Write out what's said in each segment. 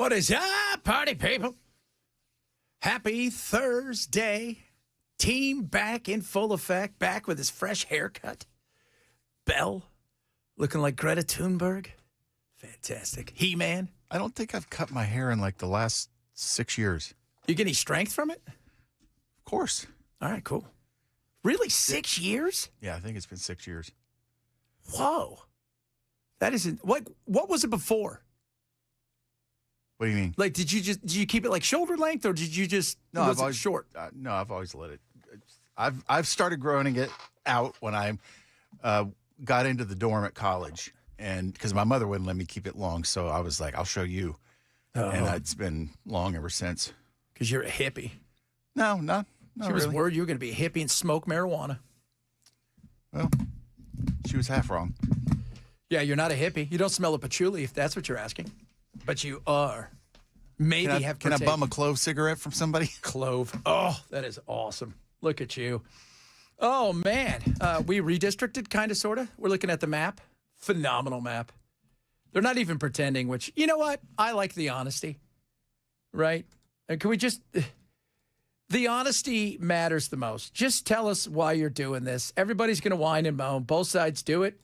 What is party people? Happy Thursday. Team back in full effect, back with his fresh haircut. Bell looking like Greta Thunberg. Fantastic. He-Man. I don't think I've cut my hair in like the last 6 years. You get any strength from it? Of course. All right, cool. Really, 6 years? Yeah, I think it's been 6 years. Whoa. That isn't, what was it before? What do you mean? Like, did you keep it like shoulder length, or did you just, was it short? No, I've always let it. I've started growing it out when I got into the dorm at college, and because my mother wouldn't let me keep it long, so I was like, I'll show you. And it's been long ever since. Because you're a hippie. No, not She was really. worried you were going to be a hippie and smoke marijuana. Well, she was half wrong. Yeah, you're not a hippie. You don't smell a patchouli, if that's what you're asking. But you are. Maybe Can I bum a clove cigarette from somebody? Clove. Oh, that is awesome. Look at you. Oh, man. We redistricted, kind of, sort of. We're looking at the map. Phenomenal map. They're not even pretending, which, you know what? I like the honesty, right? And can we just... The honesty matters the most. Just tell us why you're doing this. Everybody's going to whine and moan. Both sides do it.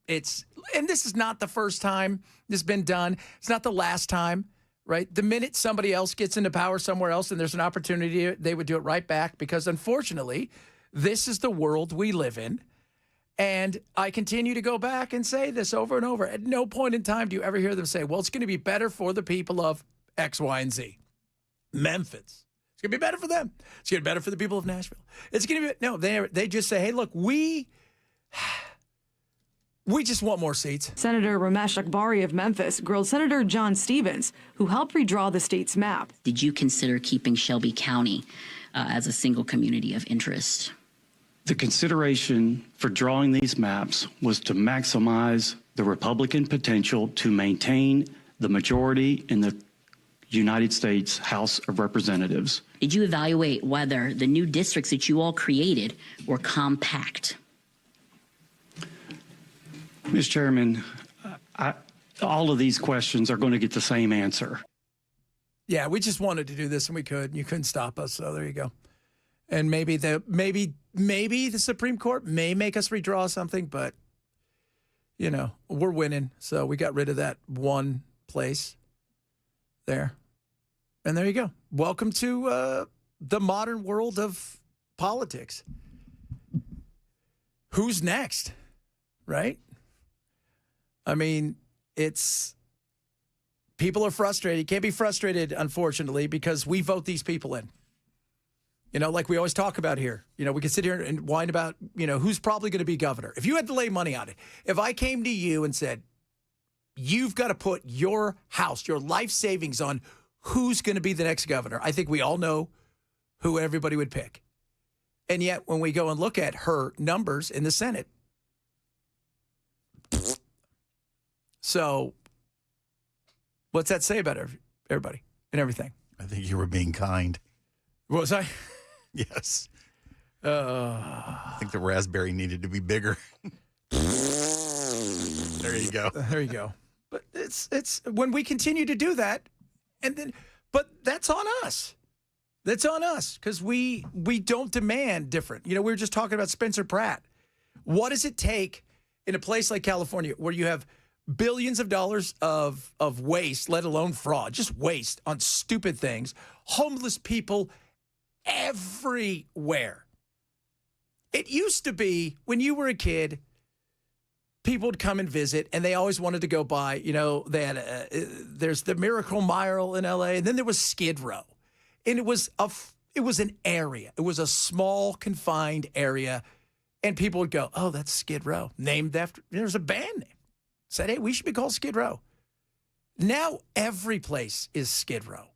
And this is not the first time this has been done. It's not the last time, right? The minute somebody else gets into power somewhere else and there's an opportunity, they would do it right back, because unfortunately, this is the world we live in. And I continue to go back and say this over and over. At no point in time do you ever hear them say, well, it's going to be better for the people of X, Y, and Z. Memphis. It's going to be better for them. It's going to be better for the people of Nashville. It's going to be, no, they just say, hey, look, we just want more seats. Senator Ramesh Akbari of Memphis grilled Senator John Stevens, who helped redraw the state's map. Did you consider keeping Shelby County as a single community of interest? The consideration for drawing these maps was to maximize the Republican potential to maintain the majority in the United States House of Representatives. Did you evaluate whether the new districts that you all created were compact? Mr. Chairman, all of these questions are going to get the same answer. Yeah, we just wanted to do this and we could. You couldn't stop us, so there you go. And maybe the Supreme Court may make us redraw something, but you know, we're winning, so we got rid of that one place there. And there you go. Welcome to the modern world of politics. Who's next? Right? I mean, people are frustrated. You can't be frustrated, unfortunately, because we vote these people in. You know, like we always talk about here. You know, we can sit here and whine about, you know, who's probably going to be governor. If you had to lay money on it, if I came to you and said, you've got to put your house, your life savings on who's going to be the next governor, I think we all know who everybody would pick. And yet, when we go and look at her numbers in the Senate, so what's that say about everybody and everything? I think you were being kind. Was I? Yes. I think the raspberry needed to be bigger. There you go. There you go. But it's when we continue to do that, but that's on us. That's on us, because we don't demand different. You know, we were just talking about Spencer Pratt. What does it take in a place like California where you have billions of dollars of waste, let alone fraud, just waste on stupid things, homeless people everywhere? It used to be when you were a kid, people would come and visit, and they always wanted to go by, you know, they had there's the Miracle Mile in LA, and then there was Skid Row. And it was an area. It was a small, confined area, and people would go, oh, that's Skid Row, named after, there's a band name. Said, hey, we should be called Skid Row. Now every place is Skid Row.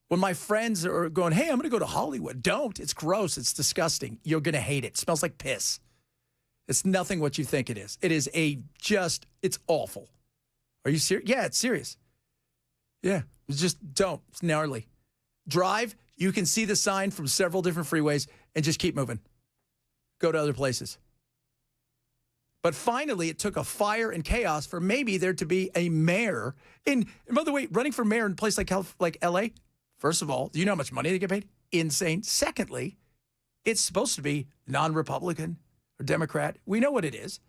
When my friends are going, hey, I'm going to go to Hollywood. Don't. It's gross. It's disgusting. You're going to hate it. It smells like piss. It's nothing what you think it is. It is it's awful. Are you serious? Yeah, it's serious. Yeah, just don't. It's gnarly. Drive, you can see the sign from several different freeways and just keep moving. Go to other places. But finally, it took a fire and chaos for maybe there to be a mayor. And by the way, running for mayor in a place like L.A., first of all, do you know how much money they get paid? Insane. Secondly, it's supposed to be non-Republican or Democrat. We know what it is.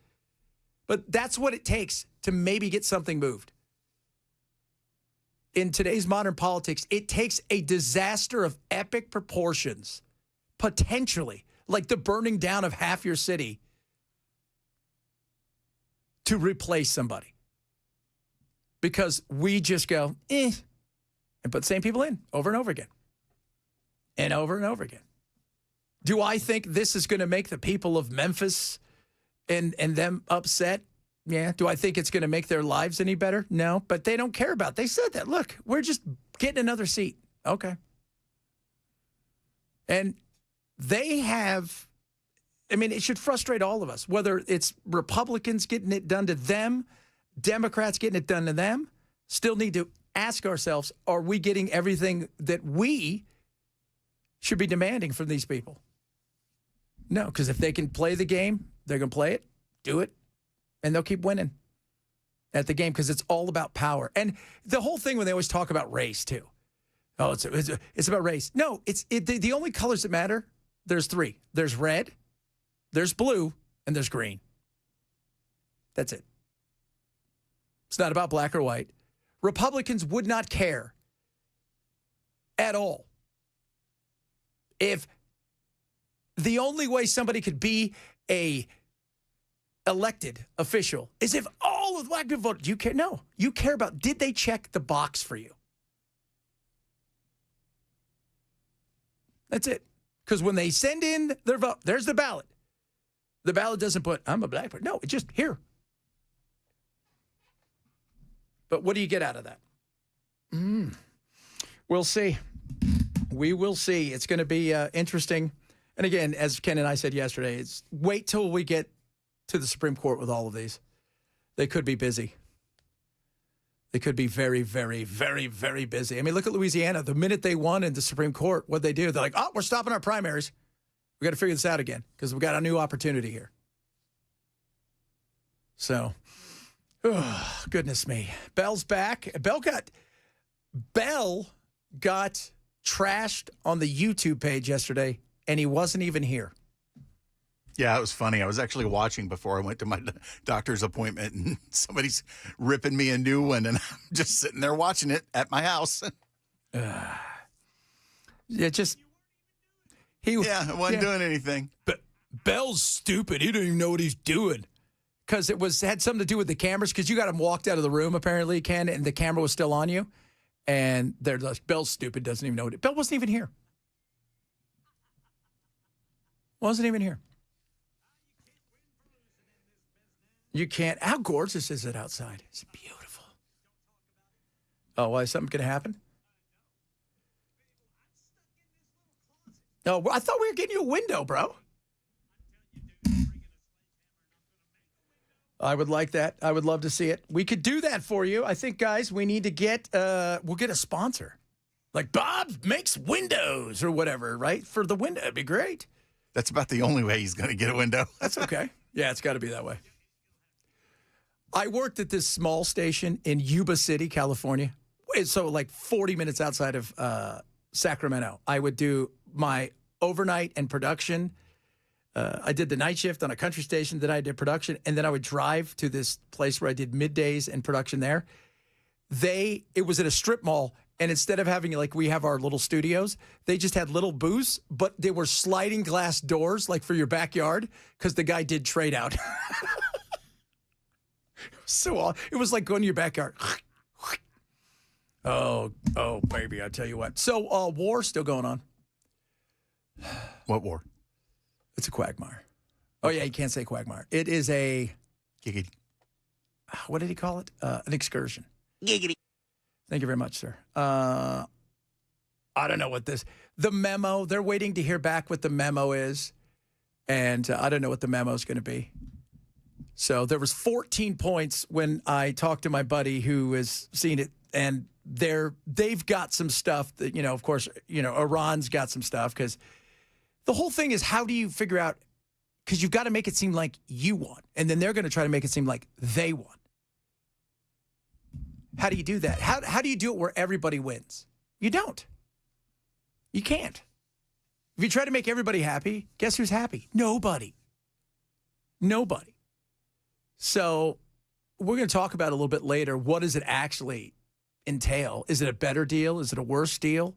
But that's what it takes to maybe get something moved. In today's modern politics, it takes a disaster of epic proportions, potentially, like the burning down of half your city, to replace somebody. Because we just go, and put the same people in over and over again. And over and over again. Do I think this is going to make the people of Memphis and them upset? Yeah. Do I think it's going to make their lives any better? No. But they don't care about it. They said that. Look, we're just getting another seat. Okay. And they have, I mean, it should frustrate all of us, whether it's Republicans getting it done to them, Democrats getting it done to them. Still need to ask ourselves, are we getting everything that we should be demanding from these people? No, because if they can play the game, they're going to play it, do it, and they'll keep winning at the game because it's all about power. And the whole thing when they always talk about race, too. Oh, it's about race. No, the only colors that matter, there's three. There's red, there's blue, and there's green. That's it. It's not about black or white. Republicans would not care at all if the only way somebody could be a elected official is if all of the black people voted. You care? No. You care about, did they check the box for you? That's it. Because when they send in their vote, there's the ballot. The ballot doesn't put, I'm a black person. No, it's just here. But what do you get out of that? We'll see. We will see. It's going to be interesting. And again, as Ken and I said yesterday, it's wait till we get to the Supreme Court with all of these. They could be busy. They could be very, very, very, very busy. I mean, look at Louisiana. The minute they won in the Supreme Court, what'd they do? They're like, oh, we're stopping our primaries. We got to figure this out again because we've got a new opportunity here. So, oh, goodness me. Bell's back. Bell got trashed on the YouTube page yesterday, and he wasn't even here. Yeah, it was funny. I was actually watching before I went to my doctor's appointment, and somebody's ripping me a new one, and I'm just sitting there watching it at my house. I wasn't doing anything. But Bell's stupid. He didn't even know what he's doing. Because it had something to do with the cameras, because you got him walked out of the room, apparently, Ken, and the camera was still on you. And they're like, Bell's stupid, doesn't even know it. Bell wasn't even here. Wasn't even here. You can't. How gorgeous is it outside? It's beautiful. Oh, why? Is something going to happen? No, I thought we were getting you a window, bro. I would like that. I would love to see it. We could do that for you. I think, guys, we need to get, we'll get a sponsor. Like Bob makes windows or whatever, right? For the window. It'd be great. That's about the only way he's going to get a window. That's okay. Yeah, it's got to be that way. I worked at this small station in Yuba City, California. So like 40 minutes outside of Sacramento. I would do my overnight and production. I did the night shift on a country station. Then I did production. And then I would drive to this place where I did middays and production there. It was at a strip mall. And instead of having, like, we have our little studios, they just had little booths, but they were sliding glass doors, like for your backyard, because the guy did trade out. So it was like going to your backyard. Oh, baby, I tell you what. So war still going on. What war? It's a quagmire. Oh, yeah, you can't say quagmire. It is a, Giggity. what did he call it? An excursion. Giggity. Thank you very much, sir. I don't know what the memo, they're waiting to hear back what the memo is. And I don't know what the memo is going to be. So there was 14 points when I talked to my buddy who has seen it. And they've got some stuff that, of course, Iran's got some stuff because the whole thing is, how do you figure out because you've got to make it seem like you won. And then they're going to try to make it seem like they won. How do you do that? How do you do it where everybody wins? You don't. You can't. If you try to make everybody happy, guess who's happy? Nobody. Nobody. So we're going to talk about a little bit later. What does it actually entail? Is it a better deal? Is it a worse deal?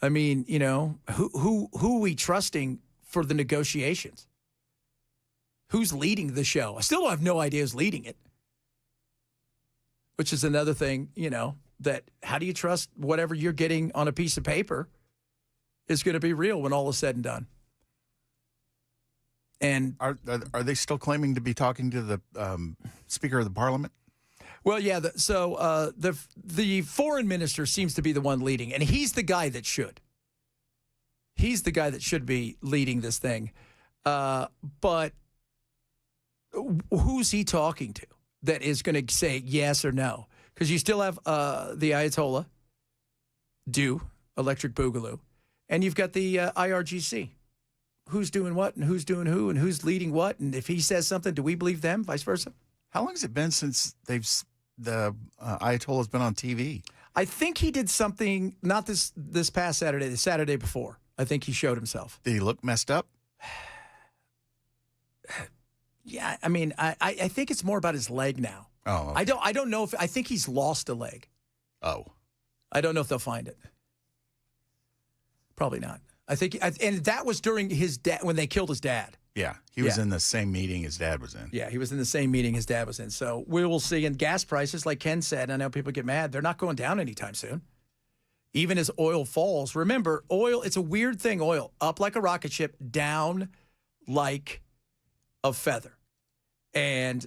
I mean, you know, who are we trusting for the negotiations? Who's leading the show? I still have no idea who's leading it. Which is another thing, you know, that how do you trust whatever you're getting on a piece of paper is going to be real when all is said and done? And Are they still claiming to be talking to the Speaker of the Parliament? well, yeah. The foreign minister seems to be the one leading, and he's the guy that should. He's the guy that should be leading this thing. But who's he talking to that is going to say yes or no? Because you still have the Ayatollah, Electric Boogaloo, and you've got the IRGC. Who's doing what and who's doing who and who's leading what? And if he says something, do we believe them? Vice versa? How long has it been since the Ayatollah's been on TV? I think he did something, not this past Saturday, the Saturday before. I think he showed himself. Did he look messed up? Yeah, I mean, I think it's more about his leg now. Oh, okay. I don't know if I think he's lost a leg. Oh, I don't know if they'll find it. Probably not. I think, and that was during his dad when they killed his dad. yeah. He was Yeah. in the same meeting his dad was in. Yeah, he was in the same meeting his dad was in. So we will see. And gas prices, like Ken said, I know people get mad. They're not going down anytime soon. Even as oil falls. Remember, oil, it's a weird thing, oil. Up like a rocket ship, down like a feather. And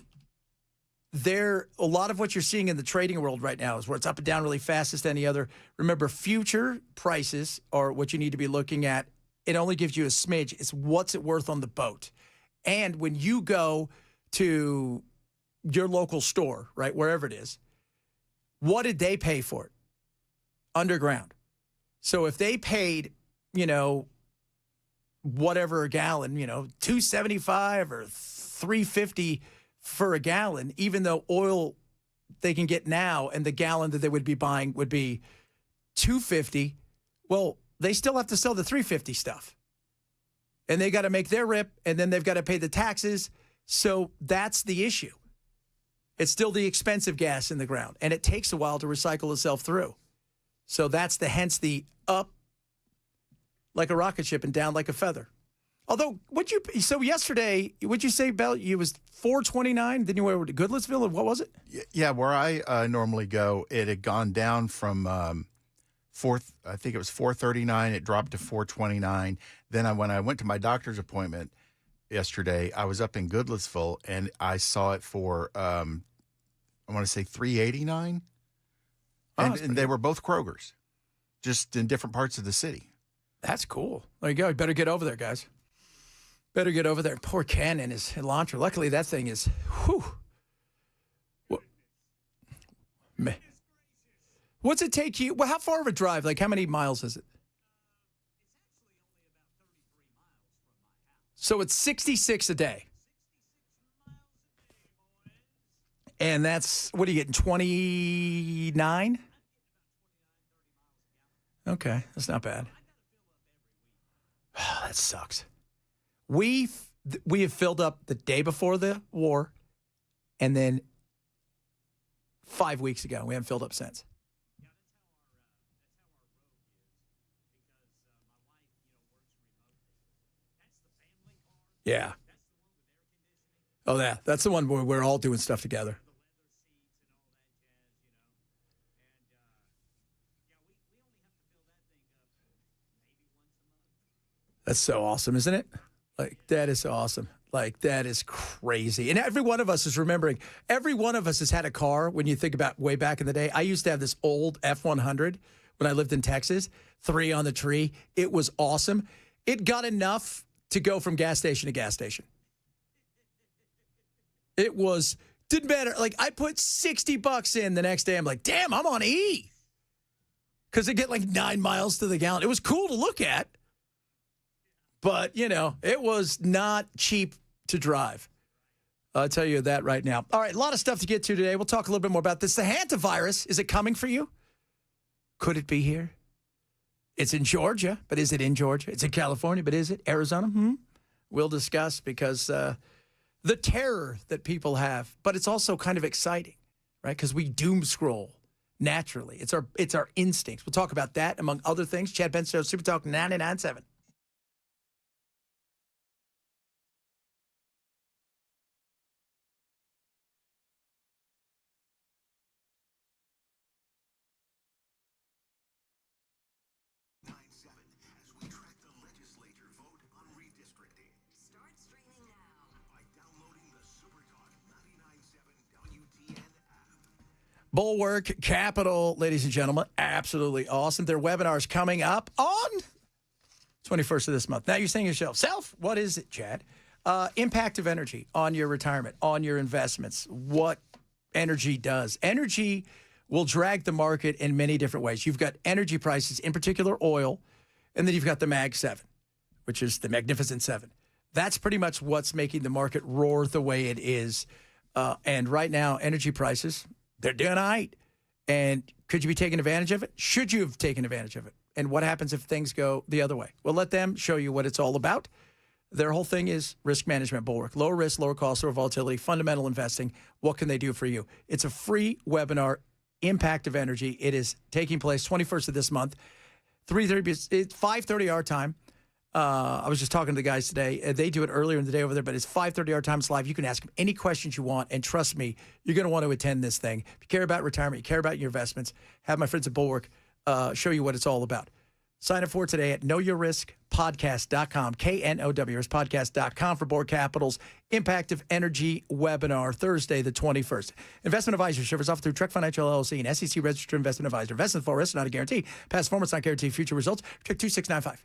a lot of what you're seeing in the trading world right now is where it's up and down really fast as any other. Remember, future prices are what you need to be looking at. It only gives you a smidge. It's what's it worth on the boat. And when you go to your local store, right, wherever it is, what did they pay for it? Underground. So if they paid, you know, whatever a gallon, you know, $2.75 or $3.50 for a gallon, even though oil they can get now and the gallon that they would be buying would be $2.50, well, they still have to sell the $3.50 stuff. And they got to make their rip, and then they've got to pay the taxes. So that's the issue. It's still the expensive gas in the ground, and it takes a while to recycle itself through. So that's hence the up like a rocket ship and down like a feather. Although, so yesterday, would you say, Bell, it was $4.29? Then you went over to Goodlettsville, and what was it? Yeah, where I normally go, it had gone down from I think it was $4.39. It dropped to $4.29. Then when I went to my doctor's appointment yesterday, I was up in Goodlettsville, and I saw it for I want to say $3.89. And they were both Kroger's, just in different parts of the city. That's cool. There you go. You better get over there, guys. Better get over there. Poor Ken and his Elantra. Luckily, that thing is, whew. What's it take you? Well, how far of a drive? Like, how many miles is it? So it's 66 a day. And that's, what are you getting, 29? Okay, that's not bad. Oh, that sucks. We have filled up the day before the war, and then 5 weeks ago. We haven't filled up since. Yeah. Oh, yeah. That's the one where we're all doing stuff together. That's so awesome, isn't it? Like, that is awesome. Like, that is crazy. And every one of us is remembering, every one of us has had a car when you think about way back in the day. I used to have this old F-100 when I lived in Texas, 3 on the tree. It was awesome. It got enough to go from gas station to gas station. It didn't matter. Like, I put $60 in the next day. I'm like, damn, I'm on E. Because they get like 9 miles to the gallon. It was cool to look at. but, it was not cheap to drive. I'll tell you that right now. All right, a lot of stuff to get to today. We'll talk a little bit more about this. The hantavirus, is it coming for you? Could it be here? It's in Georgia, but is it in Georgia? It's in California, but is it? Arizona? We'll discuss because the terror that people have, but it's also kind of exciting, right? Because we doom scroll naturally. It's our instincts. We'll talk about that, among other things. Chad Benson Show, Super Talk 99.7. Bulwark Capital, ladies and gentlemen, absolutely awesome. Their webinar is coming up on 21st of this month. Now you're saying to yourself, what is it, Chad? Impact of energy on your retirement, on your investments, what energy does. Energy will drag the market in many different ways. You've got energy prices, in particular oil, and then you've got the Mag 7, which is the Magnificent 7. That's pretty much what's making the market roar the way it is. And right now, energy prices, they're doing all right. And could you be taking advantage of it? Should you have taken advantage of it? And what happens if things go the other way? Well, let them show you what it's all about. Their whole thing is risk management, Bulwark. Lower risk, lower cost, lower volatility, fundamental investing. What can they do for you? It's a free webinar, Impact of Energy. It is taking place 21st of this month, 3:30. It's 5:30 our time. I was just talking to the guys today. They do it earlier in the day over there, but it's 5:30 our time. It's live. You can ask them any questions you want, and trust me, you're going to want to attend this thing. If you care about retirement, you care about your investments, have my friends at Bulwark show you what it's all about. Sign up for it today at knowyourriskpodcast.com, KNOWRiskPodcast.com for Bulwark Capital's Impact of Energy webinar, Thursday, the 21st. Investment advisory service offered through Trek Financial LLC, an SEC-registered investment advisor. Investment for risk, not a guarantee. Past performance, not guarantee future results. Check 2695.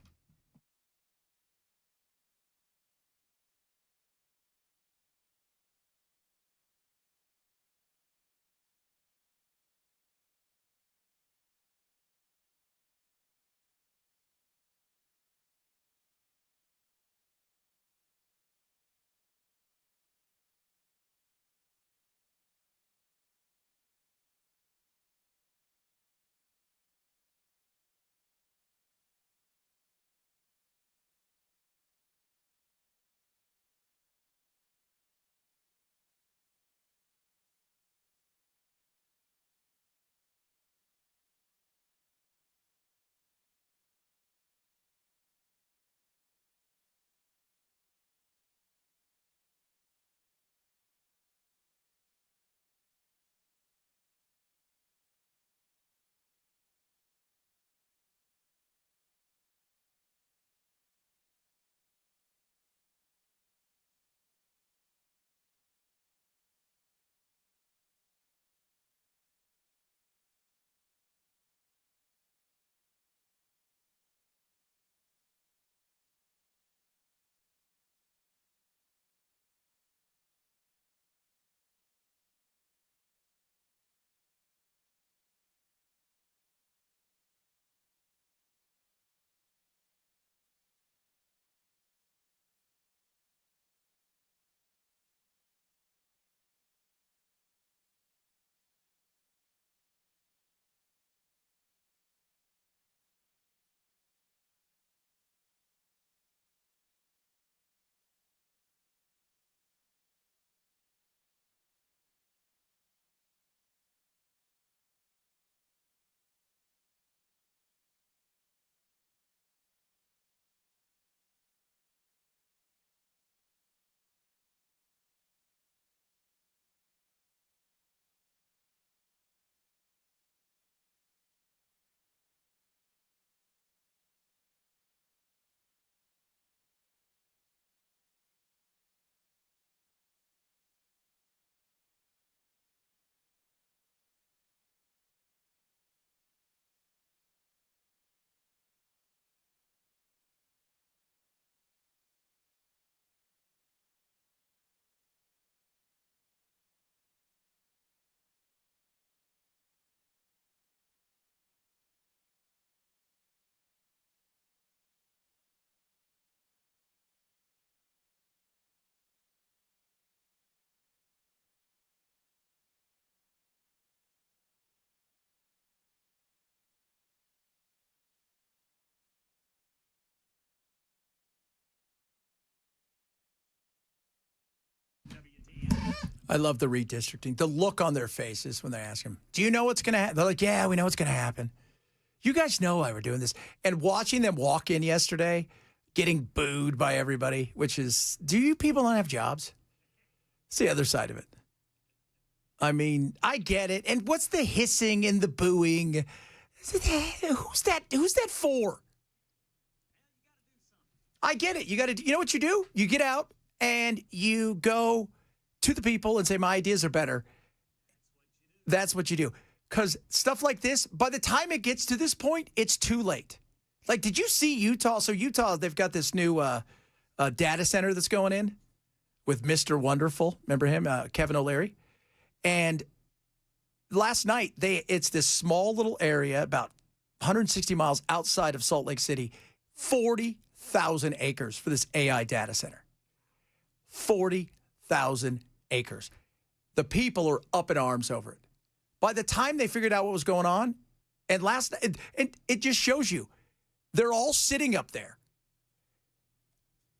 I love the redistricting. The look on their faces when they ask them, do you know what's going to happen? They're like, yeah, we know what's going to happen. You guys know why we're doing this. And watching them walk in yesterday, getting booed by everybody, which is, do you people not have jobs? It's the other side of it. I mean, I get it. And what's the hissing and the booing? Who's that for? I get it. You know what you do? You get out and you go to the people and say, my ideas are better. That's what you do. Because stuff like this, by the time it gets to this point, it's too late. Like, did you see Utah? So Utah, they've got this new data center that's going in with Mr. Wonderful. Remember him? Kevin O'Leary. And last night, it's this small little area about 160 miles outside of Salt Lake City, 40,000 acres for this AI data center. 40,000 acres. The people are up in arms over it. By the time they figured out what was going on, and last night, and it just shows you, they're all sitting up there.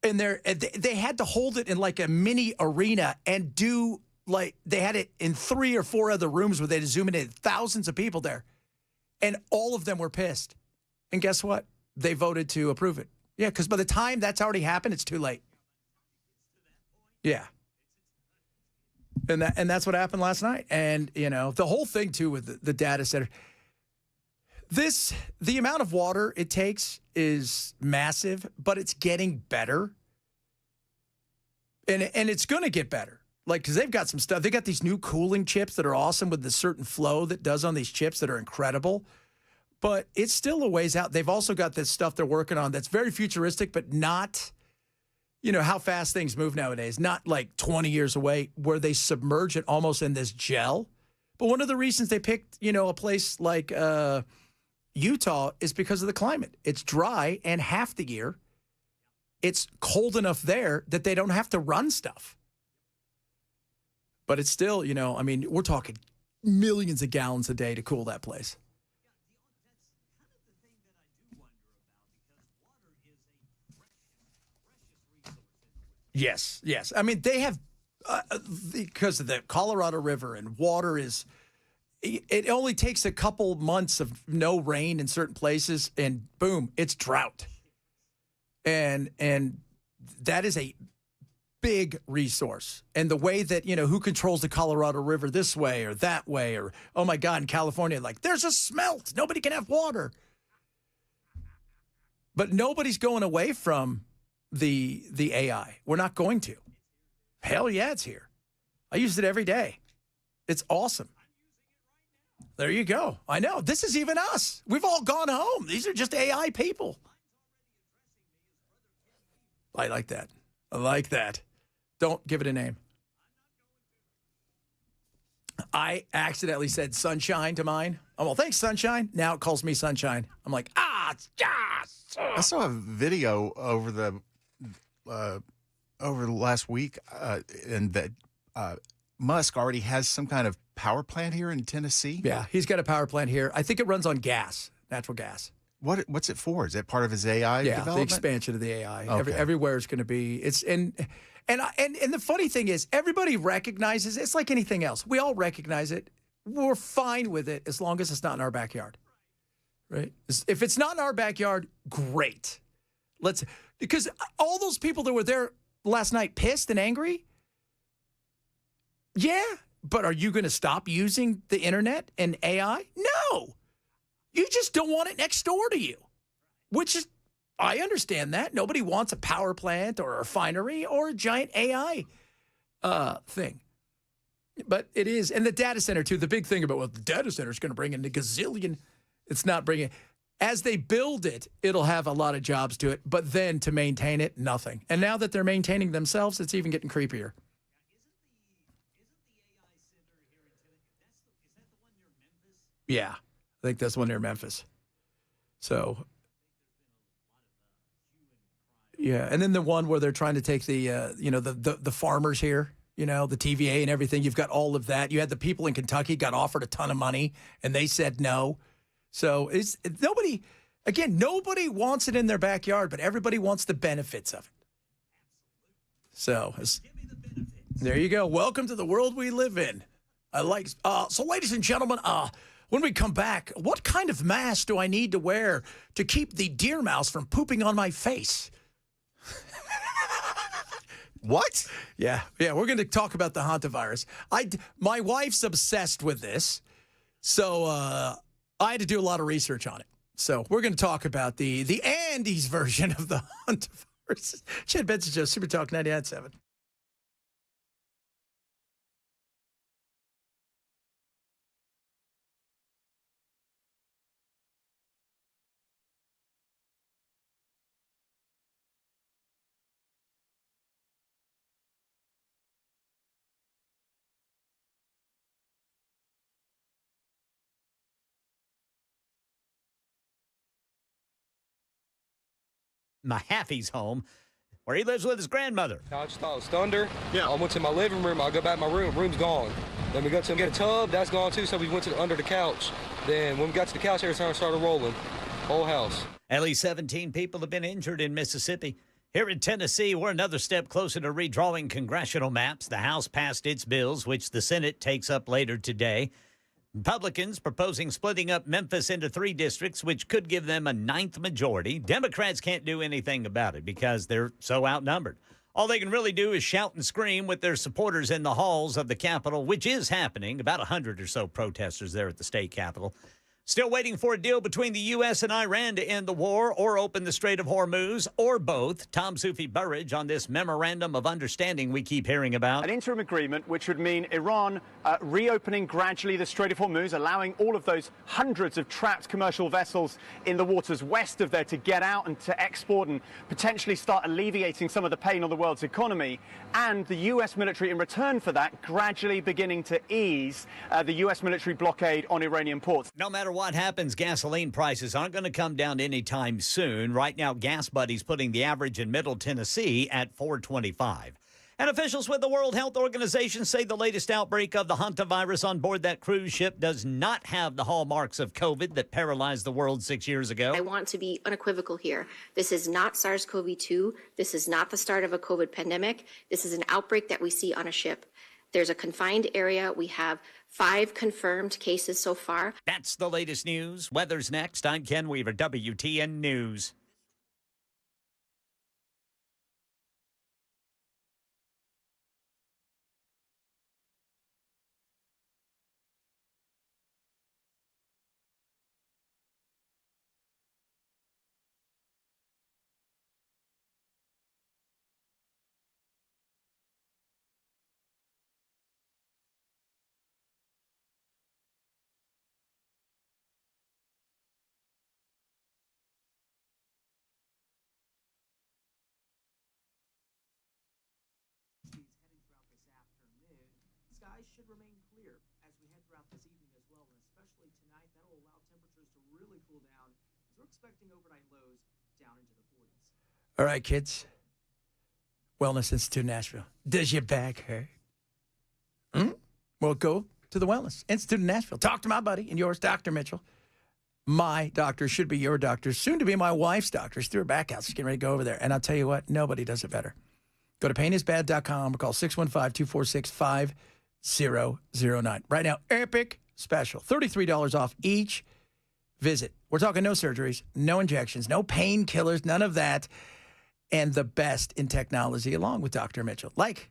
And they had to hold it in like a mini arena and do like they had it in 3 or 4 other rooms where they had to zoom in thousands of people there. And all of them were pissed. And guess what? They voted to approve it. Yeah, because by the time that's already happened, it's too late. Yeah. And that's what happened last night. And, you know, the whole thing, too, with the data center, the amount of water it takes is massive, but it's getting better. And it's going to get better. Like, because they've got some stuff. They got these new cooling chips that are awesome with the certain flow that does on these chips that are incredible. But it's still a ways out. They've also got this stuff they're working on that's very futuristic, but not, you know, how fast things move nowadays. Not like 20 years away where they submerge it almost in this gel. But one of the reasons they picked, you know, a place like Utah is because of the climate. It's dry, and half the year it's cold enough there that they don't have to run stuff. But it's still, you know, I mean, we're talking millions of gallons a day to cool that place. Yes, yes. I mean, they have, because of the Colorado River and water is, it only takes a couple months of no rain in certain places and boom, it's drought. And that is a big resource. And the way that, you know, who controls the Colorado River this way or that way, or, oh my God, in California, like there's a smelt. Nobody can have water. But nobody's going away from the AI. We're not going to. Hell yeah, it's here. I use it every day. It's awesome. There you go. I know. This is even us. We've all gone home. These are just AI people. I like that. I like that. Don't give it a name. I accidentally said sunshine to mine. Oh, well, thanks, sunshine. Now it calls me sunshine. I'm like, yes. I saw a video over the last week, and that Musk already has some kind of power plant here in Tennessee. Yeah, he's got a power plant here. I think it runs on gas, natural gas. What's it for? Is that part of his AI development? The expansion of the AI. Okay. Everywhere is going to be. It's and the funny thing is, everybody recognizes it's like anything else. We all recognize it. We're fine with it as long as it's not in our backyard, right? If it's not in our backyard, great. Because all those people that were there last night pissed and angry. Yeah, but are you going to stop using the internet and AI? No. You just don't want it next door to you, which is, I understand that. Nobody wants a power plant or a refinery or a giant AI thing. But it is. And the data center, too. The big thing about what the data center is going to bring in a gazillion. It's not bringing. As they build it, it'll have a lot of jobs to it. But then to maintain it, nothing. And now that they're maintaining themselves, it's even getting creepier. Yeah. I think that's one near Memphis. So, yeah. And then the one where they're trying to take the, the farmers here, you know, the TVA and everything. You've got all of that. You had the people in Kentucky got offered a ton of money and they said no. So nobody wants it in their backyard, but everybody wants the benefits of it. So, There you go. Welcome to the world we live in. I like. So, ladies and gentlemen, when we come back, what kind of mask do I need to wear to keep the deer mouse from pooping on my face? What? Yeah, we're going to talk about the hantavirus. My wife's obsessed with this, so I had to do a lot of research on it. So we're going to talk about the Andes version of the hantavirus. Chad Benson Show, Super Talk 99.7. Mahaffey's home, where he lives with his grandmother. I just thought it was thunder. Yeah. I went to my living room. I go back to my room. Room's gone. Then we got to get a tub. That's gone too. So we went to under the couch. Then when we got to the couch, everything started rolling. Whole house. At least 17 people have been injured in Mississippi. Here in Tennessee, we're another step closer to redrawing congressional maps. The House passed its bills, which the Senate takes up later today. Republicans proposing splitting up Memphis into 3 districts, which could give them a 9th majority. Democrats can't do anything about it because they're so outnumbered. All they can really do is shout and scream with their supporters in the halls of the Capitol, which is happening. About 100 or so protesters there at the state Capitol. Still waiting for a deal between the U.S. and Iran to end the war or open the Strait of Hormuz, or both. Tom Sufi Burridge on this memorandum of understanding we keep hearing about. An interim agreement which would mean Iran reopening gradually the Strait of Hormuz, allowing all of those hundreds of trapped commercial vessels in the waters west of there to get out and to export and potentially start alleviating some of the pain on the world's economy. And the U.S. military, in return for that, gradually beginning to ease the U.S. military blockade on Iranian ports. No matter what happens, gasoline prices aren't going to come down anytime soon. Right now, Gas Buddy's putting the average in Middle Tennessee at $4.25. And officials with the World Health Organization say the latest outbreak of the hantavirus on board that cruise ship does not have the hallmarks of COVID that paralyzed the world 6 years ago. I want to be unequivocal here. This is not SARS-CoV-2. This is not the start of a COVID pandemic. This is an outbreak that we see on a ship. There's a confined area. We have 5 confirmed cases so far. That's the latest news. Weather's next. I'm Ken Weaver, WTN News. Skies should remain clear as we head throughout this evening as well, and especially tonight. That'll allow temperatures to really cool down as we're expecting overnight lows down into the 40s. All right, kids. Wellness Institute Nashville. Does your back hurt? Well, go to the Wellness Institute in Nashville. Talk to my buddy and yours, Dr. Mitchell. My doctor should be your doctor, soon to be my wife's doctor. She's through her back out. She's getting ready to go over there. And I'll tell you what, nobody does it better. Go to painisbad.com or call 615-246-5009. Right now, epic special. $33 off each visit. We're talking no surgeries, no injections, no painkillers, none of that. And the best in technology along with Dr. Mitchell. Like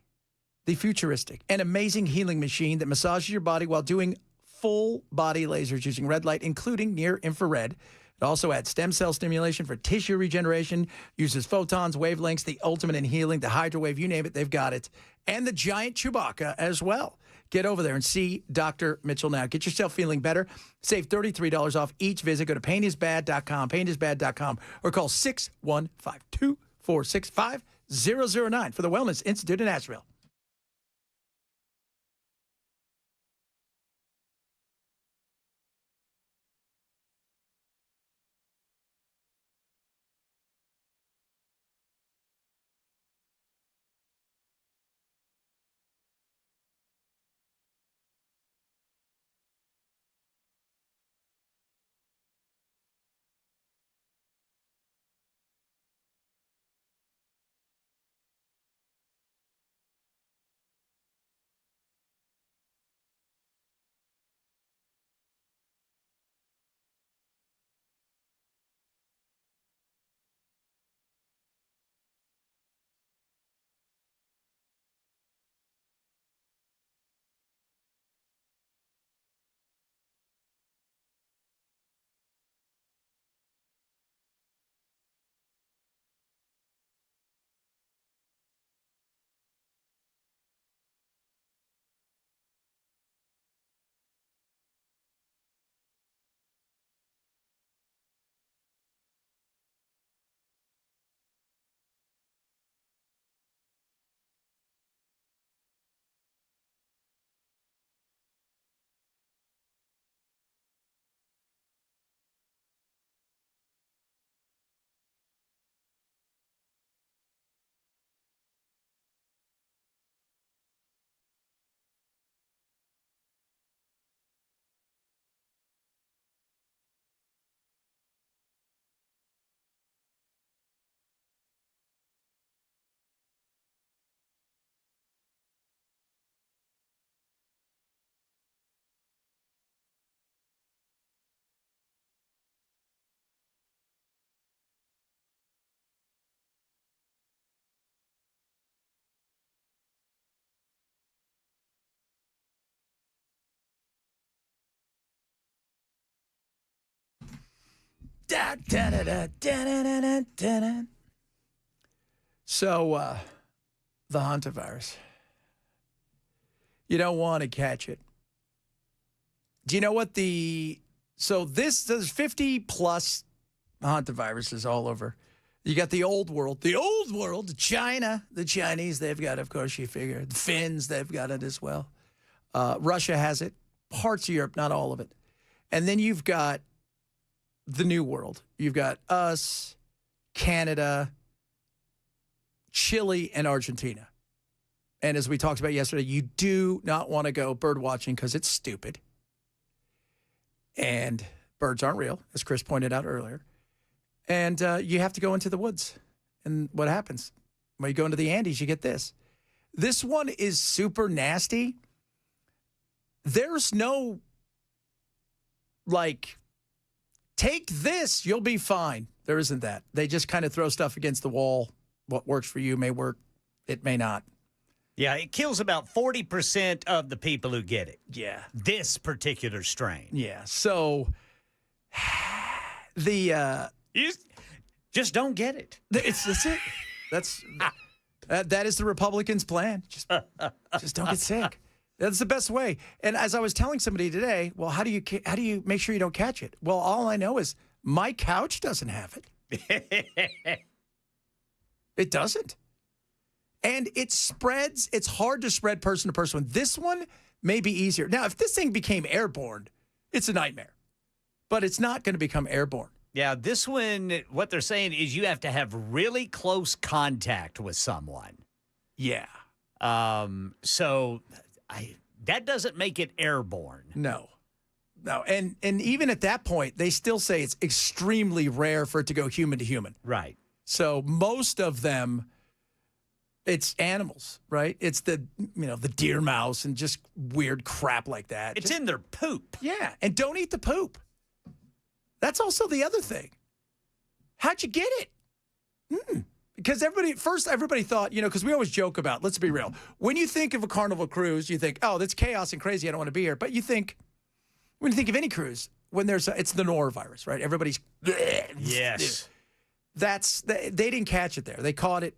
the futuristic and amazing healing machine that massages your body while doing full body lasers using red light, including near infrared. It also adds stem cell stimulation for tissue regeneration, uses photons, wavelengths, the ultimate in healing, the hydrowave, you name it, they've got it. And the giant Chewbacca as well. Get over there and see Dr. Mitchell now. Get yourself feeling better. Save $33 off each visit. Go to painisbad.com, painisbad.com, or call 615-246-5009 for the Wellness Institute in Nashville. Da, da, da, da, da, da, da, da, da. So, the hantavirus. You don't want to catch it. Do you know what there's 50 plus hantaviruses all over. You got the old world, China, the Chinese, they've got it, of course, you figure. The Finns, they've got it as well. Russia has it, parts of Europe, not all of it. And then you've got the new world. You've got us, Canada, Chile, and Argentina. And as we talked about yesterday, you do not want to go bird watching because it's stupid. And birds aren't real, as Chris pointed out earlier. And you have to go into the woods. And what happens? When you go into the Andes, you get this. This one is super nasty. There's no, take this, you'll be fine. There isn't that. They just kind of throw stuff against the wall. What works for you may work. It may not. Yeah, it kills about 40% of the people who get it. Yeah. This particular strain. Yeah. So You just don't get it. That's it. That is the Republicans' plan. Just don't get sick. That's the best way. And as I was telling somebody today, well, how do you make sure you don't catch it? Well, all I know is my couch doesn't have it. It doesn't. And it spreads. It's hard to spread person to person. This one may be easier. Now, if this thing became airborne, it's a nightmare. But it's not going to become airborne. Yeah, this one, what they're saying is you have to have really close contact with someone. Yeah. So that doesn't make it airborne. No. And even at that point, they still say it's extremely rare for it to go human to human. Right. So most of them, it's animals, right? It's the deer mouse and just weird crap like that. It's in their poop. Yeah, and don't eat the poop. That's also the other thing. How'd you get it? Because everybody thought, because we always joke about, let's be real. When you think of a Carnival cruise, you think, oh, that's chaos and crazy. I don't want to be here. But when you think of any cruise, it's the norovirus, right? Everybody's. Yes. They didn't catch it there. They caught it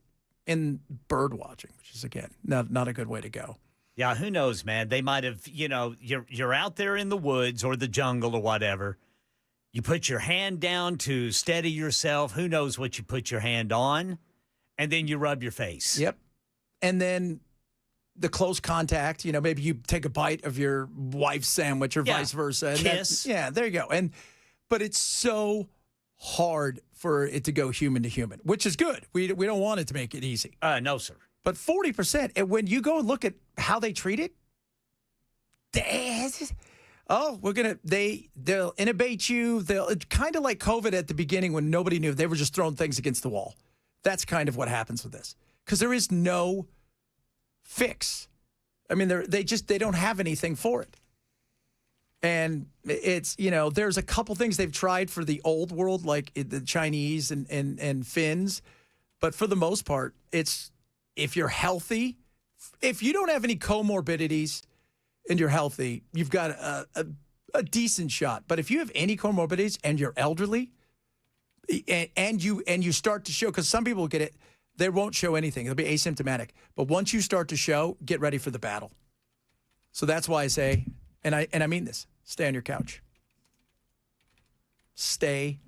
in bird watching, which is, again, not a good way to go. Yeah, who knows, man? They might have, you're out there in the woods or the jungle or whatever. You put your hand down to steady yourself. Who knows what you put your hand on? And then you rub your face. Yep. And then the close contact, maybe you take a bite of your wife's sandwich or vice versa. Kiss. There you go. But it's so hard for it to go human to human, which is good. We don't want it to make it easy. No, sir. But 40%, and when you go and look at how they treat it, they'll intubate you. It's kind of like COVID at the beginning when nobody knew. They were just throwing things against the wall. That's kind of what happens with this because there is no fix. I mean, they don't have anything for it. And it's, there's a couple things they've tried for the old world, like the Chinese and Finns. But for the most part, it's if you're healthy, if you don't have any comorbidities and you're healthy, you've got a decent shot. But if you have any comorbidities and you're elderly and you start to show, because some people get it, they won't show anything. They'll be asymptomatic. But once you start to show, get ready for the battle. So that's why I say, and I mean this, stay on your couch. Stay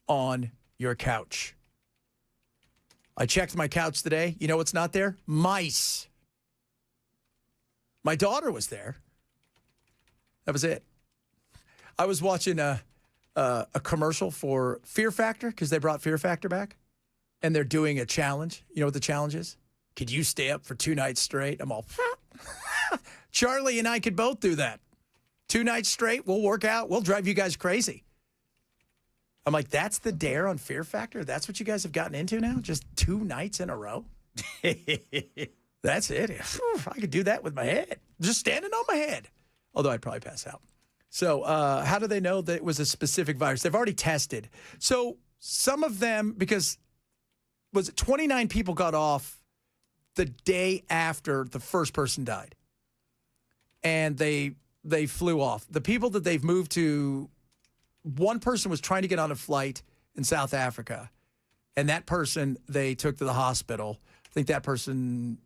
on your couch. I checked my couch today. You know what's not there? Mice. My daughter was there. That was it. I was watching a commercial for Fear Factor because they brought Fear Factor back. And they're doing a challenge. You know what the challenge is? Could you stay up for 2 nights straight? I'm all, Charlie and I could both do that. 2 nights straight, we'll work out. We'll drive you guys crazy. I'm like, that's the dare on Fear Factor? That's what you guys have gotten into now? Just 2 nights in a row? That's it. I could do that with my head. Just standing on my head. Although I'd probably pass out. So how do they know that it was a specific virus? They've already tested. So some of them, because was it 29 people got off the day after the first person died. And they flew off. The people that they've moved to, one person was trying to get on a flight in South Africa, and that person they took to the hospital. I think that person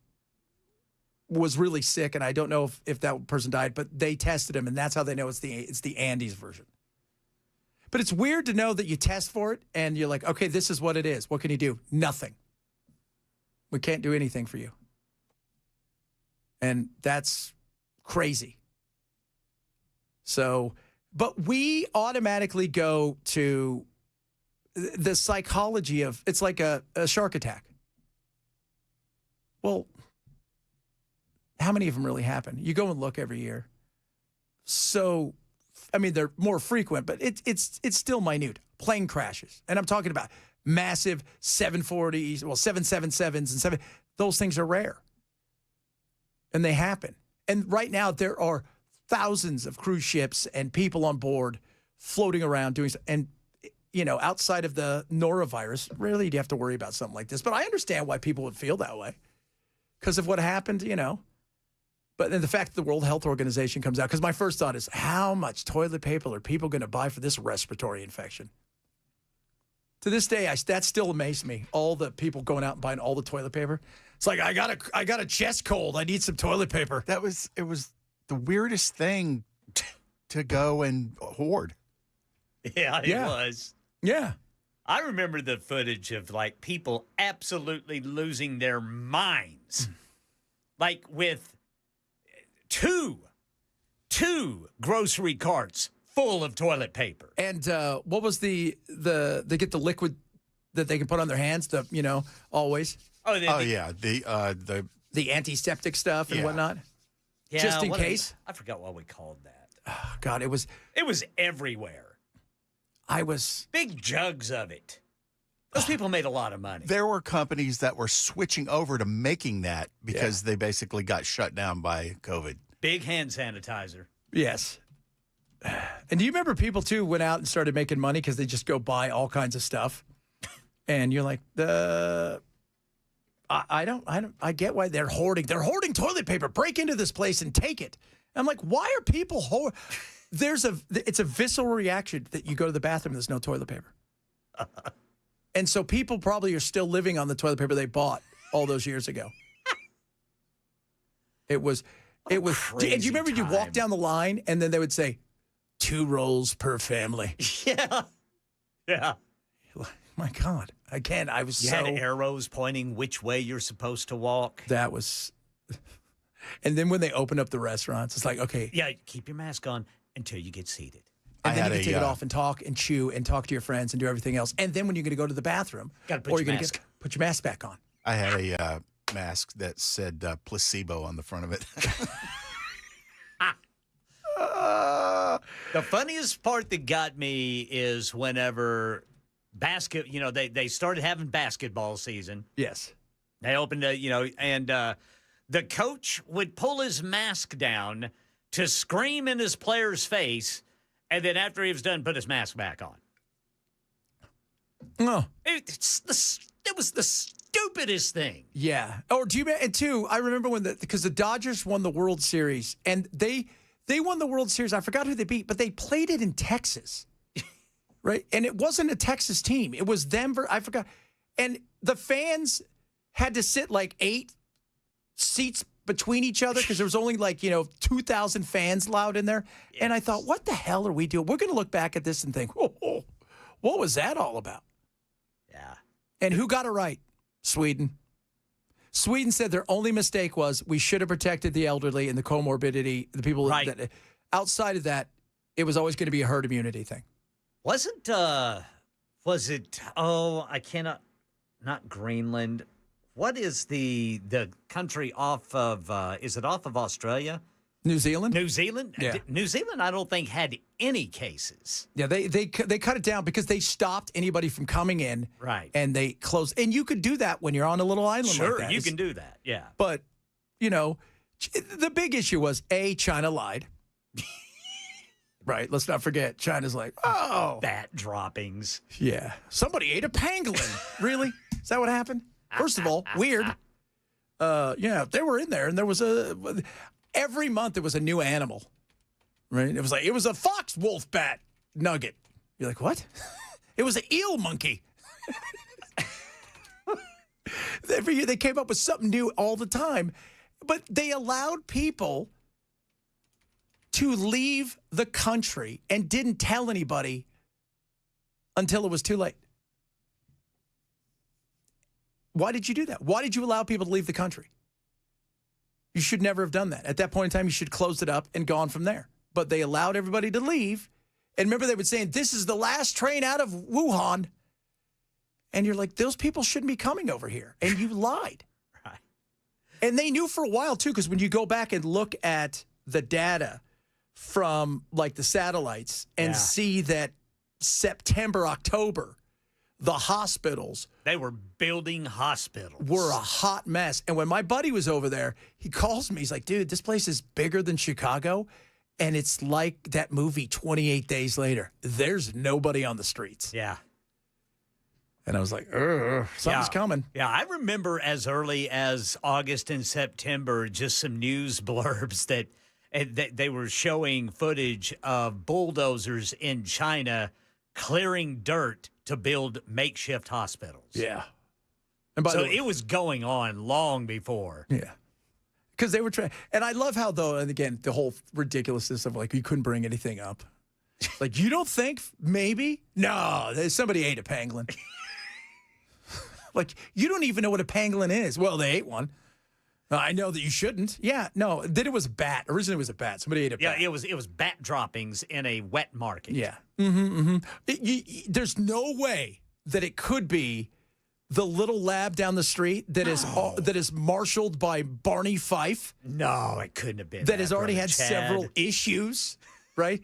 was really sick, and I don't know if that person died, but they tested him, and that's how they know it's the Andes version. But it's weird to know that you test for it, and you're like, okay, this is what it is. What can you do? Nothing. We can't do anything for you. And that's crazy. So, but we automatically go to the psychology of, it's like a shark attack. Well, how many of them really happen? You go and look every year. So, I mean, they're more frequent, but it's still minute. Plane crashes. And I'm talking about massive 740s, well, 777s and 7. Those things are rare. And they happen. And right now there are thousands of cruise ships and people on board floating around doing, and you know, outside of the norovirus, rarely do you have to worry about something like this. But I understand why people would feel that way because of what happened, you know. But then the fact that the World Health Organization comes out, because my first thought is, how much toilet paper are people going to buy for this respiratory infection? To this day, that still amazes me. All the people going out and buying all the toilet paper. It's like, I got a chest cold. I need some toilet paper. It was the weirdest thing to go and hoard. Yeah, it was. Yeah. I remember the footage of, like, people absolutely losing their minds. Like, with two grocery carts full of toilet paper. And what was they get the liquid that they can put on their hands, always. Yeah, the antiseptic stuff and whatnot. Yeah, just in case. I forgot what we called that. Oh, God, it was everywhere. Big jugs of it. Those people made a lot of money. There were companies that were switching over to making that because they basically got shut down by COVID. Big hand sanitizer. Yes. And do you remember people, too, went out and started making money because they just go buy all kinds of stuff? And you're like, I get why they're hoarding. They're hoarding toilet paper. Break into this place and take it. I'm like, why are people hoarding? It's a visceral reaction that you go to the bathroom and there's no toilet paper. And so people probably are still living on the toilet paper they bought all those years ago. It was. And do you remember you walk down the line and then they would say, 2 rolls per family. Yeah. Yeah. My God. Again, I was You had arrows pointing which way you're supposed to walk. That was. And then when they open up the restaurants, it's like, okay. Yeah, keep your mask on until you get seated. And then you can take it off and talk and chew and talk to your friends and do everything else. And then when you're going to go to the bathroom, put your mask back on. I had a mask that said placebo on the front of it. The funniest part that got me is whenever they started having basketball season. Yes. They opened and the coach would pull his mask down to scream in his player's face, and then after he was done, put his mask back on. Oh. It was the stupidest thing. Yeah. Or I remember because the Dodgers won the World Series, and they won the World Series. I forgot who they beat, but they played it in Texas. Right? And it wasn't a Texas team. It was Denver. I forgot. And the fans had to sit like 8 seats between each other because there was only 2,000 fans allowed in there. Yes. And I thought, what the hell are we doing? We're going to look back at this and think, oh, what was that all about? Yeah. And who got it right? Sweden. Sweden said their only mistake was we should have protected the elderly and the comorbidity, the people that outside of that, it was always going to be a herd immunity thing. Was it, I cannot, not Greenland. What is the country off of, is it off of Australia? New Zealand? New Zealand? Yeah. New Zealand, I don't think, had any cases. Yeah, they cut it down because they stopped anybody from coming in. Right. And they closed. And you could do that when you're on a little island like that. Sure, you can do that, yeah. But, the big issue was, China lied. Right, let's not forget, China's like, oh. Bat droppings. Yeah. Somebody ate a pangolin. Really? Is that what happened? First of all, weird. They were in there, and there was every month there was a new animal. Right? It was a fox wolf bat nugget. You're like, what? It was an eel monkey. Every year they came up with something new all the time. But they allowed people to leave the country and didn't tell anybody until it was too late. Why did you do that? Why did you allow people to leave the country? You should never have done that. At that point in time, you should have closed it up and gone from there. But they allowed everybody to leave. And remember, they were saying, this is the last train out of Wuhan. And you're like, those people shouldn't be coming over here. And you lied. Right. And they knew for a while, too, because when you go back and look at the data from, like, the satellites and see that September, October, the hospitals. They were building hospitals. Were a hot mess. And when my buddy was over there, he calls me. He's like, dude, this place is bigger than Chicago. And it's like that movie 28 Days Later. There's nobody on the streets. Yeah. And I was like, something's coming. Yeah, I remember as early as August and September, just some news blurbs that they were showing footage of bulldozers in China clearing dirt to build makeshift hospitals. Yeah. And by the way, it was going on long before. Yeah. Because they were trying. And I love how, though, and again, the whole ridiculousness of, like, you couldn't bring anything up. Like, you don't think maybe? No, somebody ate a pangolin. Like, you don't even know what a pangolin is. Well, they ate one. I know that you shouldn't. Yeah, no. Then it was a bat. Originally, it was a bat. Somebody ate a bat. Yeah, it was bat droppings in a wet market. Yeah. There's no way that it could be the little lab down the street that is marshaled by Barney Fife. No, it couldn't have been. That has already had several issues, right?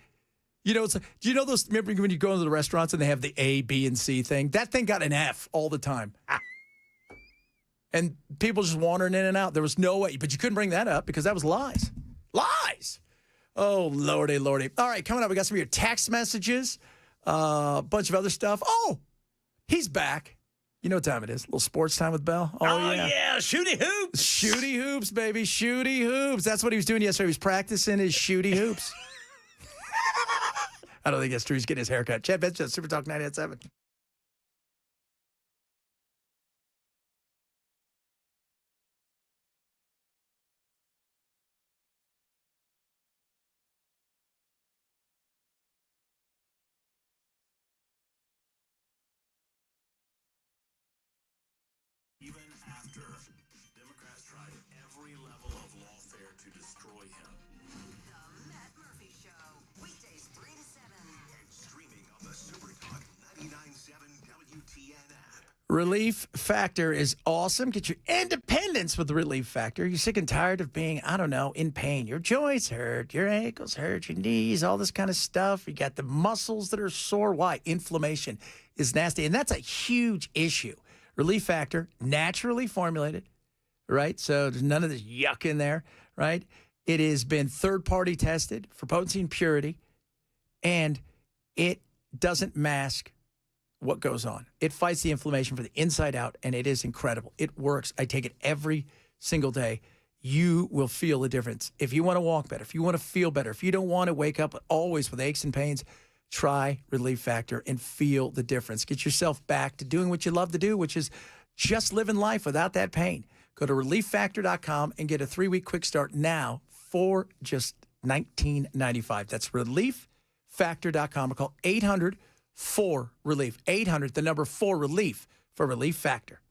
You know, do you know those? Remember when you go into the restaurants and they have the A, B, and C thing? That thing got an F all the time. And people just wandering in and out. There was no way. But you couldn't bring that up because that was lies. Lies! Oh, lordy, lordy. All right, coming up, we got some of your text messages, a bunch of other stuff. Oh, he's back. You know what time it is. A little sports time with Bell. Oh yeah. Shooty hoops. Shooty hoops, baby. Shooty hoops. That's what he was doing yesterday. He was practicing his shooty hoops. I don't think that's true. He's getting his haircut. Chad Benson, Super Talk 98.7. Even after Democrats tried every level of lawfare to destroy him. The Matt Murphy Show, weekdays 3 to 7. And streaming on the Super Talk 99.7 WTN app. Relief Factor is awesome. Get your independence with the Relief Factor. You're sick and tired of being, I don't know, in pain. Your joints hurt, your ankles hurt, your knees, all this kind of stuff. You got the muscles that are sore. Why? Inflammation is nasty. And that's a huge issue. Relief Factor, naturally formulated, right? So there's none of this yuck in there, right? It has been third-party tested for potency and purity, and it doesn't mask what goes on. It fights the inflammation from the inside out, and it is incredible. It works. I take it every single day. You will feel the difference. If you want to walk better, if you want to feel better, if you don't want to wake up always with aches and pains, try Relief Factor and feel the difference. Get yourself back to doing what you love to do, which is just living life without that pain. Go to ReliefFactor.com and get a 3-week quick start now for just $19.95. That's ReliefFactor.com or call 800-4RELIEF. 800, the number 4RELIEF for Relief Factor.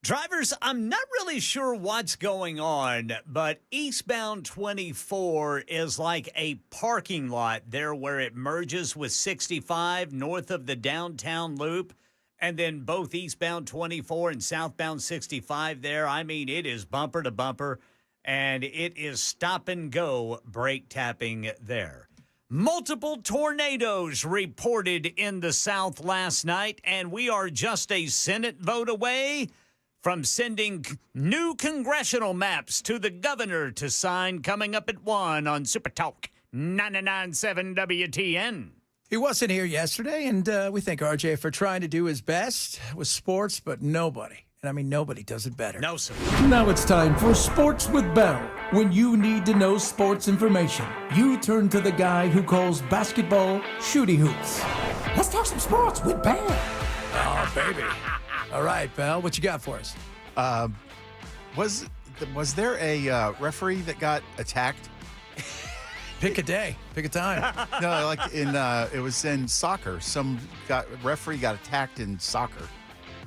Drivers, I'm not really sure what's going on, but eastbound 24 is like a parking lot there where it merges with 65 north of the downtown loop. And then both eastbound 24 and southbound 65 there. I mean, it is bumper to bumper, and it is stop and go brake tapping there. Multiple tornadoes reported in the South last night, and we are just a Senate vote away from sending new congressional maps to the governor to sign coming up at 1 on Super Talk 99.7 WTN. He wasn't here yesterday, and we thank RJ for trying to do his best with sports, but nobody, and I mean nobody, does it better. No, sir. Now it's time for Sports with Bell. When you need to know sports information, you turn to the guy who calls basketball shooty hoops. Let's talk some sports with Bell. Oh, baby. All right, Bell, what you got for us? Was there a referee that got attacked? Pick a day. Pick a time. No, like it was in soccer. Some referee got attacked in soccer.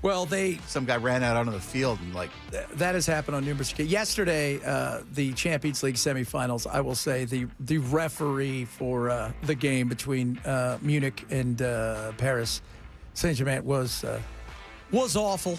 Well, some guy ran out onto the field and that has happened on numerous occasions. Yesterday, the Champions League semifinals, I will say the referee for the game between Munich and Paris Saint-Germain was awful.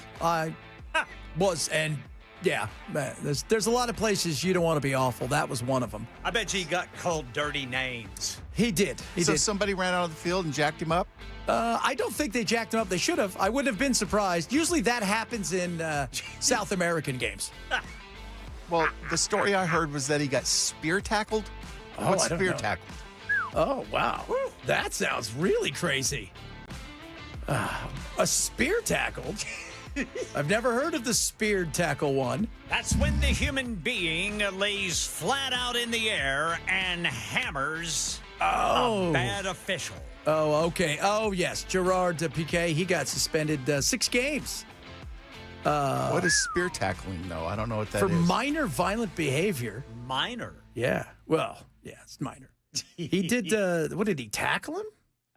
Yeah, man, there's a lot of places you don't want to be awful. That was one of them. I bet you he got called dirty names. He did. So somebody ran out of the field and jacked him up? I don't think they jacked him up. They should have. I wouldn't have been surprised. Usually that happens in South American games. Well, the story I heard was that he got spear tackled. What's spear tackled? Oh, wow. That sounds really crazy. A spear tackle? I've never heard of the spear tackle one. That's when the human being lays flat out in the air and hammers a bad official. Oh, okay. Oh, yes. Gerard Piqué, he got suspended 6 games. What is spear tackling, though? I don't know what that is. For minor violent behavior. Minor? Yeah. Well, yeah, it's minor. He did, what did he tackle him?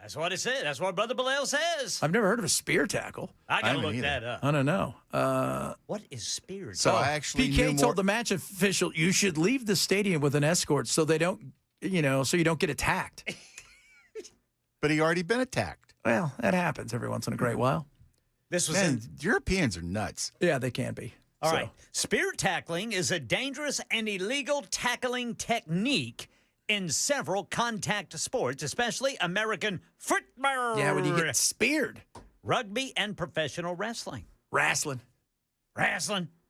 That's what it said. That's what Brother Bilal says. I've never heard of a spear tackle. I gotta look that up. I don't know. What is spear tackle? So I actually Piqué told the match official, you should leave the stadium with an escort so they don't, so you don't get attacked. But he already been attacked. Well, that happens every once in a great while. This was Europeans are nuts. Yeah, they can be. All right. Spear tackling is a dangerous and illegal tackling technique in several contact sports, especially American football. Yeah, when you get speared. Rugby and professional wrestling. Wrestling.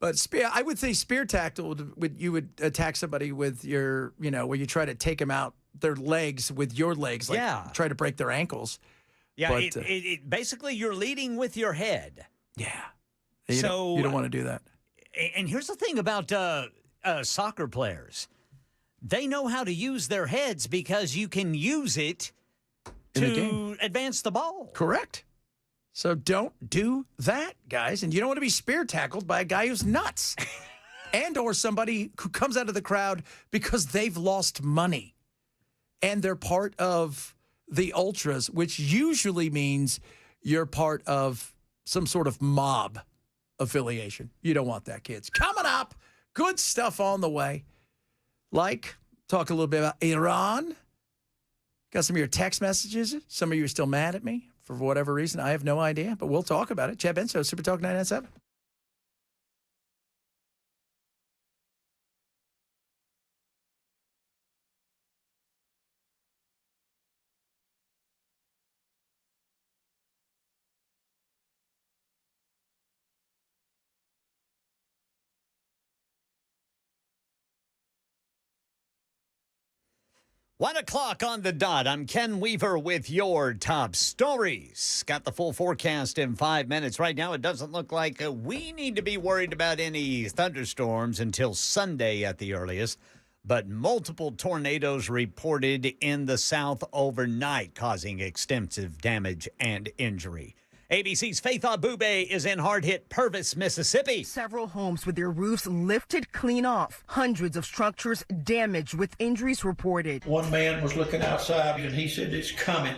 But I would say spear tackle, you would attack somebody with your, where you try to take them out, their legs with your legs. Like try to break their ankles. Yeah, but, it basically you're leading with your head. Yeah. You don't want to do that. And here's the thing about soccer players. They know how to use their heads because you can use it to advance the ball. Correct. So don't do that, guys. And you don't want to be spear tackled by a guy who's nuts and or somebody who comes out of the crowd because they've lost money and they're part of the ultras, which usually means you're part of some sort of mob affiliation. You don't want that, kids. Coming up, good stuff on the way. Like, talk a little bit about Iran. Got some of your text messages. Some of you are still mad at me for whatever reason. I have no idea, but we'll talk about it. Chad Benso, Super Talk 997. One o'clock on the dot. I'm Ken Weaver with your top stories. Got the full forecast in 5 minutes. Right now, it doesn't look like we need to be worried about any thunderstorms until Sunday at the earliest. But multiple tornadoes reported in the South overnight, causing extensive damage and injury. ABC's Faith Abube is in hard-hit Purvis, Mississippi. Several homes with their roofs lifted clean off. Hundreds of structures damaged with injuries reported. One man was looking outside and he said it's coming.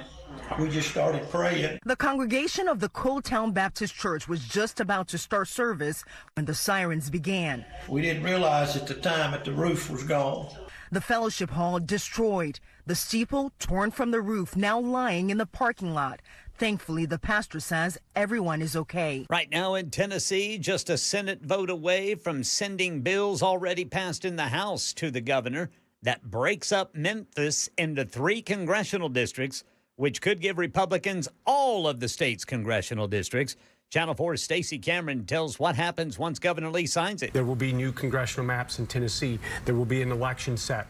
We just started praying. The congregation of the Coaltown Baptist Church was just about to start service when the sirens began. We didn't realize at the time that the roof was gone. The fellowship hall destroyed, the steeple torn from the roof, now lying in the parking lot. Thankfully, the pastor says everyone is okay. Right now in Tennessee, just a Senate vote away from sending bills already passed in the House to the governor that breaks up Memphis into 3 congressional districts, which could give Republicans all of the state's congressional districts. Channel 4's Stacey Cameron tells what happens once Governor Lee signs it. There will be new congressional maps in Tennessee. There will be an election set.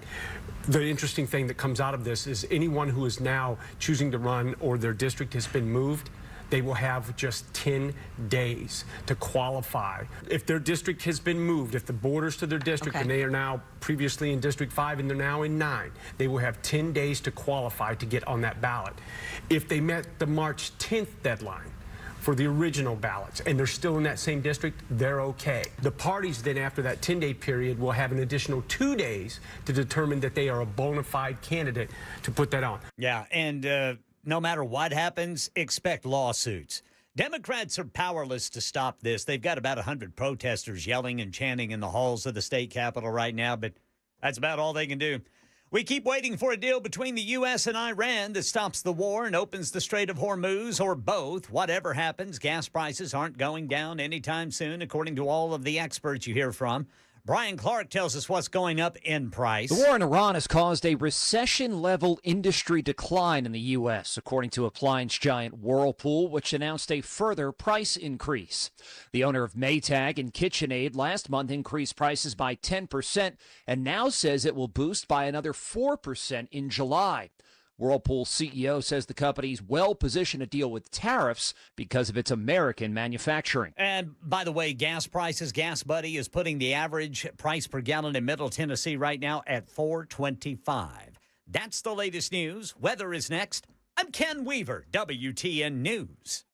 The interesting thing that comes out of this is anyone who is now choosing to run or their district has been moved, they will have just 10 days to qualify. If their district has been moved, if the borders to their district and they are now previously in District 5 and they're now in 9, they will have 10 days to qualify to get on that ballot. If they met the March 10th deadline for the original ballots and they're still in that same district, they're okay. The parties then after that 10-day period will have an additional 2 days to determine that they are a bona fide candidate to put that on. Yeah, and no matter what happens, expect lawsuits. Democrats are powerless to stop this. They've got about 100 protesters yelling and chanting in the halls of the state capitol right now, but that's about all they can do. We keep waiting for a deal between the U.S. and Iran that stops the war and opens the Strait of Hormuz, or both. Whatever happens, gas prices aren't going down anytime soon, according to all of the experts you hear from. Brian Clark tells us what's going up in price. The war in Iran has caused a recession-level industry decline in the U.S., according to appliance giant Whirlpool, which announced a further price increase. The owner of Maytag and KitchenAid last month increased prices by 10% and now says it will boost by another 4% in July. Whirlpool CEO says the company's well-positioned to deal with tariffs because of its American manufacturing. And by the way, gas prices, Gas Buddy is putting the average price per gallon in Middle Tennessee right now at $4.25. That's the latest news. Weather is next. I'm Ken Weaver, WTN News.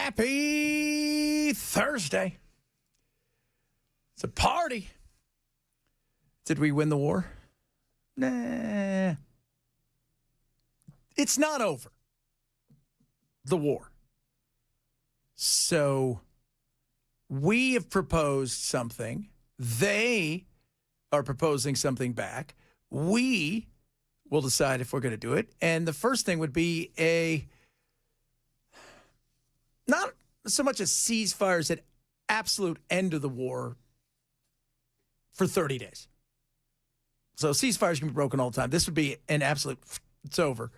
Happy Thursday. It's a party. Did we win the war? Nah. It's not over. The war. So we have proposed something. They are proposing something back. We will decide if we're going to do it. And the first thing would be not so much a ceasefire as an absolute end of the war for 30 days. So ceasefires can be broken all the time. This would be an absolute, it's over.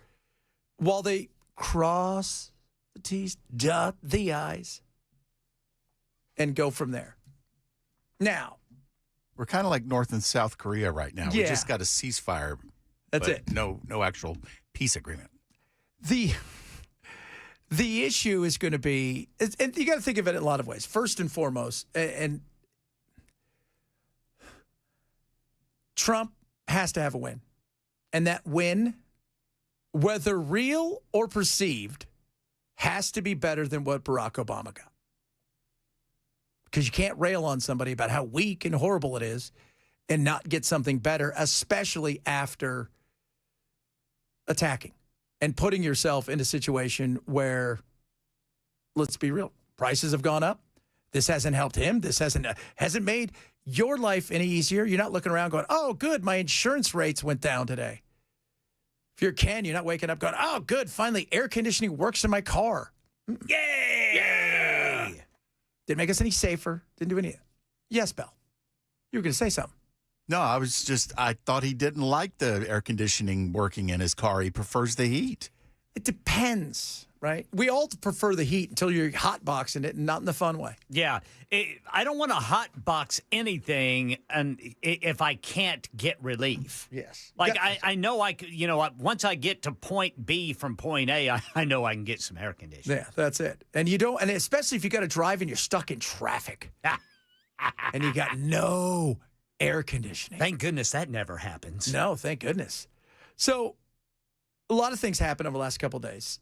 While they cross the T's, dot the I's, and go from there. Now, we're kind of like North and South Korea right now. We Yeah. just got a ceasefire. That's but it. No actual peace agreement. The issue is going to be, and you got to think of it in a lot of ways. First and foremost, and Trump has to have a win. And that win, whether real or perceived, has to be better than what Barack Obama got. Because you can't rail on somebody about how weak and horrible it is and not get something better, especially after attacking and putting yourself in a situation where, let's be real, prices have gone up. This hasn't helped him. This hasn't made your life any easier. You're not looking around going, oh, good, my insurance rates went down today. If you're Ken, you're not waking up going, oh, good, finally air conditioning works in my car. Yay! Yeah. Didn't make us any safer. Didn't do any. Yes, Bell. You were going to say something. No, I thought he didn't like the air conditioning working in his car. He prefers the heat. It depends, right? We all prefer the heat until you're hotboxing it and not in the fun way. Yeah. I don't want to hot box anything and if I can't get relief. Yes. Like, I know I could, once I get to point B from point A, I know I can get some air conditioning. Yeah, that's it. And you don't, and especially if you got to drive and you're stuck in traffic and you got no air conditioning. Thank goodness that never happens. No, thank goodness. So a lot of things happened over the last couple of days.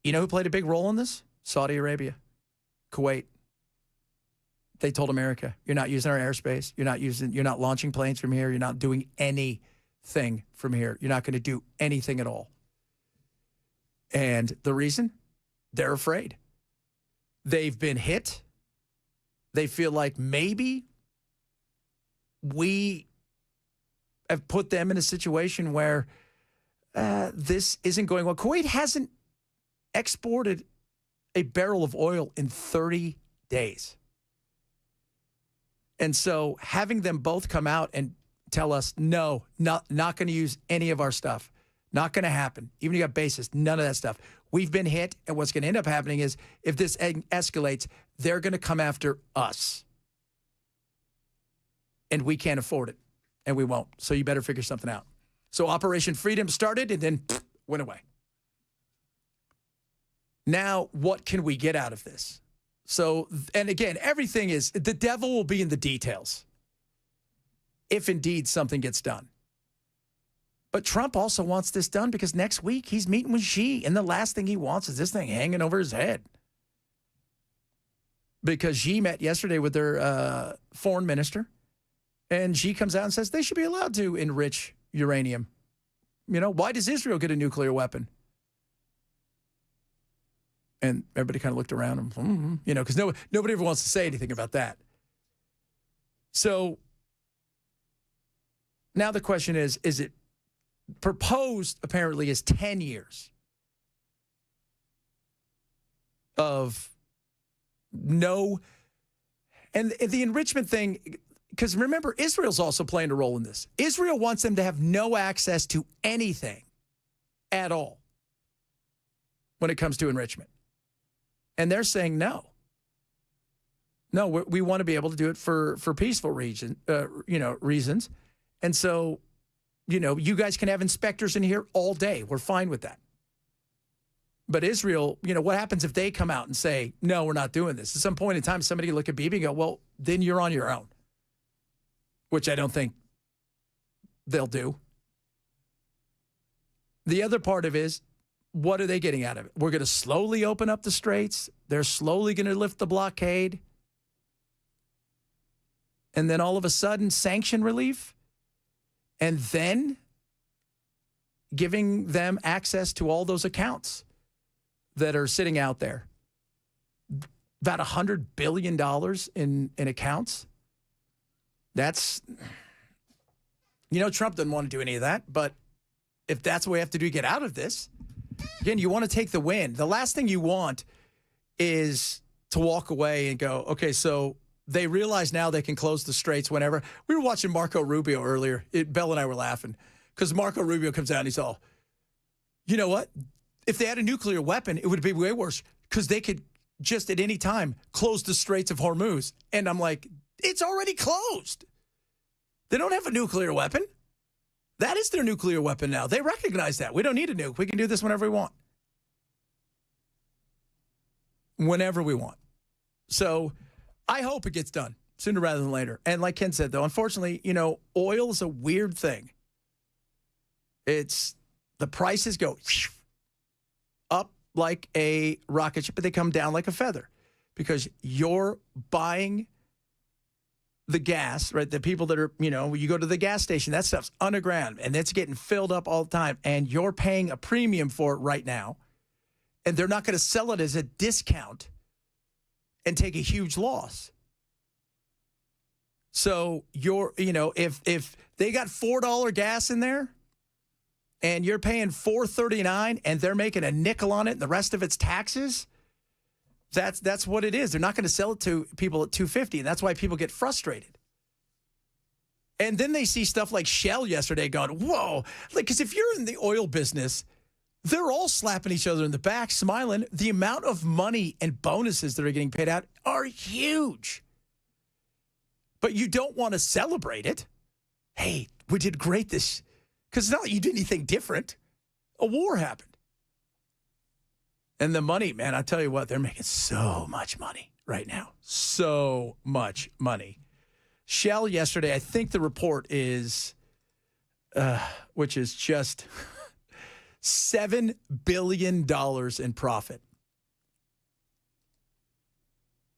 You know who played a big role in this? Saudi Arabia, Kuwait. They told America, you're not using our airspace. You're not launching planes from here. You're not doing anything from here. You're not going to do anything at all. And the reason? They're afraid. They've been hit. They feel like maybe we have put them in a situation where this isn't going well. Kuwait hasn't exported a barrel of oil in 30 days. And so having them both come out and tell us, no, not going to use any of our stuff. Not going to happen. Even if you got bases, none of that stuff. We've been hit, and what's going to end up happening is if this escalates, they're going to come after us. And we can't afford it, and we won't. So you better figure something out. So Operation Freedom started and then went away. Now, what can we get out of this? So, and again, everything is, the devil will be in the details if indeed something gets done. But Trump also wants this done because next week he's meeting with Xi, and the last thing he wants is this thing hanging over his head. Because Xi met yesterday with their foreign minister, and Xi comes out and says they should be allowed to enrich uranium. You know, why does Israel get a nuclear weapon? And everybody kind of looked around and, because nobody ever wants to say anything about that. So now the question is it proposed apparently is 10 years of no, and the enrichment thing, because remember, Israel's also playing a role in this. Israel wants them to have no access to anything at all when it comes to enrichment. And they're saying no. No, we want to be able to do it for peaceful reasons. And so, you guys can have inspectors in here all day. We're fine with that. But Israel, what happens if they come out and say, no, we're not doing this? At some point in time, somebody will look at Bibi and go, well, then you're on your own. Which I don't think they'll do. The other part of it is what are they getting out of it? We're going to slowly open up the straits. They're slowly going to lift the blockade. And then all of a sudden, sanction relief. And then giving them access to all those accounts that are sitting out there. About $100 billion in accounts. That's, Trump doesn't want to do any of that. But if that's what we have to do to get out of this, again, you want to take the win. The last thing you want is to walk away and go, okay, so they realize now they can close the straits whenever. We were watching Marco Rubio earlier. Belle and I were laughing because Marco Rubio comes out and he's all, you know what? If they had a nuclear weapon, it would be way worse because they could just at any time close the Straits of Hormuz. And I'm like, it's already closed. They don't have a nuclear weapon. That is their nuclear weapon now. They recognize that. We don't need a nuke. We can do this whenever we want. Whenever we want. So I hope it gets done sooner rather than later. And like Ken said, though, unfortunately, oil is a weird thing. The prices go up like a rocket ship, but they come down like a feather because you're buying the gas, right? The people that are, you go to the gas station, that stuff's underground and it's getting filled up all the time. And you're paying a premium for it right now. And they're not going to sell it as a discount and take a huge loss. So if they got $4 gas in there and you're paying $4.39 and they're making a nickel on it and the rest of it's taxes, that's what it is. They're not going to sell it to people at $2.50, and that's why people get frustrated. And then they see stuff like Shell yesterday going, whoa. Because if you're in the oil business, they're all slapping each other in the back, smiling. The amount of money and bonuses that are getting paid out are huge. But you don't want to celebrate it. Hey, we did great this. Because it's not like you did anything different. A war happened. And the money, man, I tell you what, they're making so much money right now. So much money. Shell yesterday, I think the report is, which is just $7 billion in profit.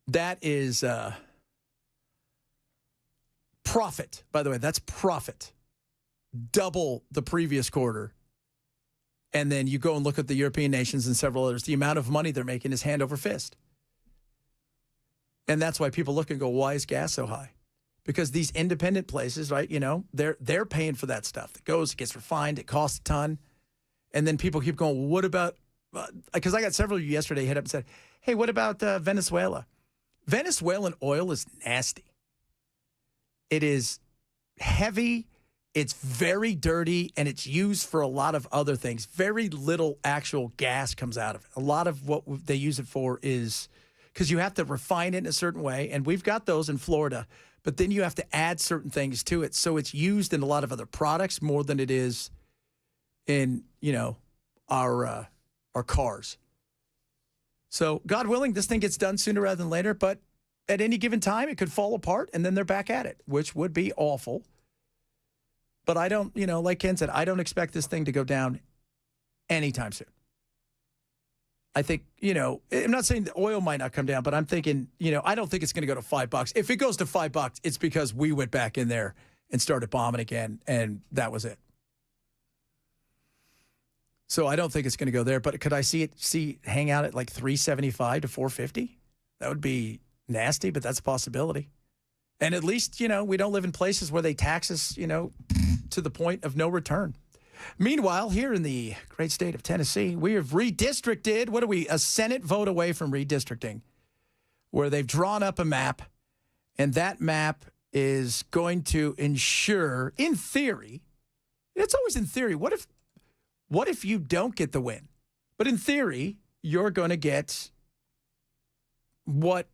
That is profit, by the way. That's profit. Double the previous quarter. And then you go and look at the European nations and several others. The amount of money they're making is hand over fist. And that's why people look and go, why is gas so high? Because these independent places, right, they're paying for that stuff. It gets refined, it costs a ton. And then people keep going, well, what about, because I got several of you yesterday hit up and said, hey, what about Venezuela? Venezuelan oil is nasty. It is heavy. It's very dirty, and it's used for a lot of other things. Very little actual gas comes out of it. A lot of what they use it for is because you have to refine it in a certain way, and we've got those in Florida, but then you have to add certain things to it. So it's used in a lot of other products more than it is in, our cars. So God willing, this thing gets done sooner rather than later, but at any given time, it could fall apart, and then they're back at it, which would be awful. But I don't, like Ken said, I don't expect this thing to go down anytime soon. I think, I'm not saying the oil might not come down, but I'm thinking, I don't think it's going to go to $5. If it goes to $5, it's because we went back in there and started bombing again, and that was it. So I don't think it's going to go there, but could I see it hang out at like $3.75 to $4.50? That would be nasty, but that's a possibility. And at least, we don't live in places where they tax us, to the point of no return. Meanwhile, here in the great state of Tennessee, we have redistricted. What are we? A Senate vote away from redistricting, where they've drawn up a map, and that map is going to ensure, in theory, it's always in theory. What if you don't get the win? But in theory, you're going to get what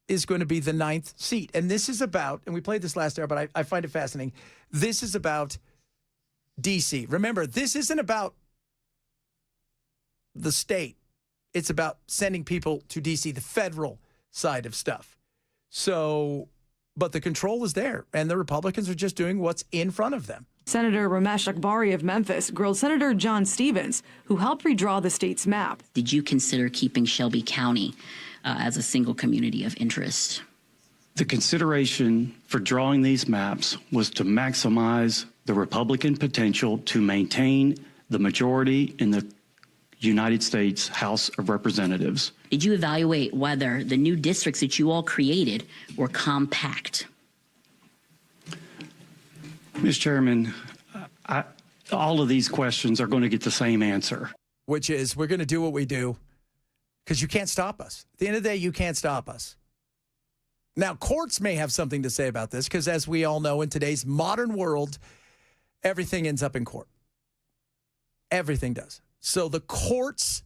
is going to be the 9th seat. And this is about, and we played this last hour, but I find it fascinating. This is about D.C. Remember, this isn't about the state. It's about sending people to D.C., the federal side of stuff. So, but the control is there, and the Republicans are just doing what's in front of them. Senator Ramesh Akbari of Memphis grilled Senator John Stevens, who helped redraw the state's map. Did you consider keeping Shelby County as a single community of interest? The consideration for drawing these maps was to maximize the Republican potential to maintain the majority in the United States House of Representatives. Did you evaluate whether the new districts that you all created were compact? Mr. Chairman, all of these questions are going to get the same answer. Which is, we're going to do what we do because you can't stop us. At the end of the day, you can't stop us. Now, courts may have something to say about this because, as we all know, in today's modern world, everything ends up in court. Everything does. So the courts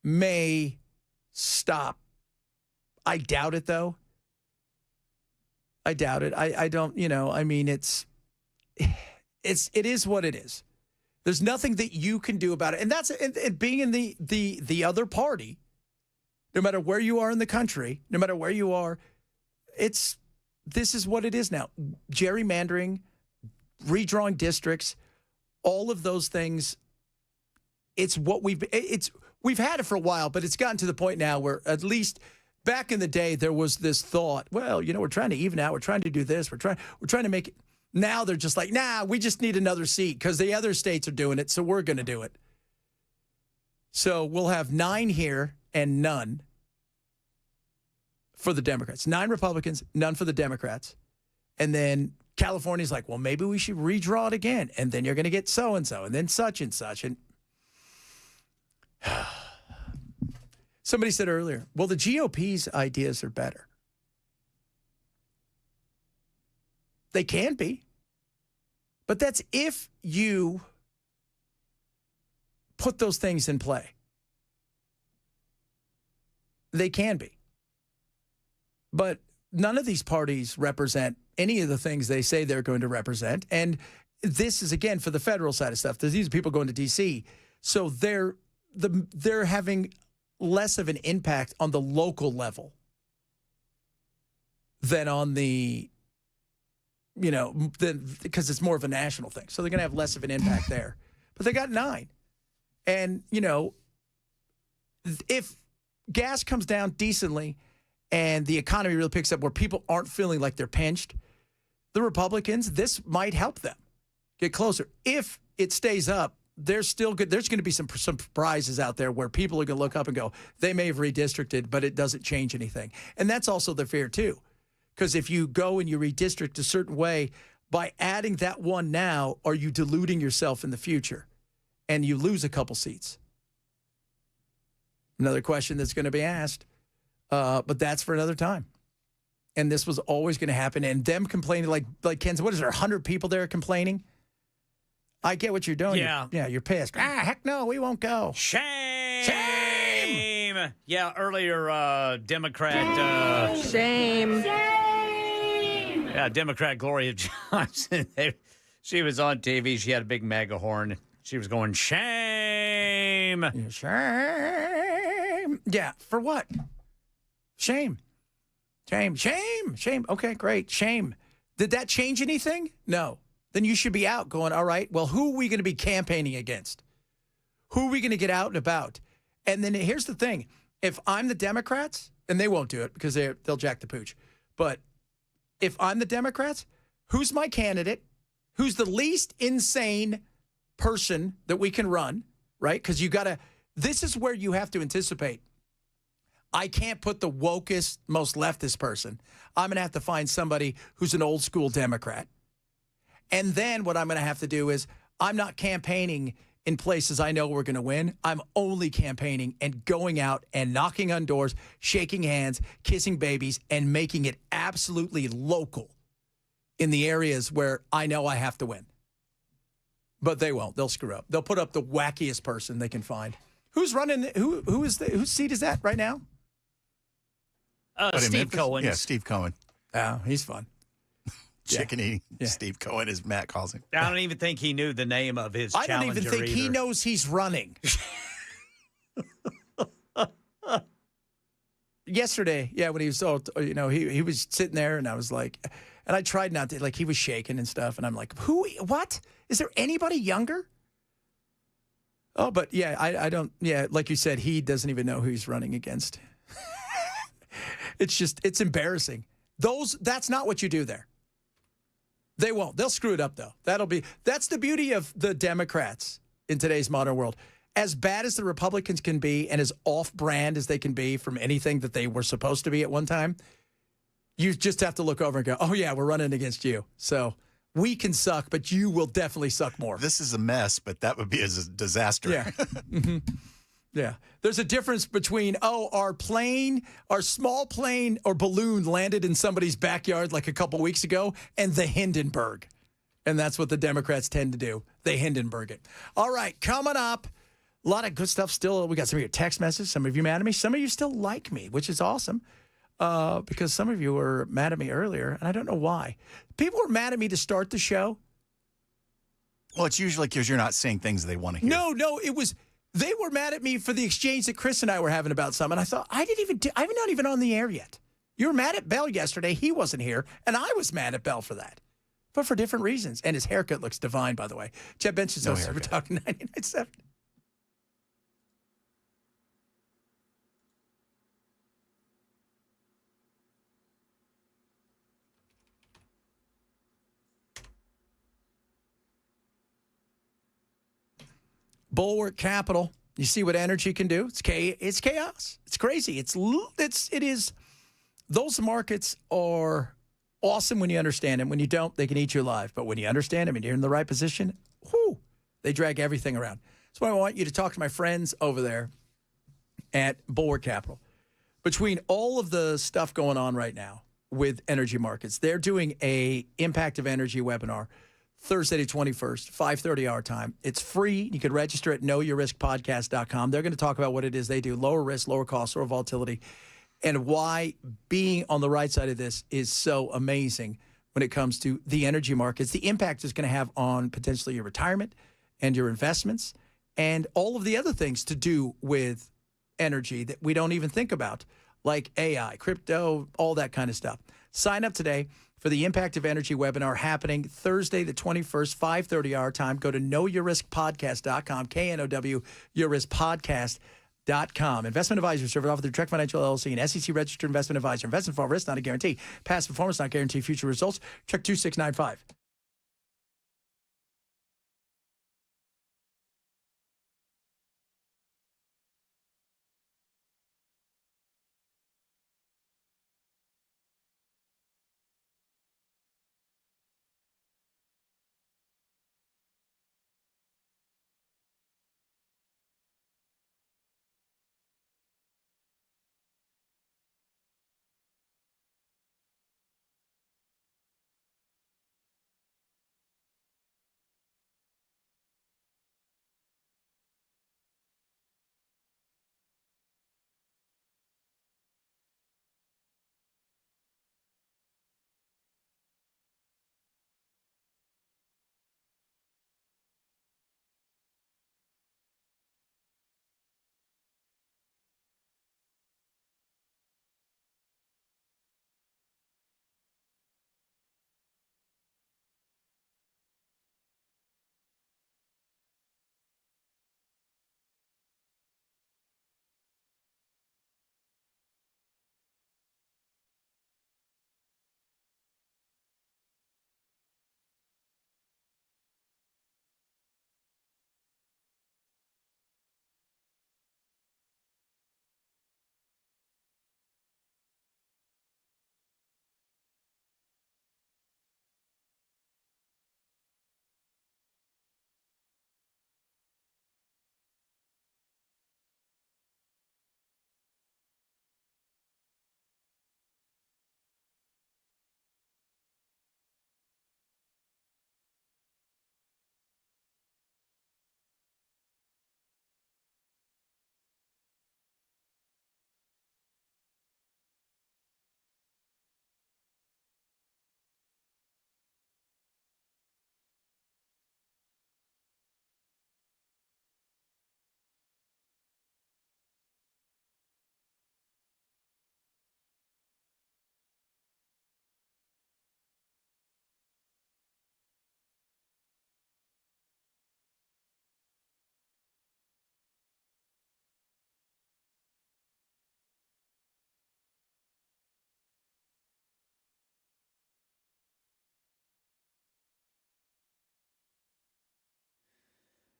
may stop. I doubt it, though. I doubt it. I don't, I mean, it is what it is. There's nothing that you can do about it. And that's it being in the other party, no matter where you are in the country, no matter where you are, this is what it is now. Gerrymandering, redrawing districts, all of those things. It's what we've had it for a while, but it's gotten to the point now where, at least back in the day, there was this thought, well, we're trying to even out, we're trying to do this, we're trying to make it. Now they're just like, nah, we just need another seat because the other states are doing it, so we're going to do it. So we'll have 9 here and none for the Democrats. 9 Republicans, none for the Democrats. And then California's like, well, maybe we should redraw it again. And then you're going to get so-and-so, and then such and such. And somebody said earlier, well, the GOP's ideas are better. They can be. But that's if you put those things in play. They can be. But none of these parties represent any of the things they say they're going to represent. And this is, again, for the federal side of stuff. These are people going to D.C. So they're having less of an impact on the local level than on the, because it's more of a national thing. So they're going to have less of an impact there. But they got 9. And, if gas comes down decently and the economy really picks up where people aren't feeling like they're pinched, the Republicans, this might help them get closer. If it stays up, there's still good. There's going to be some surprises out there where people are going to look up and go, they may have redistricted, but it doesn't change anything. And that's also the fear, too. Because if you go and you redistrict a certain way, by adding that one now, are you diluting yourself in the future? And you lose a couple seats. Another question that's going to be asked, but that's for another time. And this was always going to happen. And them complaining, like Ken said, what is there, 100 people there complaining? I get what you're doing. Yeah. You're pissed. Heck no, we won't go. Shame! Shame! Yeah, earlier, Democrat... Shame! Yeah, Democrat Gloria Johnson. She was on TV. She had a big mega horn. She was going, shame! Shame! Yeah, for what? Shame. Shame. Shame. Shame. Okay, great. Shame. Did that change anything? No. Then you should be out going, all right, well, who are we going to be campaigning against? Who are we going to get out and about? And then here's the thing. If I'm the Democrats, and they won't do it because they'll jack the pooch, but if I'm the Democrats, who's my candidate? Who's the least insane person that we can run, right? Because this is where you have to anticipate. I can't put the wokest, most leftist person. I'm going to have to find somebody who's an old school Democrat. And then what I'm going to have to do is I'm not campaigning in places I know we're going to win. I'm only campaigning and going out and knocking on doors, shaking hands, kissing babies, and making it absolutely local in the areas where I know I have to win. But they won't. They'll screw up. They'll put up the wackiest person they can find. Who's running? Whose seat is that right now? Steve Cohen. Yeah, Steve Cohen. Oh, he's fun. Chicken eating Steve Cohen, as Matt calls him. I don't even think he knew the name of his challenger. I don't even think he knows he's running. Yesterday, when he was he was sitting there, and I was like, And I tried not to, like, he was shaking and stuff. And I'm like, who, what? Is there anybody younger? Oh, but yeah, I don't, yeah, like you said, he doesn't even know who he's running against. It's embarrassing. That's not what you do there. They won't. They'll screw it up, though. That's the beauty of the Democrats in today's modern world. As bad as the Republicans can be and as off-brand as they can be from anything that they were supposed to be at one time, you just have to look over and go, oh, yeah, we're running against you. So we can suck, but you will definitely suck more. This is a mess, but that would be a disaster. Yeah. Mm-hmm. Yeah. There's a difference between, our small plane or balloon landed in somebody's backyard like a couple weeks ago, and the Hindenburg. And that's what the Democrats tend to do. They Hindenburg it. All right, coming up, a lot of good stuff still. We got some of your text messages. Some of you mad at me. Some of you still like me, which is awesome. Because some of you were mad at me earlier, and I don't know why. People were mad at me to start the show. Well, it's usually because you're not saying things they want to hear. No, it was... They were mad at me for the exchange that Chris and I were having about something. I thought, I'm not even on the air yet. You were mad at Bell yesterday. He wasn't here. And I was mad at Bell for that. But for different reasons. And his haircut looks divine, by the way. Jeff Bench is We're talking 99.7. Bulwark Capital. You see what energy can do? It's chaos. It's crazy. It is. Those markets are awesome when you understand them. When you don't, they can eat you alive. But when you understand them and you're in the right position, they drag everything around. So I want you to talk to my friends over there at Bulwark Capital. Between all of the stuff going on right now with energy markets, they're doing a Impact of Energy webinar Thursday the 21st, 5:30 our time. It's free. You can register at knowyourriskpodcast.com. They're going to talk about what it is they do, lower risk, lower cost, lower volatility, and why being on the right side of this is so amazing when it comes to the energy markets, the impact it's going to have on potentially your retirement and your investments and all of the other things to do with energy that we don't even think about, like AI, crypto, all that kind of stuff. Sign up today for the Impact of Energy webinar happening Thursday, the 21st, 5:30 our time. Go to knowyourriskpodcast.com, KNOW, yourriskpodcast.com. Investment advisors served offered through Trek Financial LLC, an SEC-registered investment advisor. Investment for all risk, not a guarantee. Past performance, not guarantee future results. Trek 2695.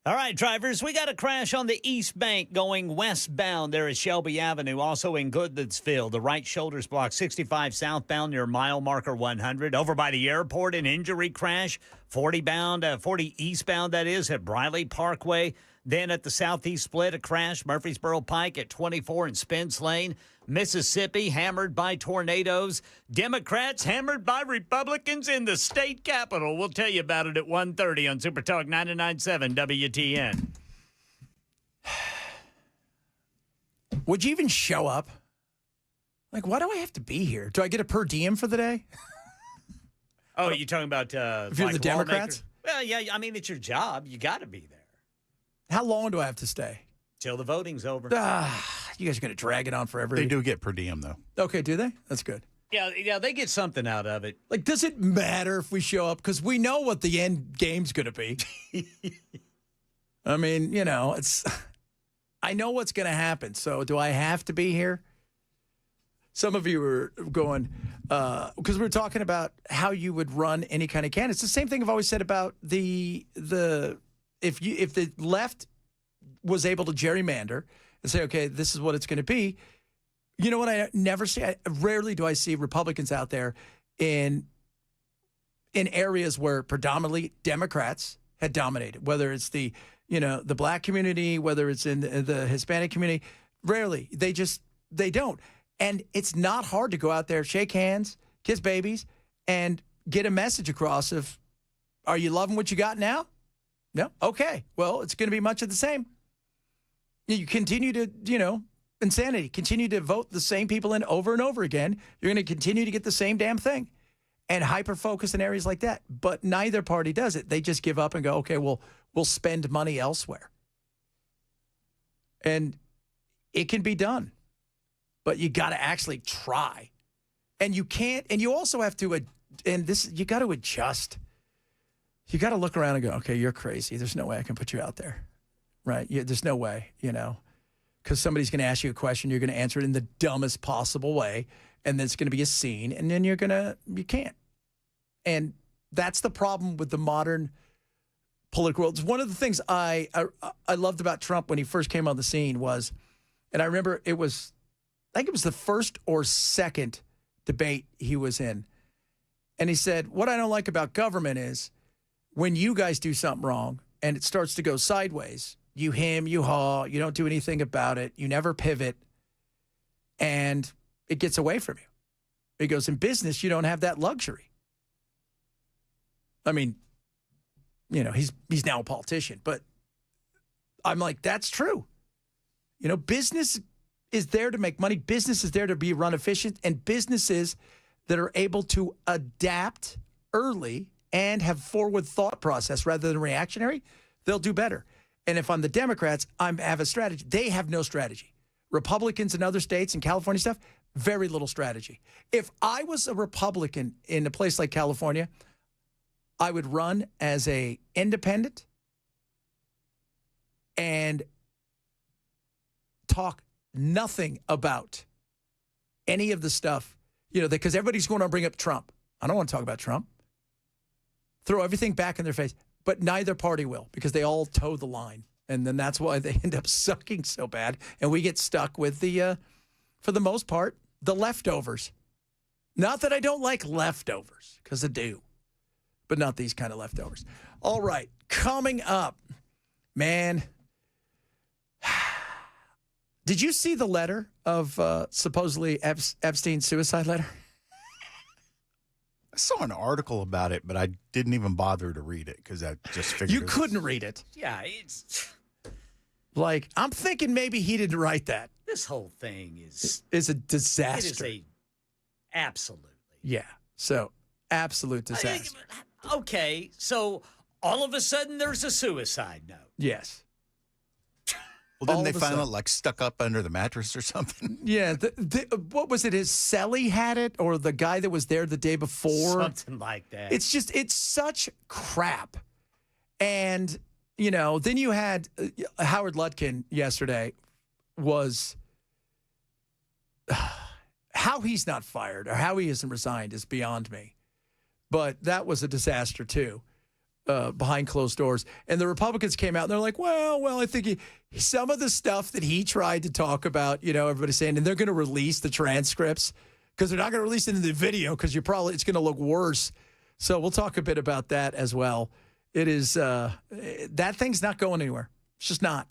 All right, drivers, we got a crash on the East Bank going westbound there at Shelby Avenue, also in Goodlettsville. The right shoulder's blocked 65 southbound near mile marker 100. Over by the airport, an injury crash, 40 eastbound, that is, at Briley Parkway. Then at the southeast split, a crash, Murfreesboro Pike at 24 in Spence Lane. Mississippi hammered by tornadoes. Democrats hammered by Republicans in the state capitol. We'll tell you about it at 1:30 on Super Talk 99.7 WTN. Would you even show up? Like, why do I have to be here? Do I get a per diem for the day? Oh, you're talking about if you're the Democrats? Well, yeah, I mean, it's your job. You got to be there. How long do I have to stay? Till the voting's over. You guys are going to drag it on forever. They do get per diem, though. Okay, do they? That's good. Yeah, they get something out of it. Like, does it matter if we show up? Because we know what the end game's going to be. I mean, I know what's going to happen. So do I have to be here? Some of you were going, because we were talking about how you would run any kind of candidate. It's the same thing I've always said about if the left was able to gerrymander and say, okay, this is what it's going to be. You know what I never see? Rarely do I see Republicans out there in areas where predominantly Democrats had dominated, whether it's the black community, whether it's in the Hispanic community. Rarely. They don't. And it's not hard to go out there, shake hands, kiss babies, and get a message across of, are you loving what you got now? No? Okay. Well, it's going to be much of the same. You continue to, insanity. Continue to vote the same people in over and over again. You're going to continue to get the same damn thing. And hyper-focus in areas like that. But neither party does it. They just give up and go, okay, we'll spend money elsewhere. And it can be done. But you got to actually try. And you can't, and you also have to, you got to adjust. You got to look around and go, okay, you're crazy. There's no way I can put you out there. Right? There's no way, because somebody's going to ask you a question. You're going to answer it in the dumbest possible way. And then it's going to be a scene. And then you can't. And that's the problem with the modern political world. It's one of the things I loved about Trump when he first came on the scene was, and I remember I think it was the first or second debate he was in. And he said, what I don't like about government is when you guys do something wrong and it starts to go sideways, you hem, you haw, you don't do anything about it, you never pivot, and it gets away from you. He goes, in business, you don't have that luxury. I mean, he's now a politician, but I'm like, that's true. Business is there to make money. Business is there to be run efficient, and businesses that are able to adapt early and have forward thought process rather than reactionary, they'll do better. And if I'm the Democrats, I have a strategy. They have no strategy. Republicans in other states and California stuff, very little strategy. If I was a Republican in a place like California, I would run as a independent and talk nothing about any of the stuff, because everybody's going to bring up Trump. I don't want to talk about Trump. Throw everything back in their face. But neither party will, because they all toe the line. And then that's why they end up sucking so bad. And we get stuck with for the most part, the leftovers. Not that I don't like leftovers, because I do. But not these kind of leftovers. All right, coming up, man. Did you see the letter of supposedly Epstein's suicide letter? I saw an article about it, but I didn't even bother to read it because I just figured you couldn't read it. Yeah, it's like, I'm thinking maybe he didn't write that. This whole thing is a disaster. It is absolutely. Yeah. So absolute disaster. Okay, so all of a sudden there's a suicide note. Yes. Well, didn't they find it like stuck up under the mattress or something? Yeah. What was it? His cellie had it, or the guy that was there the day before? Something like that. It's such crap. And, then you had Howard Lutkin yesterday was how he's not fired or how he isn't resigned is beyond me. But that was a disaster, too. behind closed doors. And the Republicans came out and they're like, well, I think some of the stuff that he tried to talk about, everybody's saying, and they're going to release the transcripts because they're not going to release it in the video because it's going to look worse. So we'll talk a bit about that as well. It is, that thing's not going anywhere. It's just not.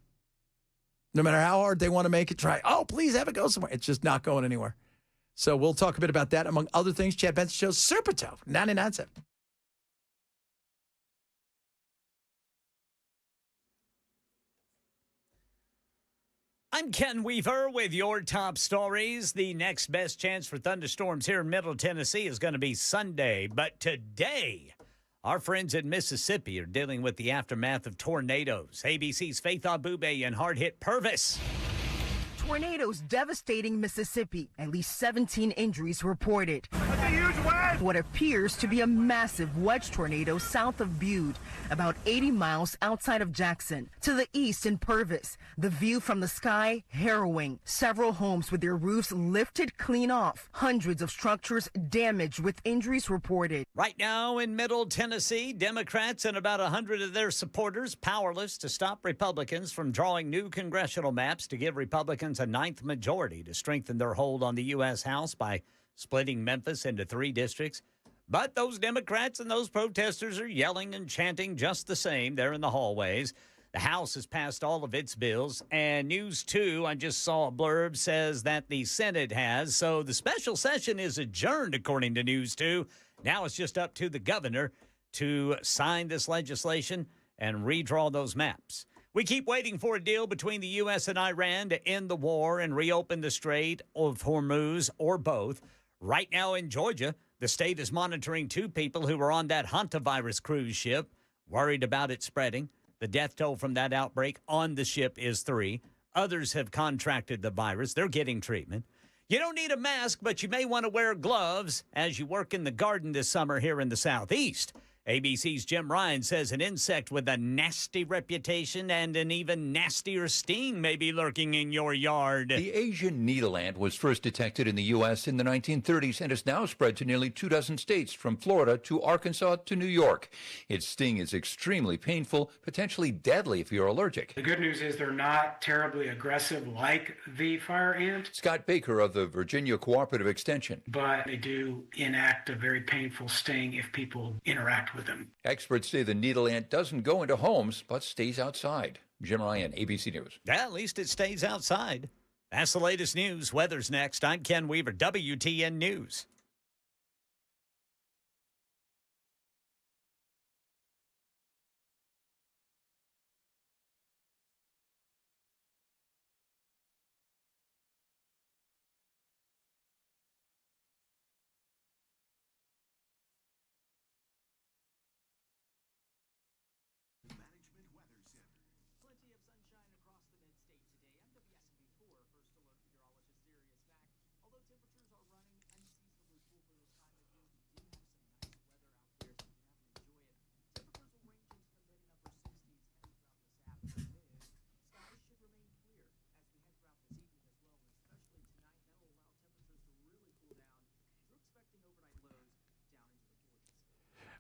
No matter how hard they want to make it try, please have it go somewhere. It's just not going anywhere. So we'll talk a bit about that, among other things. Chad Benson Show, Super Tough, 99.7. I'm Ken Weaver with your top stories. The next best chance for thunderstorms here in Middle Tennessee is going to be Sunday. But today, our friends in Mississippi are dealing with the aftermath of tornadoes. ABC's Faith Abube and hard-hit Purvis. Tornadoes devastating Mississippi. At least 17 injuries reported. That's a huge wedge. What appears to be a massive wedge tornado south of Bude, about 80 miles outside of Jackson. To the east in Purvis, the view from the sky harrowing. Several homes with their roofs lifted clean off. Hundreds of structures damaged with injuries reported. Right now in Middle Tennessee, Democrats and about 100 of their supporters powerless to stop Republicans from drawing new congressional maps to give Republicans a ninth majority to strengthen their hold on the U.S. House by splitting Memphis into 3 districts. But those Democrats and those protesters are yelling and chanting just the same. They're in the hallways. The House has passed all of its bills. And News 2, I just saw a blurb, says that the Senate has. So the special session is adjourned, according to News 2. Now it's just up to the governor to sign this legislation and redraw those maps. We keep waiting for a deal between the U.S. and Iran to end the war and reopen the Strait of Hormuz, or both. Right now in Georgia, the state is monitoring 2 people who were on that hantavirus cruise ship, worried about it spreading. The death toll from that outbreak on the ship is 3. Others have contracted the virus. They're getting treatment. You don't need a mask, but you may want to wear gloves as you work in the garden this summer here in the Southeast. ABC's Jim Ryan says an insect with a nasty reputation and an even nastier sting may be lurking in your yard. The Asian needle ant was first detected in the U.S. in the 1930s and has now spread to nearly 24 states, from Florida to Arkansas to New York. Its sting is extremely painful, potentially deadly if you're allergic. The good news is they're not terribly aggressive like the fire ant. Scott Baker of the Virginia Cooperative Extension. But they do enact a very painful sting if people interact with them. Experts say the needle ant doesn't go into homes, but stays outside. Jim Ryan, ABC News. Yeah, at least it stays outside. That's the latest news. Weather's next. I'm Ken Weaver, WTN News.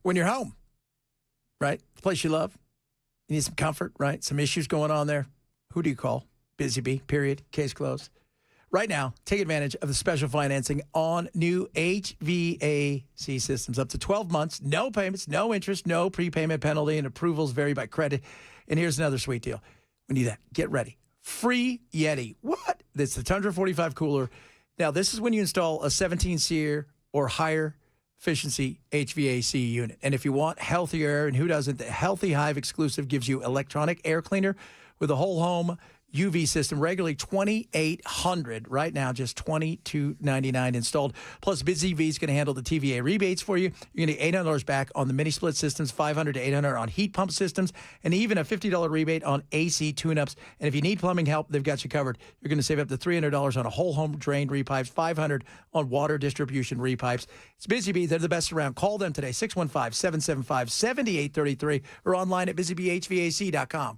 When you're home, right? The place you love. You need some comfort, right? Some issues going on there. Who do you call? Busy Bee, period. Case closed. Right now, take advantage of the special financing on new HVAC systems. Up to 12 months, no payments, no interest, no prepayment penalty, and approvals vary by credit. And here's another sweet deal. We need that. Get ready. Free Yeti. What? That's the Tundra 45 cooler. Now, this is when you install a 17 SEER or higher efficiency HVAC unit. And if you want healthier air, and who doesn't, the Healthy Hive exclusive gives you electronic air cleaner with a whole home UV system, regularly $2,800. Right now, just $2,299 installed. Plus, BizEV is going to handle the TVA rebates for you. You're going to get $800 back on the mini split systems, $500 to $800 on heat pump systems, and even a $50 rebate on AC tune-ups. And if you need plumbing help, they've got you covered. You're going to save up to $300 on a whole home drain repipes, $500 on water distribution repipes. It's BizEV. They're the best around. Call them today, 615-775-7833, or online at BizEVHVAC.com.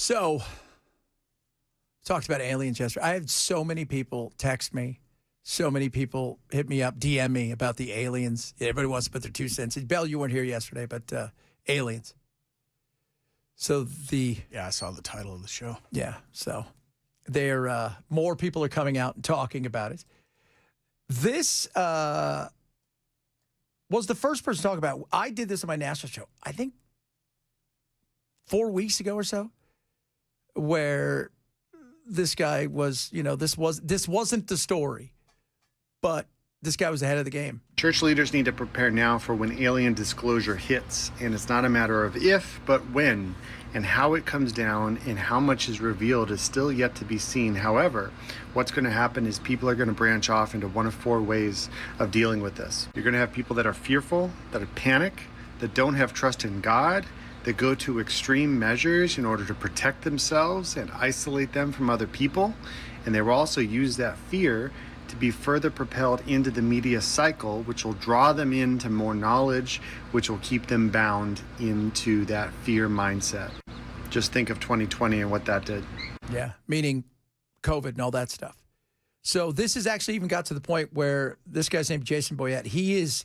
So, talked about aliens yesterday. I had so many people text me. So many people hit me up, DM me about the aliens. Everybody wants to put their 2 cents in. Bell, you weren't here yesterday, but aliens. So Yeah, I saw the title of the show. Yeah, so more people are coming out and talking about it. This was the first person to talk about it. I did this on my national show, I think 4 weeks ago or so, where this guy was, this wasn't the story. But this guy was ahead of the game. Church leaders need to prepare now for when alien disclosure hits. And it's not a matter of if, but when. And how it comes down and how much is revealed is still yet to be seen. However, what's going to happen is people are going to branch off into one of 4 ways of dealing with this. You're going to have people that are fearful, that are panic, that don't have trust in God, that go to extreme measures in order to protect themselves and isolate them from other people. And they will also use that fear to be further propelled into the media cycle, which will draw them into more knowledge, which will keep them bound into that fear mindset. Just think of 2020 and what that did. Yeah, meaning COVID and all that stuff. So this has actually even got to the point where this guy's named Jason Boyette. He is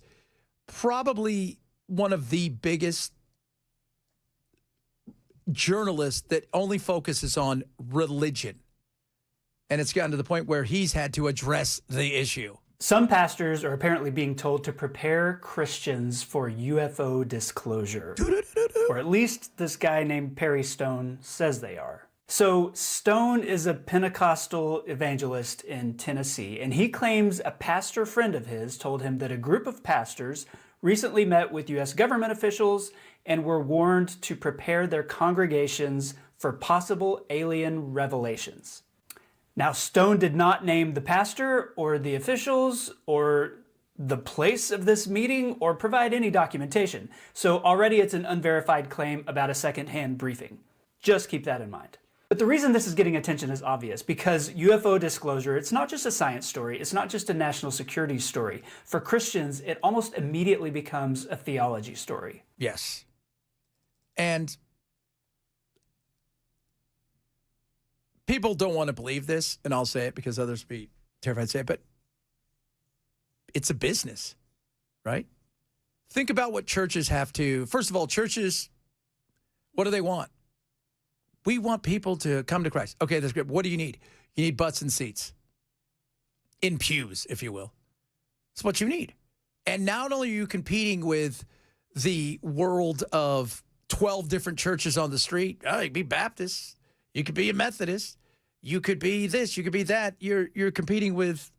probably one of the biggest journalists that only focuses on religion. And it's gotten to the point where he's had to address the issue. Some pastors are apparently being told to prepare Christians for UFO disclosure. Or at least this guy named Perry Stone says they are. So Stone is a Pentecostal evangelist in Tennessee, and he claims a pastor friend of his told him that a group of pastors recently met with U.S. government officials and were warned to prepare their congregations for possible alien revelations. Now, Stone did not name the pastor or the officials or the place of this meeting or provide any documentation. So already it's an unverified claim about a secondhand briefing. Just keep that in mind. But the reason this is getting attention is obvious, because UFO disclosure, it's not just a science story, it's not just a national security story. For Christians, it almost immediately becomes a theology story. Yes. And people don't want to believe this, and I'll say it because others would be terrified to say it, but it's a business, right? Think about what churches have to. First of all, churches, what do they want? We want people to come to Christ. Okay, that's great. What do you need? You need butts and seats. In pews, if you will. That's what you need. And not only are you competing with the world of 12 different churches on the street. Oh, you could be Baptist. You could be a Methodist. You could be this. You could be that. You're competing with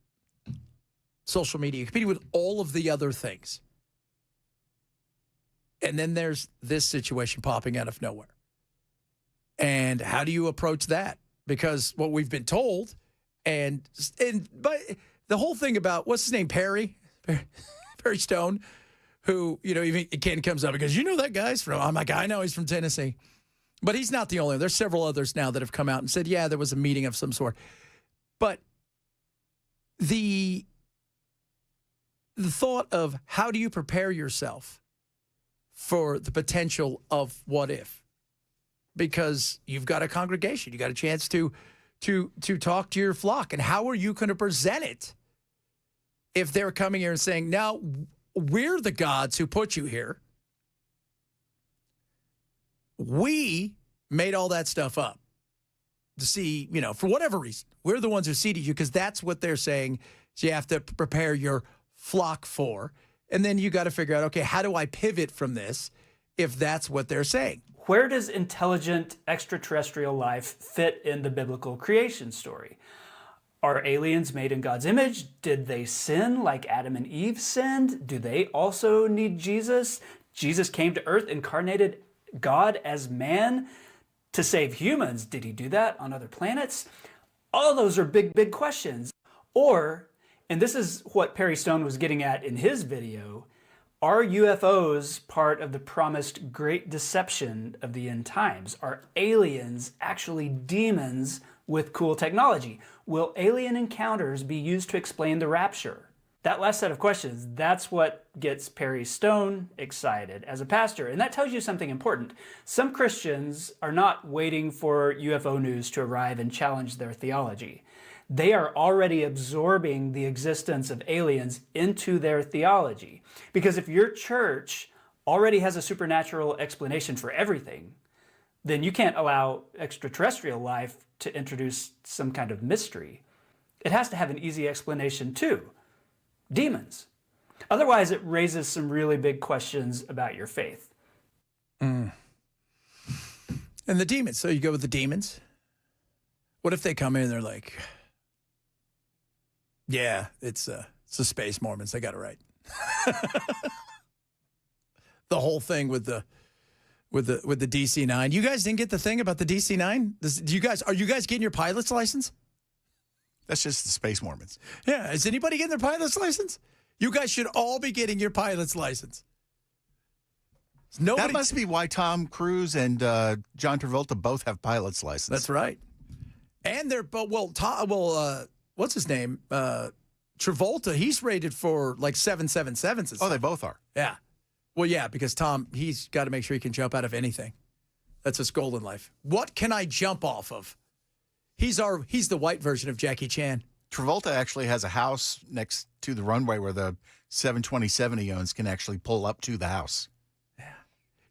social media. You're competing with all of the other things. And then there's this situation popping out of nowhere. And how do you approach that? Because what we've been told, but the whole thing about, what's his name, Perry Stone, who, even Ken comes up because, that guy's from, I'm like, I know he's from Tennessee. But he's not the only one. There's several others now that have come out and said, yeah, there was a meeting of some sort. But the thought of how do you prepare yourself for the potential of what if? Because you've got a congregation. You got a chance to talk to your flock. And how are you going to present it if they're coming here and saying, now, we're the gods who put you here. We made all that stuff up to see, for whatever reason. We're the ones who seeded you because that's what they're saying. So you have to prepare your flock for. And then you got to figure out, okay, how do I pivot from this if that's what they're saying? Where does intelligent extraterrestrial life fit in the biblical creation story? Are aliens made in God's image? Did they sin like Adam and Eve sinned? Do they also need Jesus? Jesus came to earth, incarnated God as man to save humans. Did he do that on other planets? All those are big, big questions. Or, and this is what Perry Stone was getting at in his video, are UFOs part of the promised great deception of the end times? Are aliens actually demons with cool technology? Will alien encounters be used to explain the rapture? That last set of questions, that's what gets Perry Stone excited as a pastor. And that tells you something important. Some Christians are not waiting for UFO news to arrive and challenge their theology. They are already absorbing the existence of aliens into their theology. Because if your church already has a supernatural explanation for everything, then you can't allow extraterrestrial life to introduce some kind of mystery. It has to have an easy explanation too. Demons. Otherwise, it raises some really big questions about your faith. And the demons. So you go with the demons. What if they come in and they're like, yeah, it's the space Mormons. They got it right. The whole thing with the DC-9. You guys didn't get the thing about the DC-9? Are you guys getting your pilot's license? That's just the space Mormons. Yeah. Is anybody getting their pilot's license? You guys should all be getting your pilot's license. That must be why Tom Cruise and John Travolta both have pilot's license. That's right. And they're what's his name? Travolta, he's rated for like 777s. Oh, they both are. Yeah. Well, yeah, because Tom, he's got to make sure he can jump out of anything. That's his goal in life. What can I jump off of? He's the white version of Jackie Chan. Travolta actually has a house next to the runway where the 727 he owns can actually pull up to the house. Yeah.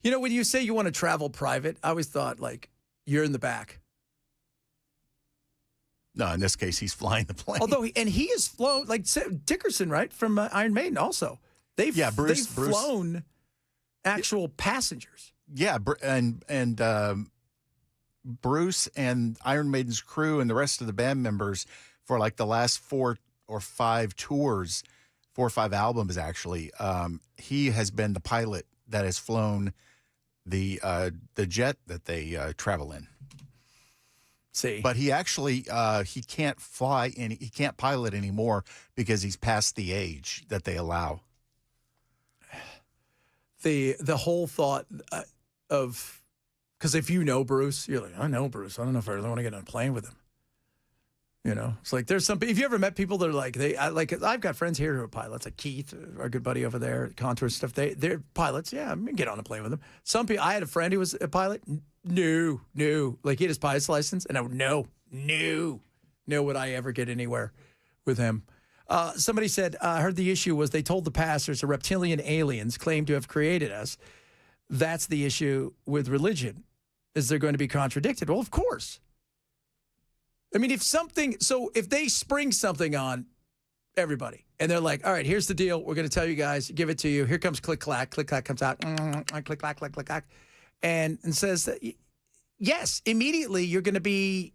You know, when you say you want to travel private, I always thought like you're in the back. No, in this case, he's flying the plane. Although he has flown like Dickerson, right, from Iron Maiden. Also, they've flown actual passengers. Yeah, and Bruce and Iron Maiden's crew and the rest of the band members for like the last 4 or 5 tours, 4 or 5 albums actually. He has been the pilot that has flown the jet that they travel in. See, but he actually he can't he can't pilot anymore because he's past the age that they allow. The whole thought of, because if you know Bruce, you're like, I know Bruce. I don't know if I really want to get on a plane with him. You know, it's like there's some. If you ever met people that are like I've got friends here who are pilots, like Keith, our good buddy over there, Contour stuff. They're pilots. Yeah, I'm gonna get on a plane with them. Some people. I had a friend who was a pilot. No, like he had his pilot's license, and I would no, would I ever get anywhere with him? Somebody said, I heard the issue was they told the pastors the reptilian aliens claim to have created us. That's the issue with religion. Is they're going to be contradicted? Well, of course. I mean, if they spring something on everybody and they're like, all right, here's the deal. We're going to tell you guys, give it to you. Here comes click, clack comes out. Click, clack, click, clack. And says that, yes, immediately you're going to be,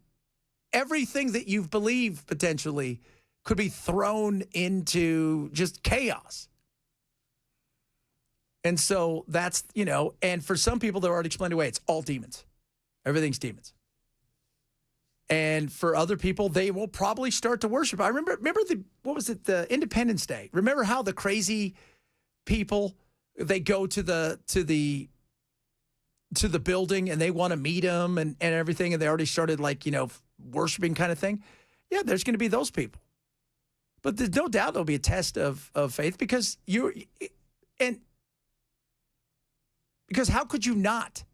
everything that you've believed potentially could be thrown into just chaos. And so that's, and for some people, they're already explained away. It's all demons. Everything's demons. And for other people, they will probably start to worship. I remember the Independence Day. Remember how the crazy people, they go to the building and they want to meet him and everything. And they already started worshiping kind of thing. Yeah, there's going to be those people. But there's no doubt there'll be a test of faith because because how could you not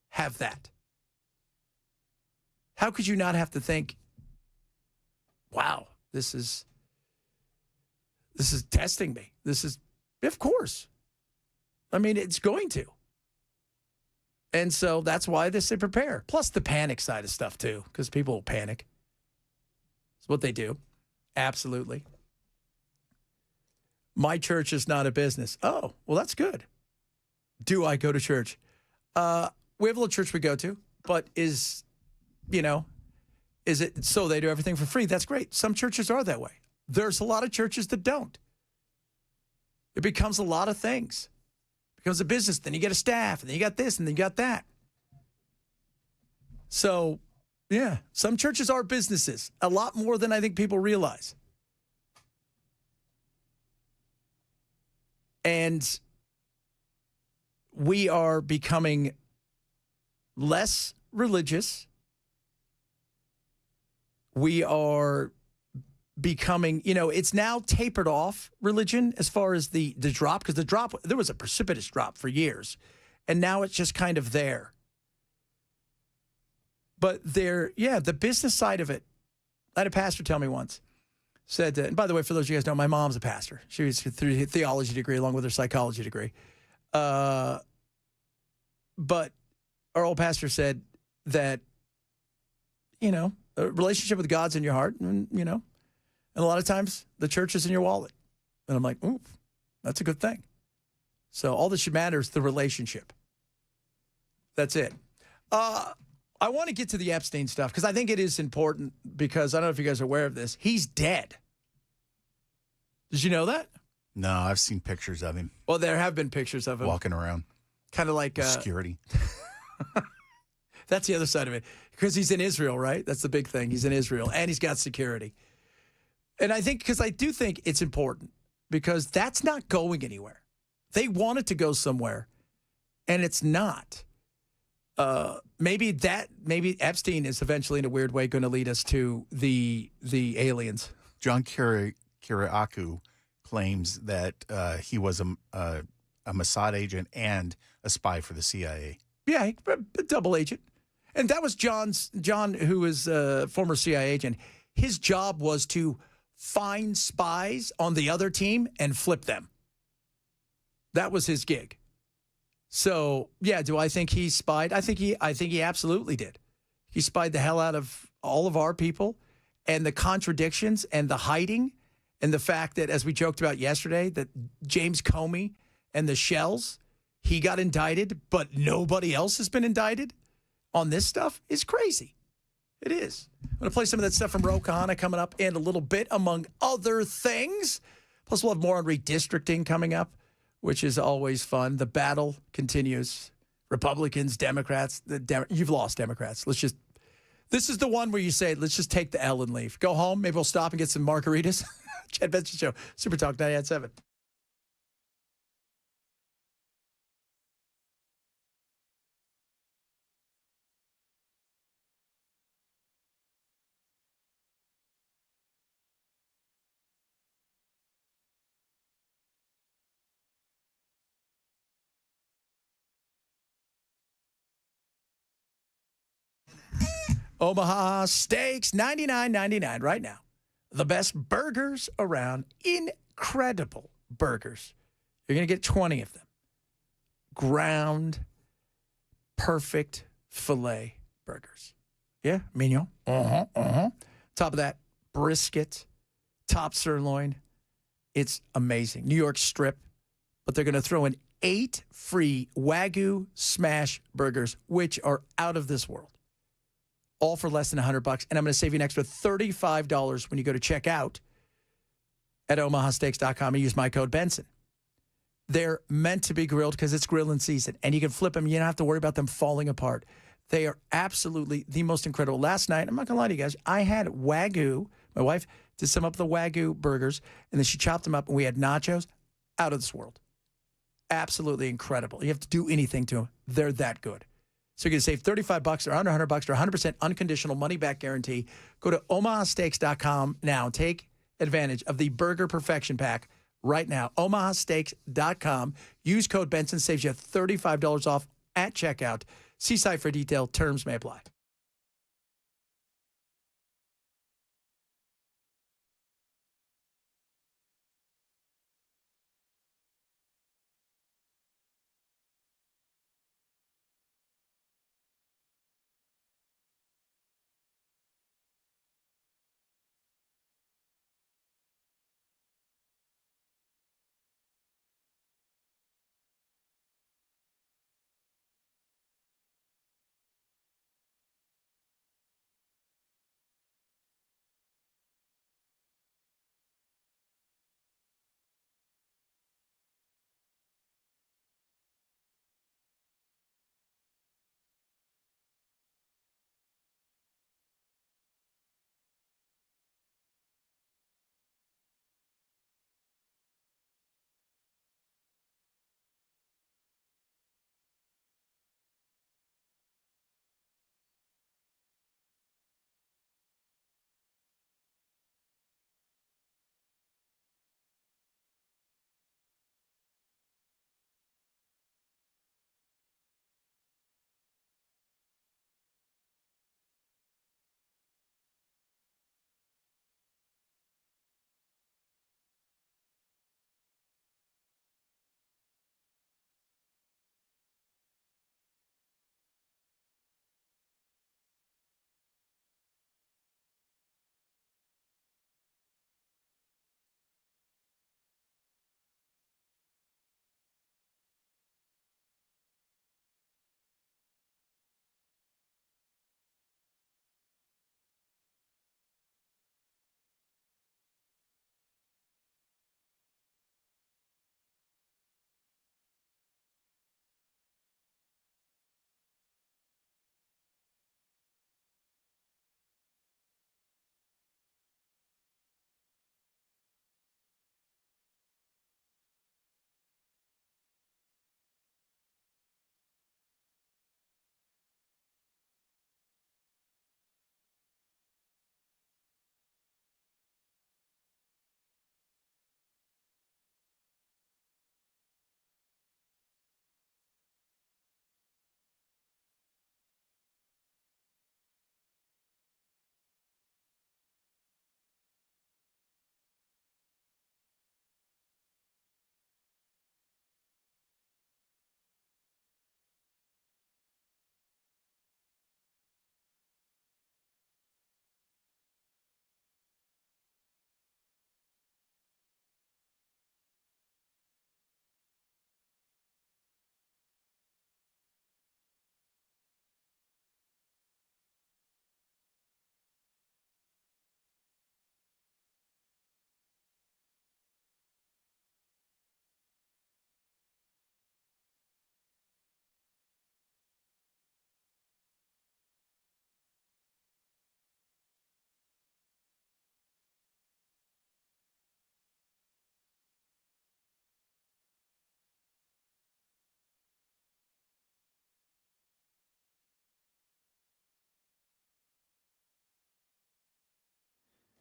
have that? How could you not have to think, wow, this is testing me. Of course. I mean, it's going to. And so that's why they say prepare. Plus the panic side of stuff too, because people will panic. It's what they do. Absolutely. My church is not a business. Oh, well, that's good. Do I go to church? We have a little church we go to, but is it so they do everything for free? That's great. Some churches are that way. There's a lot of churches that don't. It becomes a lot of things. It becomes a business. Then you get a staff, and then you got this, and then you got that. So, yeah, some churches are businesses, a lot more than I think people realize. And we are becoming less religious. We are becoming, it's now tapered off religion as far as the drop, because there was a precipitous drop for years, and now it's just kind of there. But the business side of it, I had a pastor tell me once, said, and by the way, for those of you guys know, my mom's a pastor. She was through a theology degree along with her psychology degree. But our old pastor said that, a relationship with God's in your heart, and, and a lot of times the church is in your wallet. And I'm like, ooh, that's a good thing. So all that should matter is the relationship. That's it. I want to get to the Epstein stuff because I think it is important, because I don't know if you guys are aware of this. He's dead. Did you know that? No, I've seen pictures of him. Well, there have been pictures of him. Walking around. Kind of like... security. That's the other side of it. Because he's in Israel, right? That's the big thing. He's in Israel, and he's got security. And I do think it's important, because that's not going anywhere. They want it to go somewhere, and it's not. Maybe Epstein is eventually, in a weird way, going to lead us to the aliens. John Kiriakou claims that he was a Mossad agent and a spy for the CIA. Yeah, a double agent. And that was John, who is a former CIA agent. His job was to find spies on the other team and flip them. That was his gig. So, yeah, do I think he spied? I think he absolutely did. He spied the hell out of all of our people, and the contradictions and the hiding, and the fact that, as we joked about yesterday, that James Comey and the Shells, he got indicted, but nobody else has been indicted on this stuff is crazy. It is. I'm going to play some of that stuff from Ro Khanna coming up in a little bit, among other things. Plus, we'll have more on redistricting coming up, which is always fun. The battle continues. Republicans, Democrats. You've lost, Democrats. This is the one where you say, let's just take the L and leave. Go home. Maybe we'll stop and get some margaritas. Chad Benson Show, Super Talk 98.7. Omaha Steaks, $99.99 right now. The best burgers around. Incredible burgers. You're going to get 20 of them. Ground, perfect filet burgers. Yeah, mignon. Top of that, brisket, top sirloin. It's amazing. New York strip. But they're going to throw in 8 free Wagyu smash burgers, which are out of this world. All for less than $100. And I'm going to save you an extra $35 when you go to checkout at omahasteaks.com and use my code Benson. They're meant to be grilled because it's grilling season, and you can flip them. You don't have to worry about them falling apart. They are absolutely the most incredible. Last night, I'm not going to lie to you guys, I had Wagyu. My wife did some of the Wagyu burgers, and then she chopped them up, and we had nachos. Out of this world. Absolutely incredible. You have to do anything to them. They're that good. So you can save $35 or under $100 or 100% unconditional money-back guarantee. Go to omahasteaks.com now. Take advantage of the Burger Perfection Pack right now. omahasteaks.com. Use code Benson. Saves you $35 off at checkout. See site for detail. Terms may apply.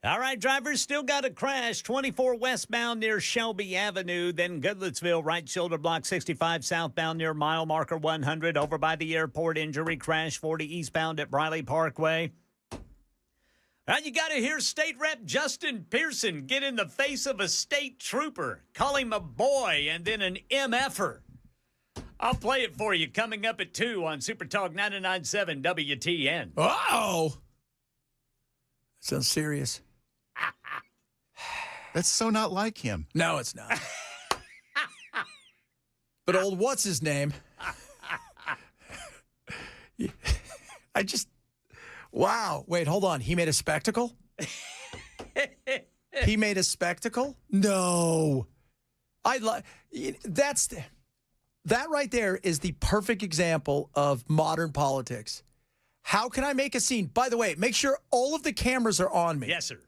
All right, drivers, still got a crash. 24 westbound near Shelby Avenue, then Goodlettsville, right shoulder block 65 southbound near mile marker 100, over by the airport. Injury crash 40 eastbound at Briley Parkway. Now you got to hear State Rep Justin Pearson get in the face of a state trooper, call him a boy and then an MFer. I'll play it for you coming up at 2 on Super Talk 99.7 WTN. Oh! Sounds serious. That's so not like him. No, it's not. But old what's his name? Wow. Wait, hold on. He made a spectacle? He made a spectacle? No. That right there is the perfect example of modern politics. How can I make a scene? By the way, make sure all of the cameras are on me. Yes, sir.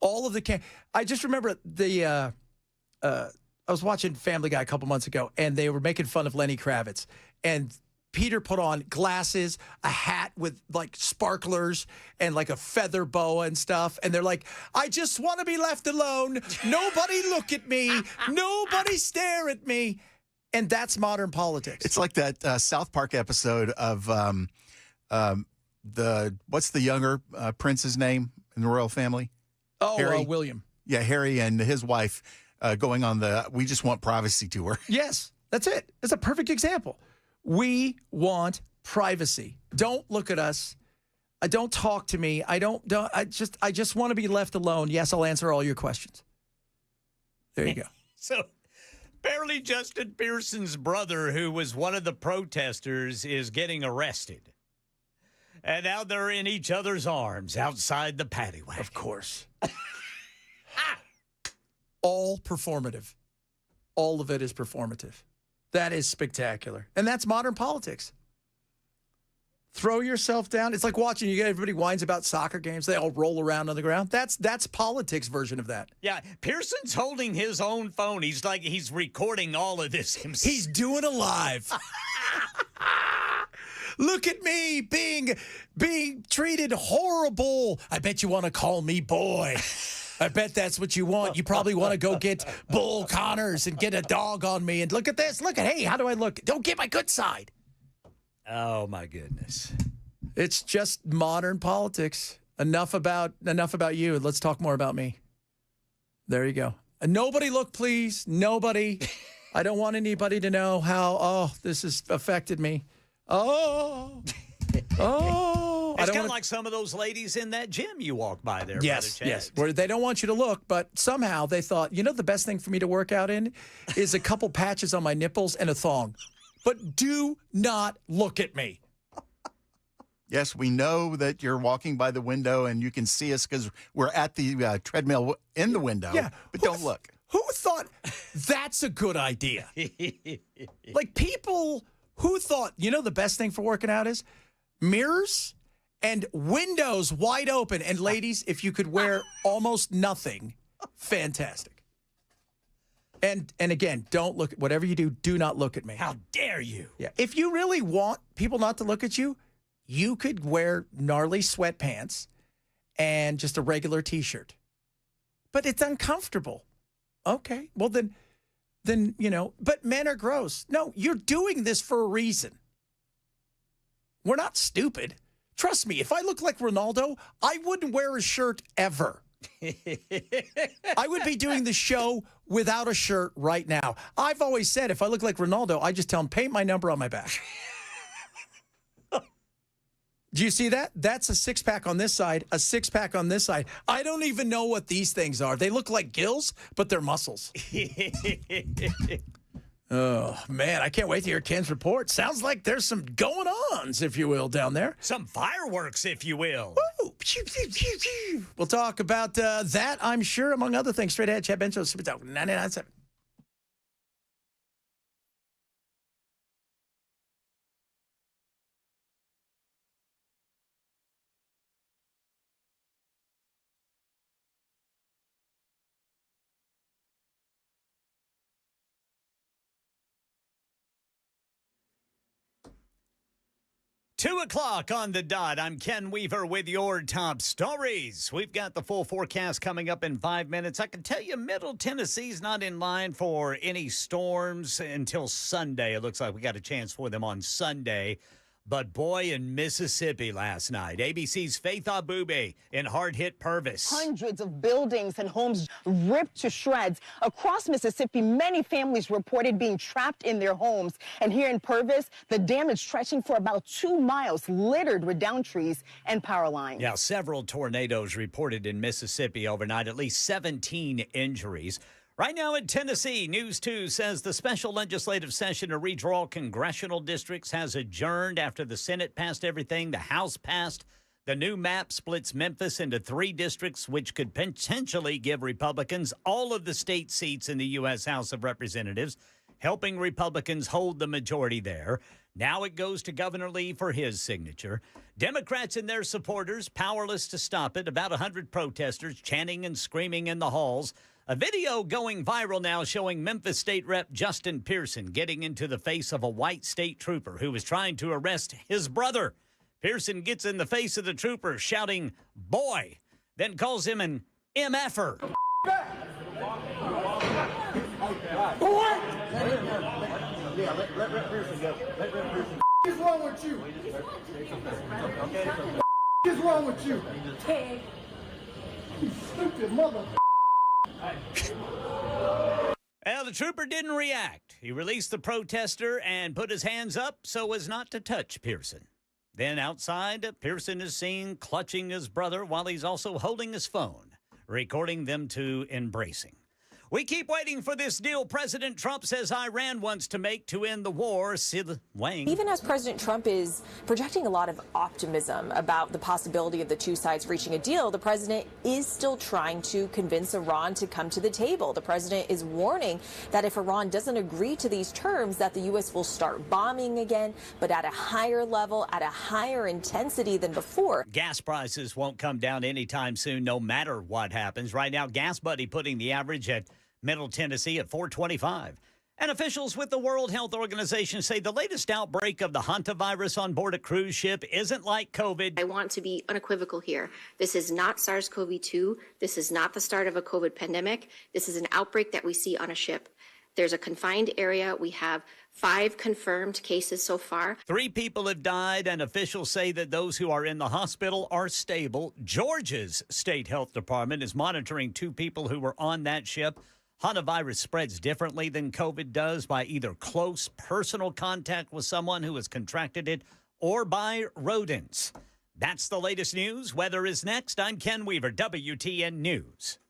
All of the I just remember I was watching Family Guy a couple months ago, and they were making fun of Lenny Kravitz. And Peter put on glasses, a hat with like sparklers, and like a feather boa and stuff. And they're like, I just want to be left alone. Nobody look at me. Nobody stare at me. And that's modern politics. It's like that South Park episode of what's the younger prince's name in the royal family? Oh, Harry. William. Yeah, Harry and his wife going on the We Just Want Privacy tour. Yes, that's it. It's a perfect example. We want privacy. Don't look at us. Don't talk to me. I just want to be left alone. Yes, I'll answer all your questions. There you go. So apparently Justin Pearson's brother, who was one of the protesters, is getting arrested. And now they're in each other's arms outside the paddy wagon. Of course. All performative. All of it is performative. That is spectacular. And that's modern politics. Throw yourself down. It's like watching, everybody whines about soccer games. They all roll around on the ground. That's politics version of that. Yeah, Pearson's holding his own phone. He's recording all of this himself. He's doing a live. Look at me being treated horrible. I bet you want to call me boy. I bet that's what you want. You probably want to go get Bull Connors and get a dog on me. And look at this. Hey, how do I look? Don't get my good side. Oh, my goodness. It's just modern politics. Enough about you. Let's talk more about me. There you go. Nobody look, please. Nobody. I don't want anybody to know how, this has affected me. It's kind of like some of those ladies in that gym you walk by there. Yes, Brother Chad. yes. Where they don't want you to look, but somehow they thought, the best thing for me to work out in is a couple patches on my nipples and a thong. But do not look at me. Yes, we know that you're walking by the window and you can see us because we're at the treadmill in the window. Yeah, but don't look. Who thought that's a good idea? Like people who thought, the best thing for working out is mirrors and windows wide open. And ladies, if you could wear almost nothing, fantastic. And again, don't look at whatever you do not look at me. How dare you? Yeah. If you really want people not to look at you, you could wear gnarly sweatpants and just a regular T-shirt. But it's uncomfortable. Okay. Well, then, but men are gross. No, you're doing this for a reason. We're not stupid. Trust me, if I look like Ronaldo, I wouldn't wear a shirt ever. I would be doing the show without a shirt right now. I've always said if I look like Ronaldo, I just tell him, paint my number on my back. Do you see that? That's a six-pack on this side, a six-pack on this side. I don't even know what these things are. They look like gills, but they're muscles. Oh, man, I can't wait to hear Ken's report. Sounds like there's some going-ons, if you will, down there. Some fireworks, if you will. Woo! We'll talk about that, I'm sure, among other things. Straight ahead, Chad Bencho, Super Talk 99.7. 2 o'clock on the dot. I'm Ken Weaver with your top stories. We've got the full forecast coming up in 5 minutes. I can tell you Middle Tennessee's not in line for any storms until Sunday. It looks like we got a chance for them on Sunday. But boy, in Mississippi last night, ABC's Faith Abube in hard-hit Purvis. Hundreds of buildings and homes ripped to shreds. Across Mississippi, many families reported being trapped in their homes. And here in Purvis, the damage stretching for about 2 miles, littered with downed trees and power lines. Yeah, several tornadoes reported in Mississippi overnight, at least 17 injuries. Right now in Tennessee, News 2 says the special legislative session to redraw congressional districts has adjourned after the Senate passed everything. The House passed. The new map splits Memphis into 3 districts, which could potentially give Republicans all of the state seats in the U.S. House of Representatives, helping Republicans hold the majority there. Now it goes to Governor Lee for his signature. Democrats and their supporters powerless to stop it. About 100 protesters chanting and screaming in the halls. A video going viral now showing Memphis State Rep Justin Pearson getting into the face of a white state trooper who was trying to arrest his brother. Pearson gets in the face of the trooper shouting, "Boy," then calls him an MFer. What? Let Pearson go. What is wrong with you? What is wrong with you? You stupid mother. Well, the trooper didn't react. He released the protester and put his hands up so as not to touch Pearson. Then outside, Pearson is seen clutching his brother while he's also holding his phone, recording them two embracing. We keep waiting for this deal President Trump says Iran wants to make to end the war. Sid Wang. Even as President Trump is projecting a lot of optimism about the possibility of the two sides reaching a deal, the president is still trying to convince Iran to come to the table. The president is warning that if Iran doesn't agree to these terms, that the U.S. will start bombing again, but at a higher level, at a higher intensity than before. Gas prices won't come down anytime soon, no matter what happens. Right now, Gas Buddy putting the average at Middle Tennessee at $4.25. And officials with the World Health Organization say the latest outbreak of the hantavirus on board a cruise ship isn't like COVID. I want to be unequivocal here. This is not SARS-CoV-2. This is not the start of a COVID pandemic. This is an outbreak that we see on a ship. There's a confined area. We have 5 confirmed cases so far. 3 people have died, and officials say that those who are in the hospital are stable. Georgia's state health department is monitoring 2 people who were on that ship. Hantavirus spreads differently than COVID does by either close personal contact with someone who has contracted it or by rodents. That's the latest news. Weather is next. I'm Ken Weaver, WTN News.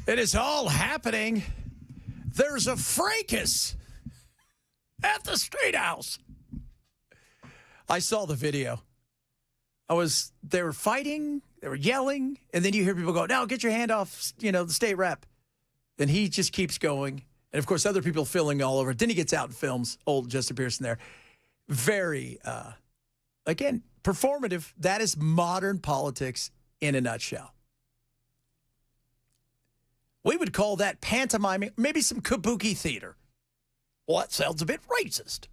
It is all happening. There's a fracas at the State House. I saw the video. They were fighting, they were yelling, and then you hear people go, no, get your hand off, the state rep. And he just keeps going. And, of course, other people filling all over. Then he gets out and films old Justin Pearson there. Very, again, performative. That is modern politics in a nutshell. We would call that pantomiming, maybe some kabuki theater. Well, that sounds a bit racist.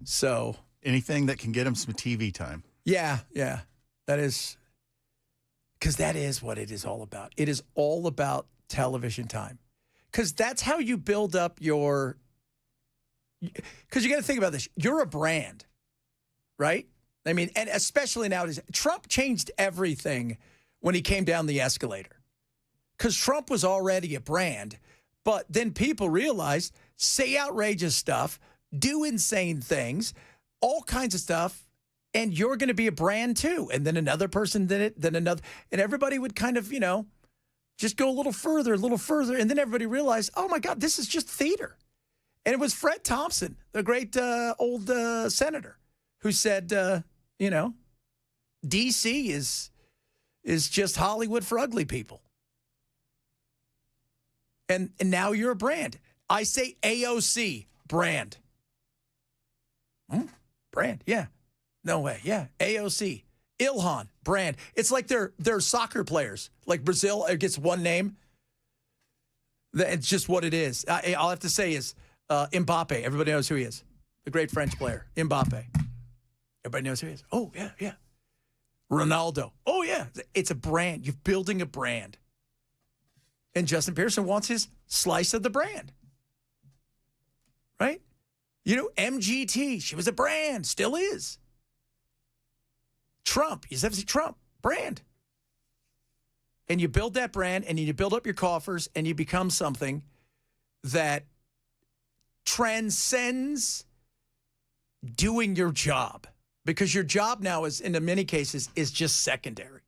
So anything that can get him some TV time. Yeah. That is, because that is what it is all about. It is all about television time. Because that's how you build up because you got to think about this. You're a brand, right? I mean, and especially nowadays, Trump changed everything when he came down the escalator. Because Trump was already a brand, but then people realized, say outrageous stuff, do insane things, all kinds of stuff, and you're going to be a brand too. And then another person did it, then another, and everybody would kind of, just go a little further. And then everybody realized, oh my God, this is just theater. And it was Fred Thompson, the great old senator, who said, DC is just Hollywood for ugly people. And now you're a brand. I say AOC, brand. Brand, yeah. No way, yeah. AOC, Ilhan, brand. It's like they're soccer players. Like Brazil, it gets one name. It's just what it is. All I have to say is Mbappe. Everybody knows who he is. The great French player, Mbappe. Everybody knows who he is. Oh, yeah. Ronaldo. Oh, yeah. It's a brand. You're building a brand. And Justin Pearson wants his slice of the brand. Right? MGT, she was a brand, still is. Trump, you have to see Trump, brand. And you build that brand, and you build up your coffers, and you become something that transcends doing your job. Because your job now is, in many cases, is just secondary.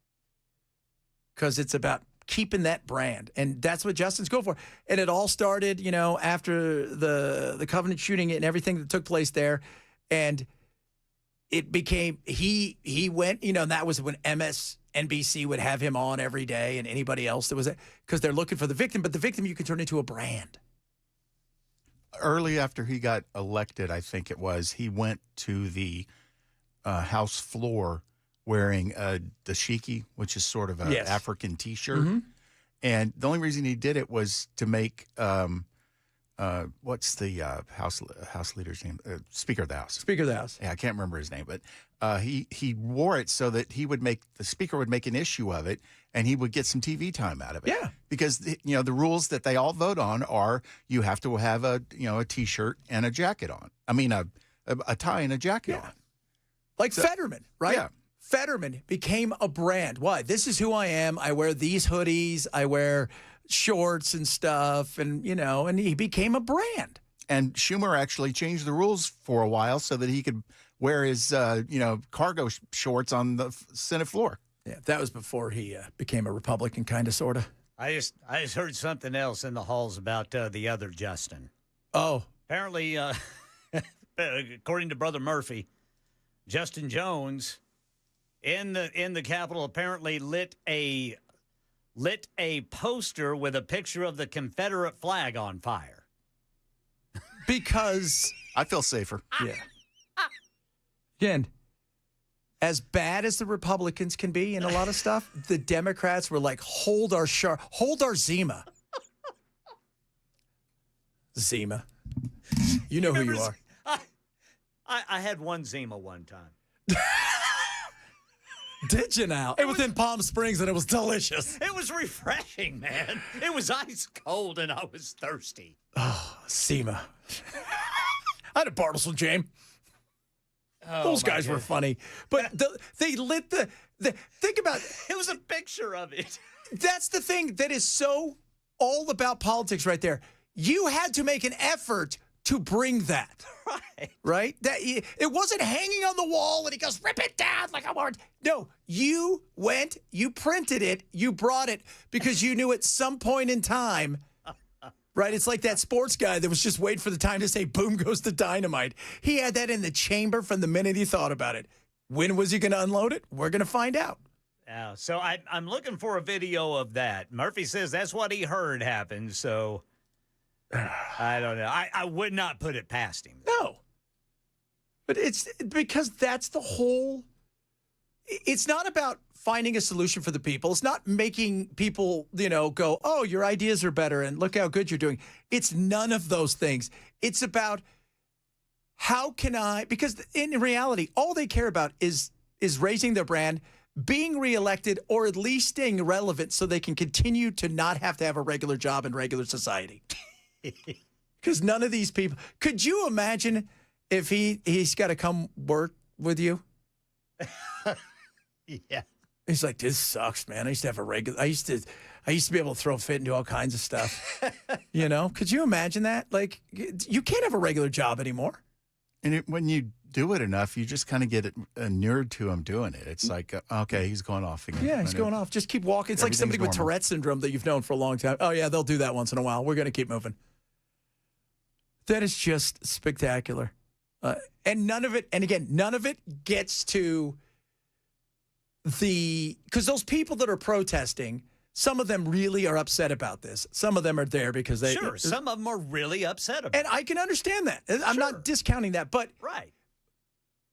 Because it's about keeping that brand. And that's what Justin's going for. And it all started, after the Covenant shooting and everything that took place there. And it became, he went, and that was when MSNBC would have him on every day and anybody else that was, because they're looking for the victim. But the victim you can turn into a brand. Early after he got elected, I think it was, he went to the House floor wearing a dashiki, which is sort of an African T-shirt. Mm-hmm. And the only reason he did it was to make, what's the House leader's name? Speaker of the House. Speaker of the House. Yeah, I can't remember his name, but he wore it so that the speaker would make an issue of it, and he would get some TV time out of it. Yeah. Because, the rules that they all vote on are you have to have a T-shirt and a jacket on. I mean, a tie and a jacket on. Like Fetterman, right? Yeah. Fetterman became a brand. Why? This is who I am. I wear these hoodies. I wear shorts and stuff. And, and he became a brand. And Schumer actually changed the rules for a while so that he could wear his, cargo shorts on the Senate floor. Yeah, that was before he became a Republican, kind of, sort of. I just heard something else in the halls about the other Justin. Oh. Apparently, according to Brother Murphy, Justin Jones in the Capitol apparently lit a poster with a picture of the Confederate flag on fire. Because I feel safer. Yeah. Again, as bad as the Republicans can be in a lot of stuff, the Democrats were like, hold our Zima. Zima. You know who you are. I had one Zima one time. Did you now? It was in Palm Springs, and it was delicious. It was refreshing, man. It was ice cold, and I was thirsty. Oh, Zima. I had a Bartlesville jam. Oh, those guys were funny. But they lit the think about it. It was a picture of it. That's the thing that is so all about politics right there. You had to make an effort to bring that. Right? That it wasn't hanging on the wall and he goes, rip it down like I'm hard. No, you went, you printed it, you brought it because you knew at some point in time, right? It's like that sports guy that was just waiting for the time to say, boom goes the dynamite. He had that in the chamber from the minute he thought about it. When was he going to unload it? We're going to find out. Yeah, so I'm looking for a video of that. Murphy says that's what he heard happen, so I don't know. I would not put it past him. No. But it's because that's the whole. It's not about finding a solution for the people. It's not making people, go, oh, your ideas are better and look how good you're doing. It's none of those things. It's about how can I, because in reality, all they care about is raising their brand, being reelected, or at least staying relevant so they can continue to not have to have a regular job in regular society. Because none of these people, could you imagine if he's got to come work with you? Yeah. He's like, this sucks, man. I used to have a regular, I used to be able to throw a fit and do all kinds of stuff. Could you imagine that? Like, you can't have a regular job anymore. And when you do it enough, you just kind of get inured to him doing it. It's like, okay, he's going off again. Yeah, he's going off. Just keep walking. It's like somebody with Tourette syndrome that you've known for a long time. Oh, yeah, they'll do that once in a while. We're going to keep moving. That is just spectacular. And none of it gets to because those people that are protesting, some of them really are upset about this. Some of them are there because they. Sure, some of them are really upset about it. And I can understand that. I'm not discounting that. But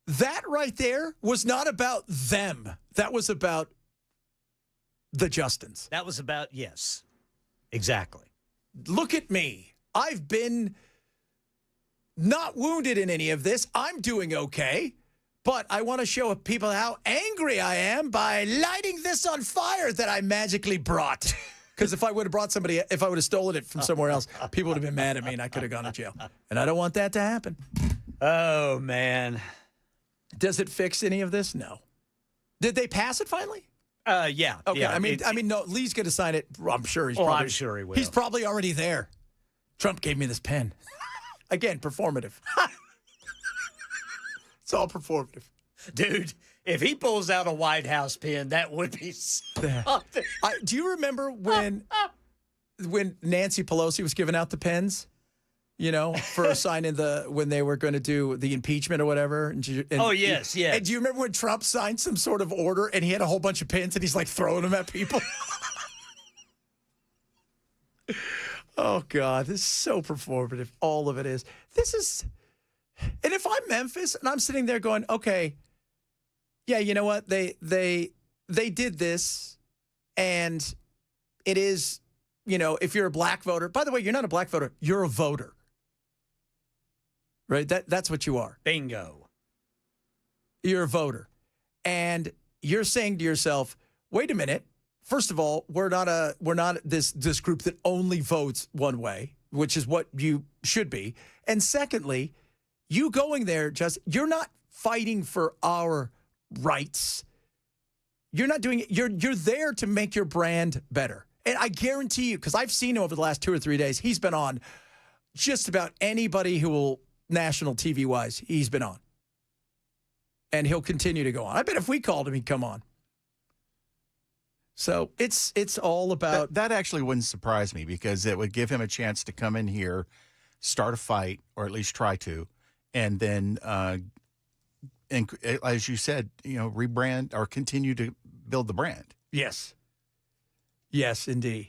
that right there was not about them. That was about the Justins. That was about, yes, exactly. Look at me. I've been not wounded in any of this. I'm doing okay. But I want to show people how angry I am by lighting this on fire that I magically brought. Because if I would have stolen it from somewhere else, people would have been mad at me and I could have gone to jail. And I don't want that to happen. Oh, man. Does it fix any of this? No. Did they pass it finally? Yeah. Okay. Yeah, I mean, no. Lee's going to sign it. I'm sure I'm sure he will. He's probably already there. Trump gave me this pen. Again, performative. It's all performative. Dude, if he pulls out a White House pen, that would be something. Do you remember when Nancy Pelosi was giving out the pens? For signing when they were going to do the impeachment or whatever. And, yes. And do you remember when Trump signed some sort of order and he had a whole bunch of pens and he's like throwing them at people? Oh, God, this is so performative. All of it is. And if I'm Memphis and I'm sitting there going, okay, yeah, you know what? They did this and it is, if you're a black voter, by the way, you're not a black voter, you're a voter. Right? That's what you are. Bingo. You're a voter. And you're saying to yourself, wait a minute. First of all, we're not this group that only votes one way, which is what you should be. And secondly, you going there, you're not fighting for our rights. You're not doing it. You're there to make your brand better. And I guarantee you, because I've seen him over the last 2 or 3 days, he's been on just about anybody who will, national TV-wise, he's been on. And he'll continue to go on. I bet if we called him, he'd come on. So it's all about... That actually wouldn't surprise me because it would give him a chance to come in here, start a fight, or at least try to, and then, and as you said, rebrand or continue to build the brand. Yes. Yes, indeed.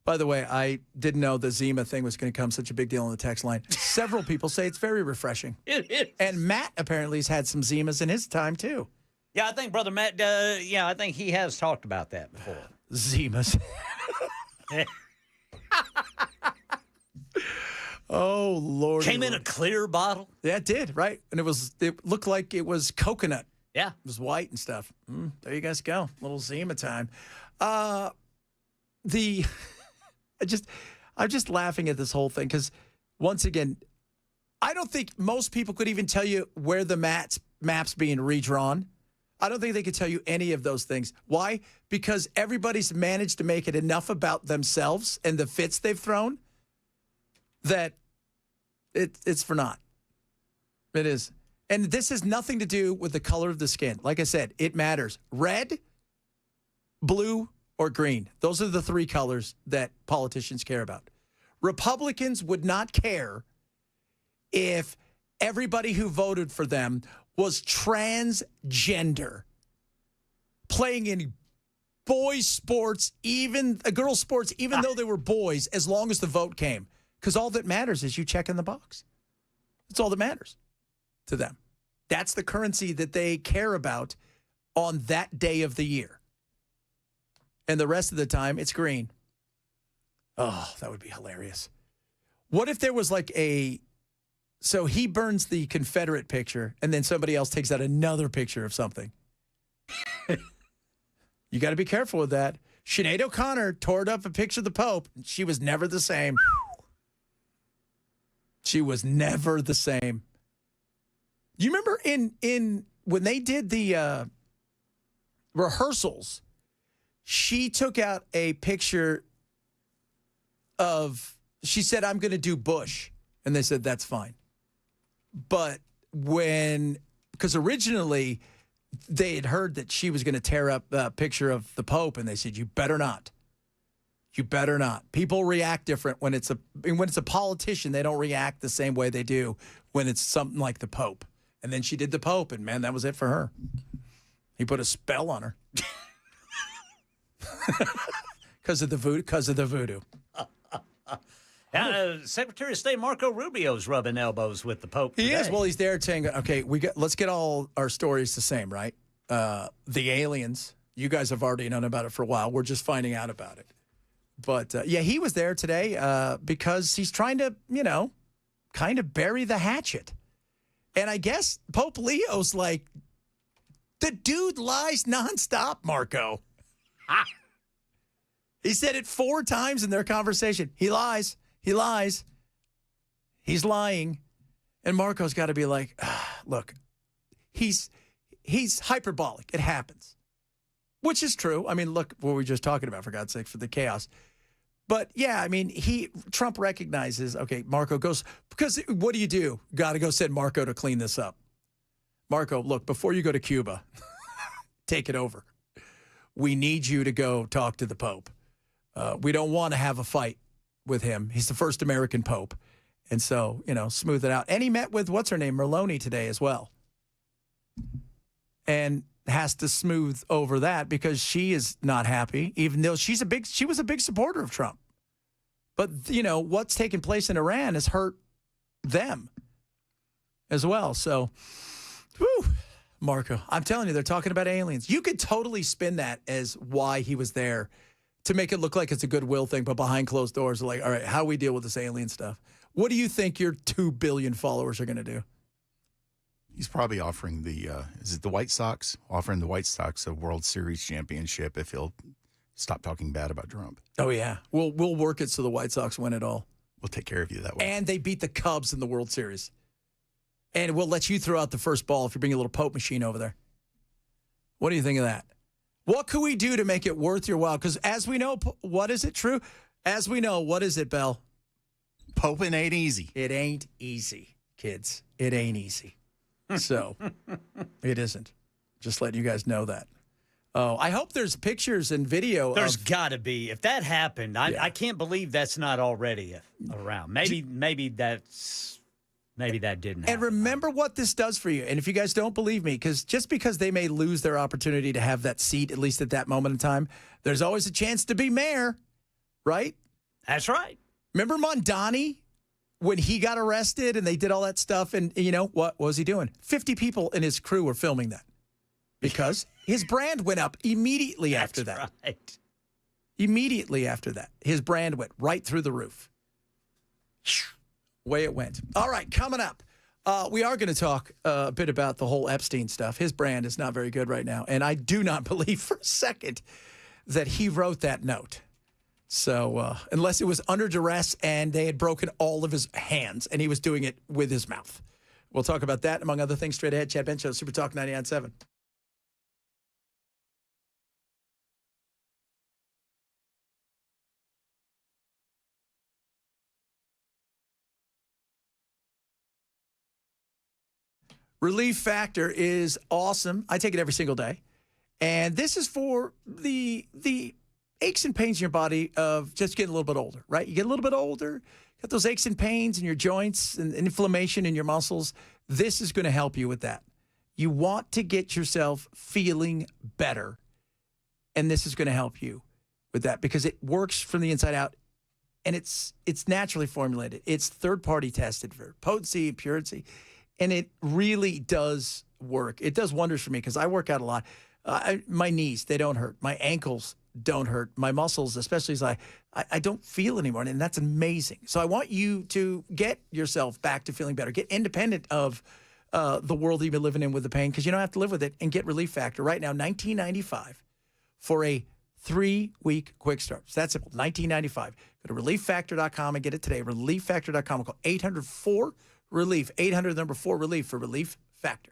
By the way, I didn't know the Zima thing was going to become such a big deal on the text line. Several people say it's very refreshing. It is. And Matt apparently has had some Zimas in his time, too. Yeah, I think Brother Matt, I think he has talked about that before. Zimas. Oh, Lord. Came in a clear bottle? Yeah, it did, right? And it looked like it was coconut. Yeah. It was white and stuff. There you guys go. Little Zima time. I'm just laughing at this whole thing because, once again, I don't think most people could even tell you where the map's being redrawn. I don't think they could tell you any of those things. Why? Because everybody's managed to make it enough about themselves and the fits they've thrown that It's for naught. It is. And this has nothing to do with the color of the skin. Like I said, it matters. Red, blue, or green. Those are the three colors that politicians care about. Republicans would not care if everybody who voted for them was transgender, playing in boys' sports, even girls' sports, even though they were boys, as long as the vote came. Because all that matters is you check in the box. That's all that matters to them. That's the currency that they care about on that day of the year. And the rest of the time, it's green. Oh, that would be hilarious. What if there was like so he burns the Confederate picture and then somebody else takes out another picture of something? You got to be careful with that. Sinead O'Connor tore up a picture of the Pope. And she was never the same. She was never the same. You remember in when they did the rehearsals, she took out a picture of, she said, I'm going to do Bush. And they said, that's fine. But because originally they had heard that she was going to tear up a picture of the Pope, and they said, you better not. You better not. People react different when it's a politician. They don't react the same way they do when it's something like the Pope. And then she did the Pope, and man, that was it for her. He put a spell on her because of the voodoo. Secretary of State Marco Rubio's rubbing elbows with the Pope today. He is. Well, he's there saying, okay, let's get all our stories the same, right? The aliens, you guys have already known about it for a while. We're just finding out about it. But, yeah, he was there today because he's trying to, kind of bury the hatchet. And I guess Pope Leo's like, the dude lies nonstop, Marco. He said it 4 times in their conversation. He lies. He lies. He's lying. And Marco's got to be like, look, he's hyperbolic. It happens. Which is true. I mean, look what we were just talking about, for God's sake, for the chaos. But, yeah, I mean, Trump recognizes, okay, Marco goes, because what do? Got to go send Marco to clean this up. Marco, look, before you go to Cuba, take it over. We need you to go talk to the Pope. We don't want to have a fight with him. He's the first American Pope. And so, smooth it out. And he met with, what's her name, Merloni today as well. And has to smooth over that because she is not happy, even though she was a big supporter of Trump. But, what's taking place in Iran has hurt them as well. So, whew, Marco, I'm telling you, they're talking about aliens. You could totally spin that as why he was there, to make it look like it's a goodwill thing, but behind closed doors, like, all right, how do we deal with this alien stuff? What do you think your 2 billion followers are going to do? He's probably offering is it the White Sox? Offering the White Sox a World Series championship if he'll stop talking bad about Trump. Oh, yeah. We'll work it so the White Sox win it all. We'll take care of you that way. And they beat the Cubs in the World Series. And we'll let you throw out the first ball if you bring a little Pope machine over there. What do you think of that? What could we do to make it worth your while? Because as we know, what is it true? As we know, what is it, Bell? Poping ain't easy. It ain't easy, kids. It ain't easy. So it isn't. Just letting you guys know that. Oh, I hope there's pictures and video. There's got to be. If that happened, I can't believe that's not already around. Maybe that didn't happen. And remember what this does for you. And if you guys don't believe me, just because they may lose their opportunity to have that seat, at least at that moment in time, there's always a chance to be mayor, right? That's right. Remember Mondani when he got arrested and they did all that stuff? And what was he doing? 50 people in his crew were filming that because his brand went up immediately after that. Right. Immediately after that, his brand went right through the roof. Way it went. All right, coming up, we are going to talk a bit about the whole Epstein stuff. His brand is not very good right now, and I do not believe for a second that he wrote that note. So unless it was under duress and they had broken all of his hands and he was doing it with his mouth. We'll talk about that, among other things, straight ahead. Chad Ben Show, Super Talk 99.7. Relief Factor is awesome. I take it every single day. And this is for the aches and pains in your body of just getting a little bit older, right? You get a little bit older, got those aches and pains in your joints and inflammation in your muscles. This is going to help you with that. You want to get yourself feeling better, and this is going to help you with that because it works from the inside out, and it's naturally formulated. It's third-party tested for potency and purity, and it really does work. It does wonders for me because I work out a lot. My knees, they don't hurt. My ankles don't hurt. My muscles, especially as I don't feel anymore, and that's amazing. So I want you to get yourself back to feeling better. Get independent of the world that you've been living in with the pain because you don't have to live with it, and get Relief Factor right now, $19.95 for a 3-week quick start. So that's simple, $19.95. Go to relieffactor.com and get it today. Relieffactor.com. Call 800-4-RELIEF, 800-4-RELIEF for Relief Factor.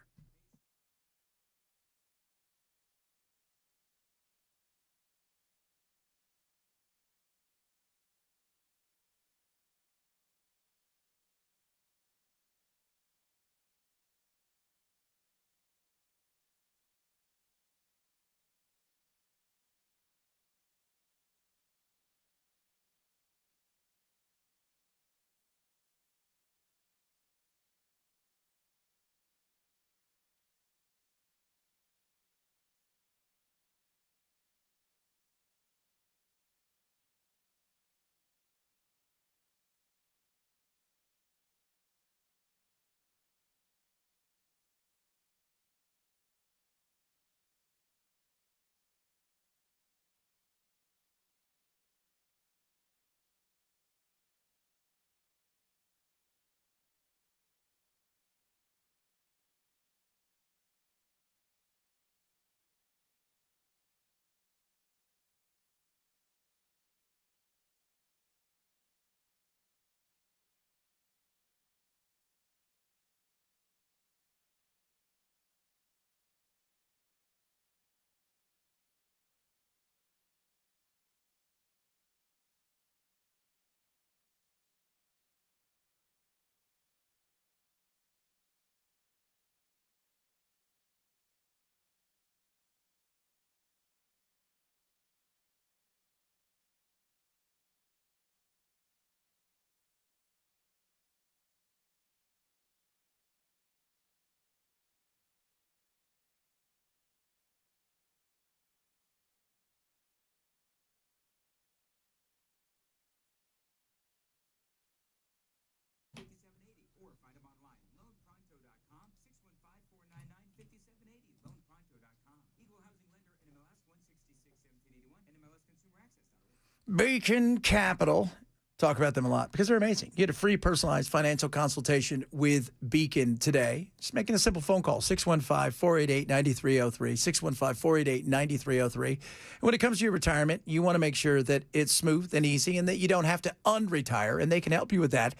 Or find them online. LoanPronto.com, 615-499-5780. LoanPronto.com. Equal housing lender, NMLS 166-1781, NMLS Consumer Access.org. Beacon Capital. Talk about them a lot because they're amazing. You get a free personalized financial consultation with Beacon today. Just making a simple phone call, 615-488-9303, 615-488-9303. And when it comes to your retirement, you want to make sure that it's smooth and easy and that you don't have to unretire, and they can help you with that.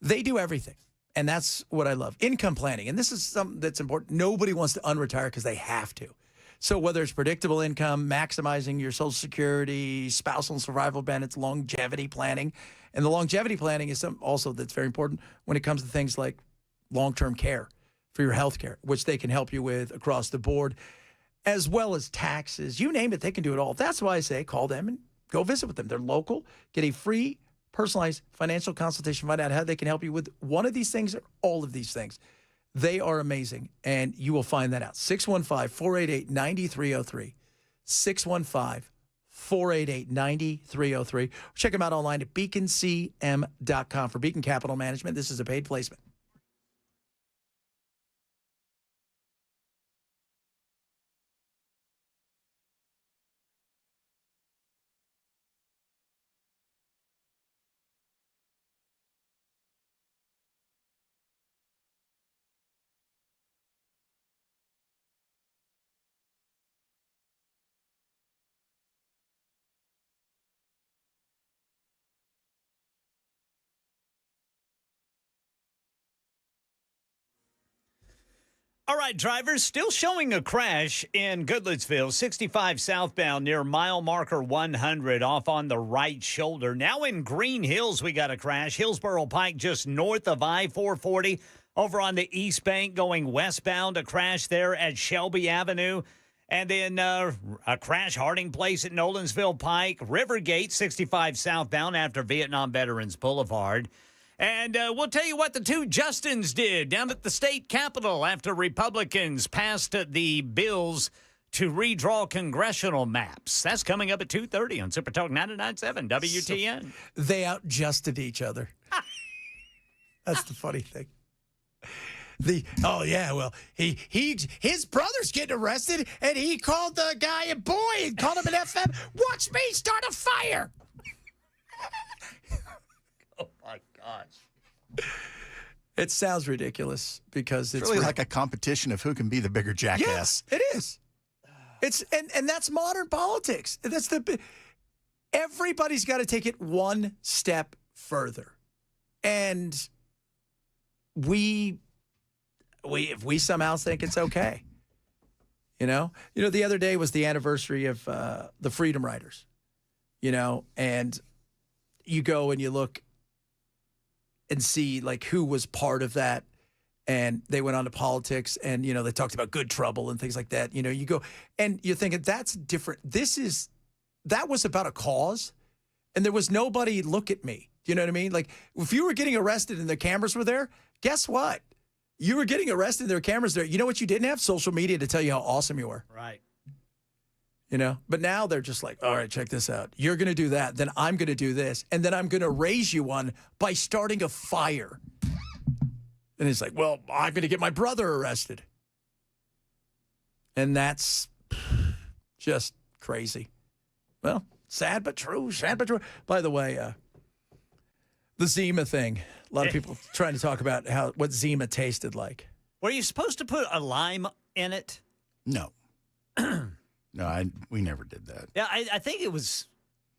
They do everything, and that's what I love. Income planning, and this is something that's important. Nobody wants to unretire because they have to. So whether it's predictable income, maximizing your Social Security, spousal and survival benefits, longevity planning, and the longevity planning is something also that's very important when it comes to things like long-term care for your health care, which they can help you with across the board, as well as taxes. You name it, they can do it all. That's why I say call them and go visit with them. They're local. Get a free personalized financial consultation. Find out how they can help you with one of these things or all of these things. They are amazing, and you will find that out. 615-488-9303. 615-488-9303. Check them out online at beaconcm.com. For Beacon Capital Management, this is a paid placement. All right, drivers, still showing a crash in Goodlettsville, 65 southbound near mile marker 100 off on the right shoulder. Now in Green Hills, we got a crash. Hillsborough Pike just north of I-440. Over on the East Bank going westbound, a crash there at Shelby Avenue. And then a crash, Harding Place at Nolensville Pike. Rivergate, 65 southbound after Vietnam Veterans Boulevard. And we'll tell you what the two Justins did down at the state capitol after Republicans passed the bills to redraw congressional maps. That's coming up at 2:30 on Super Talk 99.7 WTN. So they outjusted each other. That's the funny thing. His brother's getting arrested, and he called the guy a boy and called him an FM. Watch me start a fire. Oh, my gosh. It sounds ridiculous because it's really like a competition of who can be the bigger jackass. Yeah, it is. It's and that's modern politics. Everybody's got to take it one step further. And if we somehow think it's okay, the other day was the anniversary of the Freedom Riders, and you go and you look and see like who was part of that, and they went on to politics, and they talked about good trouble and things like that. You go and you're thinking that's different. That was about a cause, and there was nobody look at me. Do you know what I mean? Like if you were getting arrested and the cameras were there, guess what? You were getting arrested and there were cameras there. You know what you didn't have? Social media to tell you how awesome you were. Right. But now they're just like, all right, check this out. You're going to do that. Then I'm going to do this. And then I'm going to raise you one by starting a fire. And it's like, well, I'm going to get my brother arrested. And that's just crazy. Well, sad but true. Sad but true. By the way, the Zima thing. A lot of people trying to talk about what Zima tasted like. Were you supposed to put a lime in it? No. No, we never did that. Yeah, I think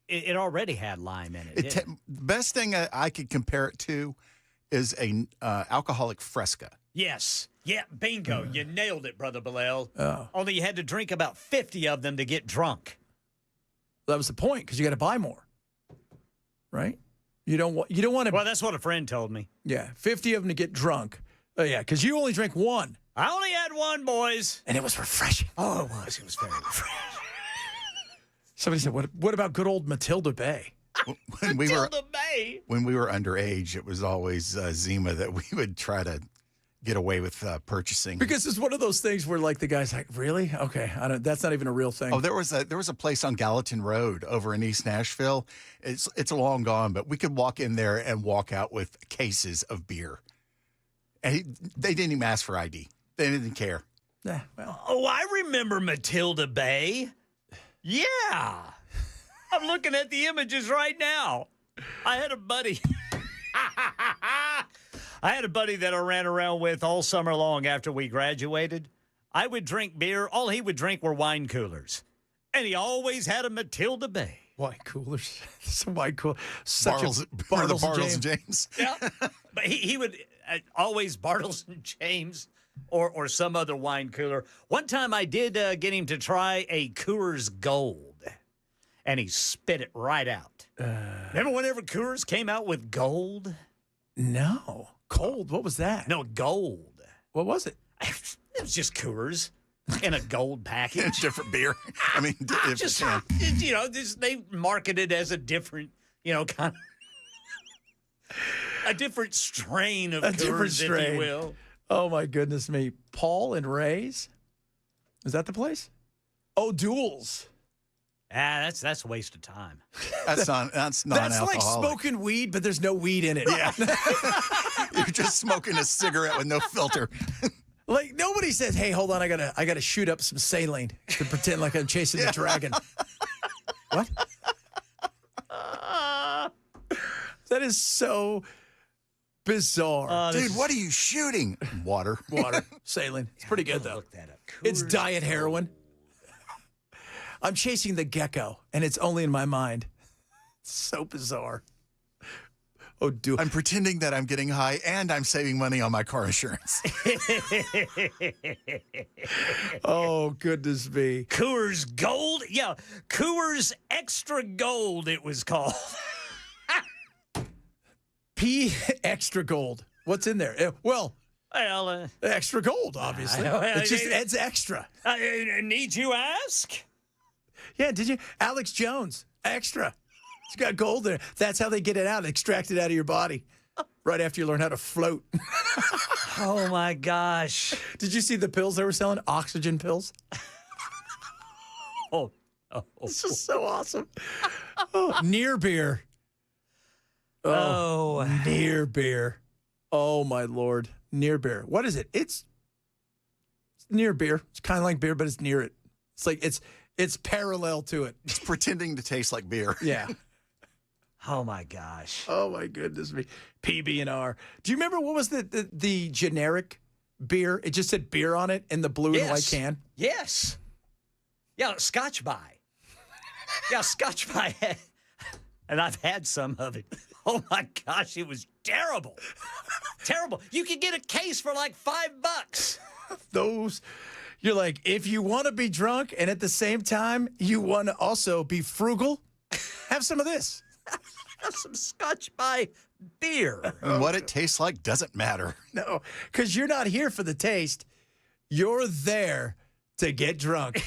it already had lime in it. The best thing I could compare it to is a alcoholic Fresca. Yes. Yeah, bingo. You nailed it, Brother Bilal. Oh. Only you had to drink about 50 of them to get drunk. That was the point, because you got to buy more. Right? You don't want to. Well, that's what a friend told me. Yeah, 50 of them to get drunk. Oh, yeah, because you only drink one. I only had one, boys. And it was refreshing. Oh, it was. It was very refreshing. Somebody said, what about good old Matilda Bay? When Matilda Bay? When we were underage, it was always Zima that we would try to get away with purchasing. Because it's one of those things where, like, the guy's like, really? Okay, that's not even a real thing. Oh, there was a place on Gallatin Road over in East Nashville. It's long gone, but we could walk in there and walk out with cases of beer. And they didn't even ask for ID. They didn't care. Yeah, well. Oh, I remember Matilda Bay. Yeah. I'm looking at the images right now. I had a buddy. That I ran around with all summer long after we graduated. I would drink beer. All he would drink were wine coolers. And he always had a Matilda Bay. Wine coolers. Some wine coolers. Bartles and James. Yeah. But he would always Bartles and James or some other wine cooler. One time I did get him to try a Coors Gold. And he spit it right out. Remember whenever Coors came out with gold? No. Cold? What was that? No, gold. What was it? It was just Coors in a gold package. Different beer. I mean, they market it as a different, kind of a different strain of Coors, if you will. Oh, my goodness me. Paul and Ray's? Is that the place? Oh, Duels. That's a waste of time. That's That's non-alcoholic. like smoking weed, but there's no weed in it. Yeah. You're just smoking a cigarette with no filter. Like nobody says, "Hey, hold on, I gotta shoot up some saline to pretend like I'm chasing the dragon." What? That is so bizarre, dude. What are you shooting? Water, saline. It's pretty good though. Look that up. It's diet heroin. I'm chasing the gecko, and it's only in my mind. It's so bizarre. Oh, I'm pretending that I'm getting high, and I'm saving money on my car insurance. Oh, goodness me. Coors Gold? Yeah, Coors Extra Gold it was called. P Extra Gold. What's in there? Well, Well, extra gold, obviously. It just adds extra. Need you ask? Yeah, did you? Alex Jones, extra. It's got gold there. That's how they get it out, extract it out of your body right after you learn how to float. Oh, my gosh. Did you see the pills they were selling? Oxygen pills? Oh. This is so awesome. Near beer. Near beer. Oh, my Lord. Near beer. What is it? It's near beer. It's kind of like beer, but it's near it. It's like it's parallel to it. It's pretending to taste like beer. Yeah. Oh, my gosh. Oh, my goodness me. PB&R. Do you remember what was the generic beer? It just said beer on it in the blue and white can? Yes. Yeah, Scotch By. Yeah, Scotch By. And I've had some of it. Oh, my gosh, it was terrible. Terrible. You could get a case for like $5. Those, you're like, if you want to be drunk and at the same time you want to also be frugal, have some of this. Have some Scotch By beer. And what it tastes like doesn't matter. No, because you're not here for the taste. You're there to get drunk.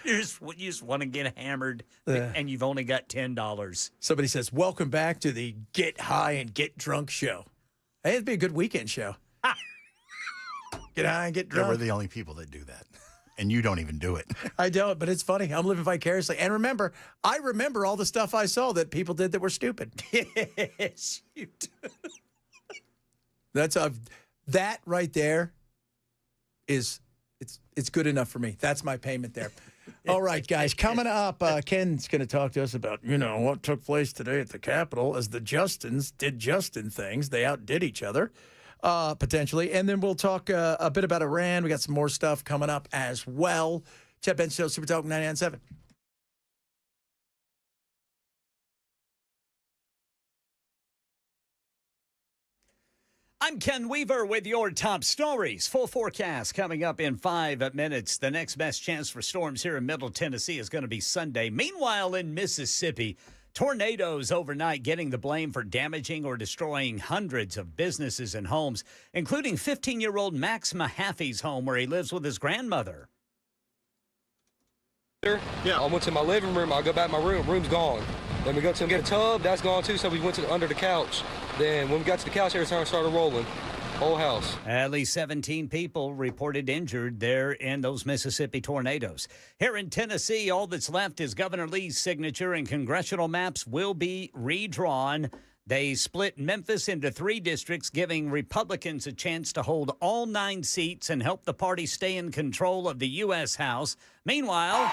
You just want to get hammered, and you've only got $10. Somebody says, welcome back to the Get High and Get Drunk show. Hey, it'd be a good weekend show. Get high and get drunk. Yeah, we're the only people that do that. And you don't even do it. I don't, but it's funny. I'm living vicariously. And remember, I remember all the stuff I saw that people did that were stupid. Yes, you do. That right there is it's good enough for me. That's my payment there. All right, guys, coming up, Ken's going to talk to us about, what took place today at the Capitol as the Justins did Justin things. They outdid each other, potentially. And then we'll talk a bit about Iran. We got some more stuff coming up as well. Chet Ben Show, Super Talk 99.7. I'm Ken Weaver with your top stories. Full forecast coming up in 5 minutes. The next best chance for storms here in Middle Tennessee is going to be Sunday. Meanwhile, in Mississippi, tornadoes overnight getting the blame for damaging or destroying hundreds of businesses and homes, including 15-year-old Max Mahaffey's home where he lives with his grandmother. Yeah. I went to my living room. I go back to my room. Room's gone. Then we go to get a tub. That's gone too. So we went to under the couch. Then when we got to the couch, everything started rolling. Whole house. At least 17 people reported injured there in those Mississippi tornadoes. Here in Tennessee, all that's left is Governor Lee's signature, and congressional maps will be redrawn. They split Memphis into 3 districts, giving Republicans a chance to hold all 9 seats and help the party stay in control of the U.S. House. Meanwhile,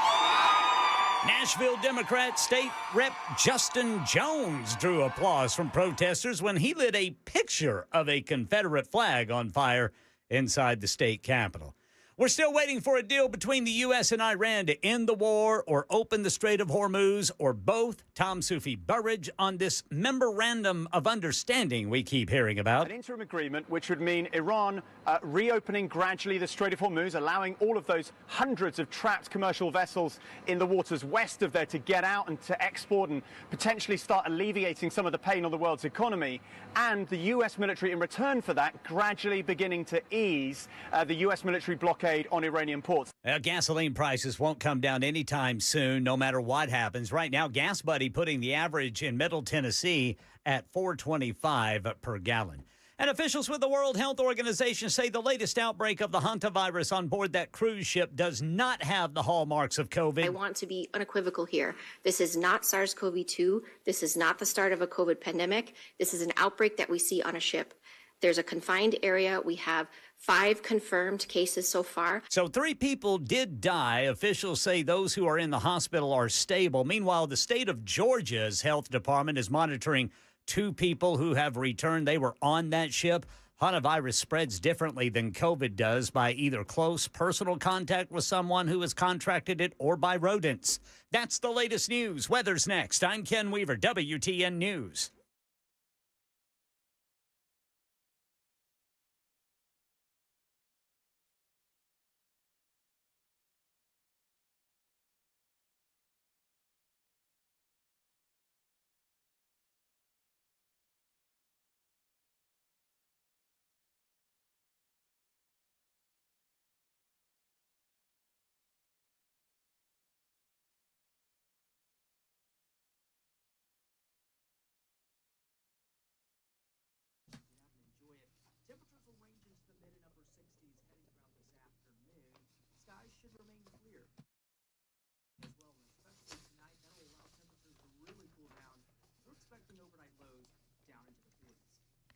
Nashville Democrat State Rep Justin Jones drew applause from protesters when he lit a picture of a Confederate flag on fire inside the state capitol. We're still waiting for a deal between the U.S. and Iran to end the war or open the Strait of Hormuz or both. Tom Sufi Burridge on this memorandum of understanding we keep hearing about. An interim agreement which would mean Iran reopening gradually the Strait of Hormuz, allowing all of those hundreds of trapped commercial vessels in the waters west of there to get out and to export and potentially start alleviating some of the pain on the world's economy. And the U.S. military, in return for that, gradually beginning to ease the U.S. military blockade on Iranian ports. Gasoline prices won't come down anytime soon, no matter what happens. Right now, Gas Buddy putting the average in Middle Tennessee at $4.25 per gallon. And officials with the World Health Organization say the latest outbreak of the hantavirus on board that cruise ship does not have the hallmarks of COVID. I want to be unequivocal here. This is not SARS-CoV-2. This is not the start of a COVID pandemic. This is an outbreak that we see on a ship. There's a confined area. We have 5 confirmed cases so far. So 3 people did die. Officials say those who are in the hospital are stable. Meanwhile, the state of Georgia's health department is monitoring 2 people who have returned. They were on that ship. Hantavirus spreads differently than COVID does by either close personal contact with someone who has contracted it or by rodents. That's the latest news. Weather's next. I'm Ken Weaver, WTN News.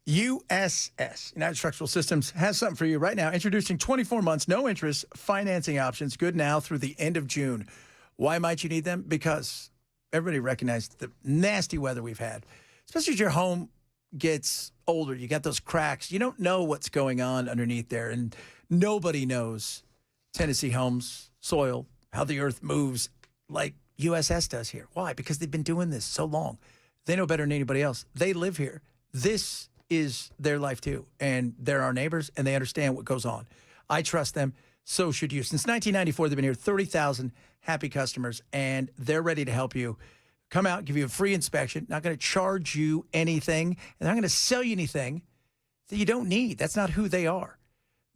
USS, United Structural Systems, has something for you right now. Introducing 24 months, no interest financing options. Good now through the end of June. Why might you need them? Because everybody recognized the nasty weather we've had, especially as your home gets older. You got those cracks. You don't know what's going on underneath there. And nobody knows Tennessee homes, soil, how the earth moves like USS does here. Why? Because they've been doing this so long. They know better than anybody else. They live here. This is their life too. And they're our neighbors and they understand what goes on. I trust them. So should you. Since 1994, they've been here, 30,000 happy customers, and they're ready to help you. Come out, give you a free inspection. Not going to charge you anything. And not going to sell you anything that you don't need. That's not who they are.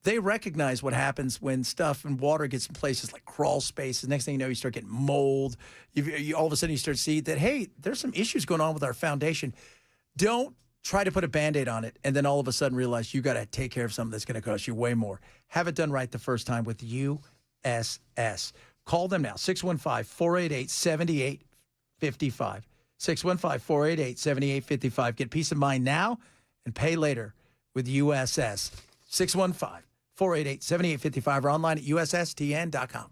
They recognize what happens when stuff and water gets in places like crawl spaces. Next thing you know, you start getting mold. All of a sudden, you start to see that, hey, there's some issues going on with our foundation. Don't try to put a Band-Aid on it and then all of a sudden realize you got to take care of something that's going to cost you way more. Have it done right the first time with USS. Call them now, 615-488-7855. 615-488-7855. Get peace of mind now and pay later with USS. 615-488-7855 or online at USSTN.com.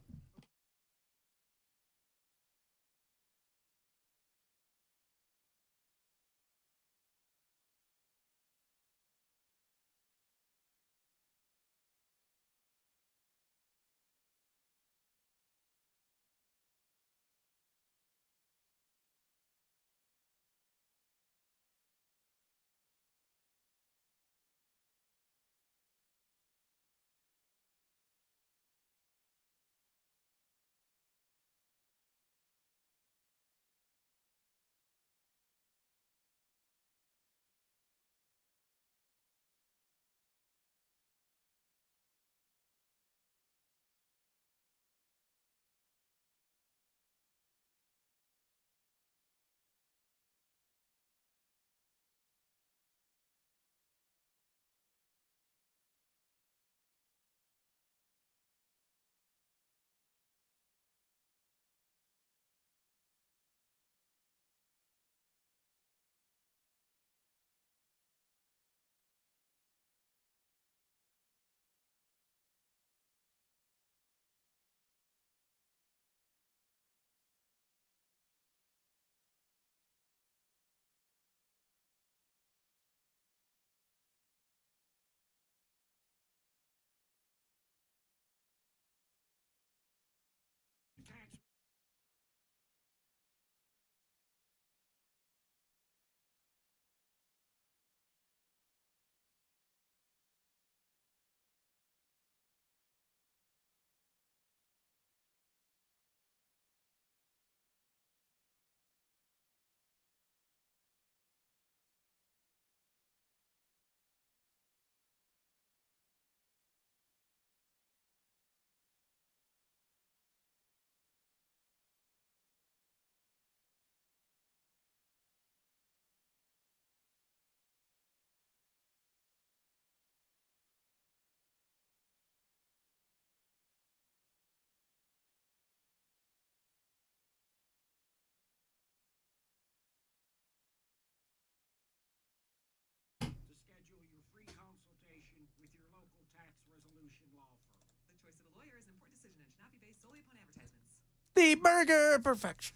The Burger Perfection.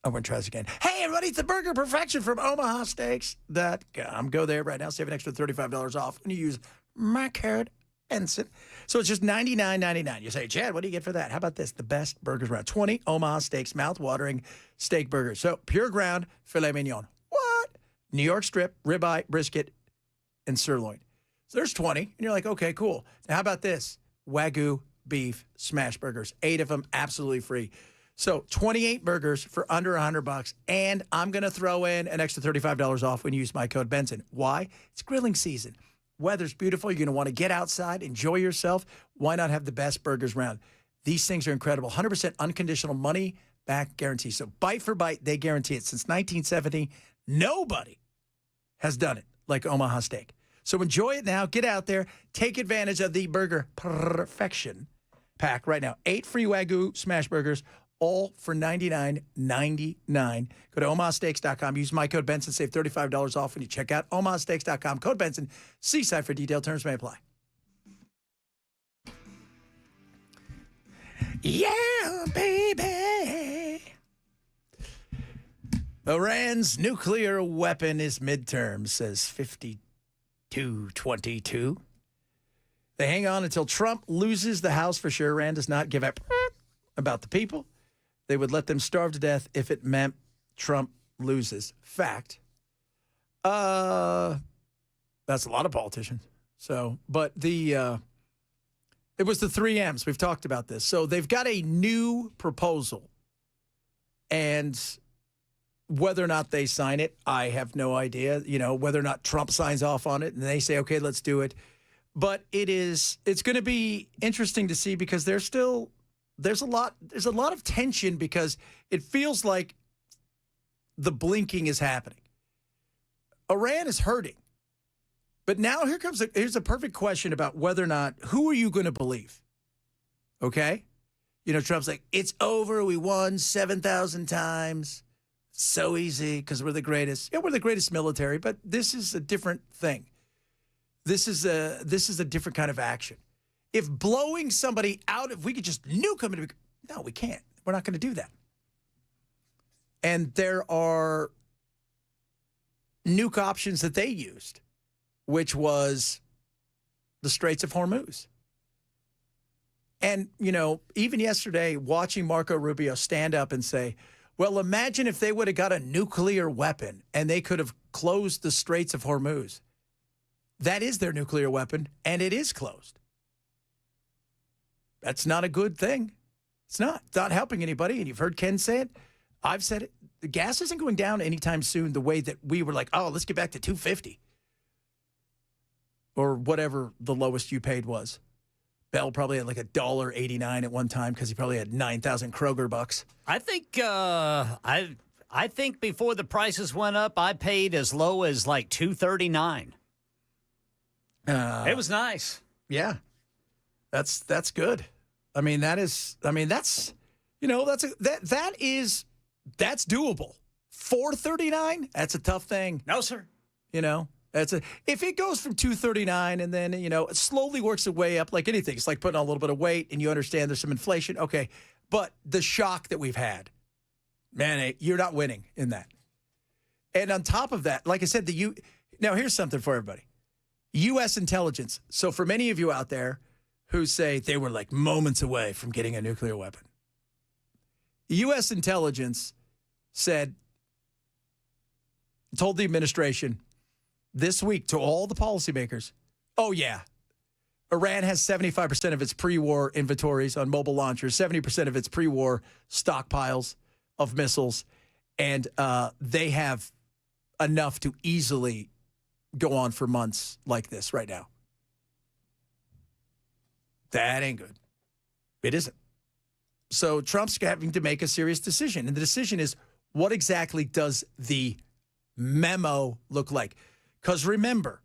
I'm going to try this again. Hey, everybody, it's the Burger Perfection from OmahaSteaks.com. Go there right now. Save an extra $35 off when you use my code Ensign. So it's just $99.99. You say, Chad, what do you get for that? How about this? The best burgers around. 20 Omaha Steaks, mouth-watering steak burgers. So pure ground filet mignon. What? New York strip, ribeye, brisket, and sirloin. So there's 20. And you're like, okay, cool. Now how about this? Wagyu beef smash burgers. 8 of them absolutely free. So 28 burgers for under $100, and I'm going to throw in an extra $35 off when you use my code Benson. Why? It's grilling season. Weather's beautiful. You're going to want to get outside, enjoy yourself. Why not have the best burgers around? These things are incredible. 100% unconditional money-back guarantee. So bite for bite, they guarantee it. Since 1970, nobody has done it like Omaha Steak. So enjoy it now. Get out there. Take advantage of the Burger Perfection pack right now. 8 free Wagyu smash burgers, all for $99.99. Go to omahasteaks.com. Use my code Benson. Save $35 off when you check out omahasteaks.com. Code Benson. See site for detailed terms may apply. Yeah, baby. Iran's nuclear weapon is midterm, says 5222. They hang on until Trump loses the House for sure. Iran does not give up about the people. They would let them starve to death if it meant Trump loses. Fact. That's a lot of politicians. So, but it was the 3 M's. We've talked about this. So they've got a new proposal. And whether or not they sign it, I have no idea. You know, whether or not Trump signs off on it and they say, okay, let's do it. But it's going to be interesting to see because there's a lot of tension because it feels like the blinking is happening. Iran is hurting. But now here's a perfect question about whether or not, who are you going to believe? Okay? You know, Trump's like, it's over. We won 7,000 times. So easy because we're the greatest. Yeah, we're the greatest military, but this is a different thing. This is a different kind of action. If blowing somebody out, if we could just nuke them, no, we can't. We're not going to do that. And there are nuke options that they used, which was the Straits of Hormuz. And, you know, even yesterday, watching Marco Rubio stand up and say, well, imagine if they would have got a nuclear weapon and they could have closed the Straits of Hormuz. That is their nuclear weapon, and it is closed. That's not a good thing. It's not. It's not helping anybody, and you've heard Ken say it. I've said it. The gas isn't going down anytime soon the way that we were like, oh, let's get back to $2.50. Or whatever the lowest you paid was. Bell probably had like $1.89 at one time because he probably had 9,000 Kroger bucks. I think I think before the prices went up, I paid as low as like $2.39. It was nice. Yeah. That's good. That's doable. $4.39, that's a tough thing. No, sir. You know, if it goes from $2.39 and then, you know, it slowly works its way up like anything. It's like putting on a little bit of weight and you understand there's some inflation. Okay. But the shock that we've had, man, you're not winning in that. And on top of that, like I said, now here's something for everybody. U.S. intelligence. So for many of you out there who say they were like moments away from getting a nuclear weapon, U.S. intelligence told the administration this week to all the policymakers, oh, yeah, Iran has 75% of its pre-war inventories on mobile launchers, 70% of its pre-war stockpiles of missiles, and they have enough to easily go on for months like this right now. That ain't good. It isn't. So Trump's having to make a serious decision. And the decision is, what exactly does the memo look like? Because remember,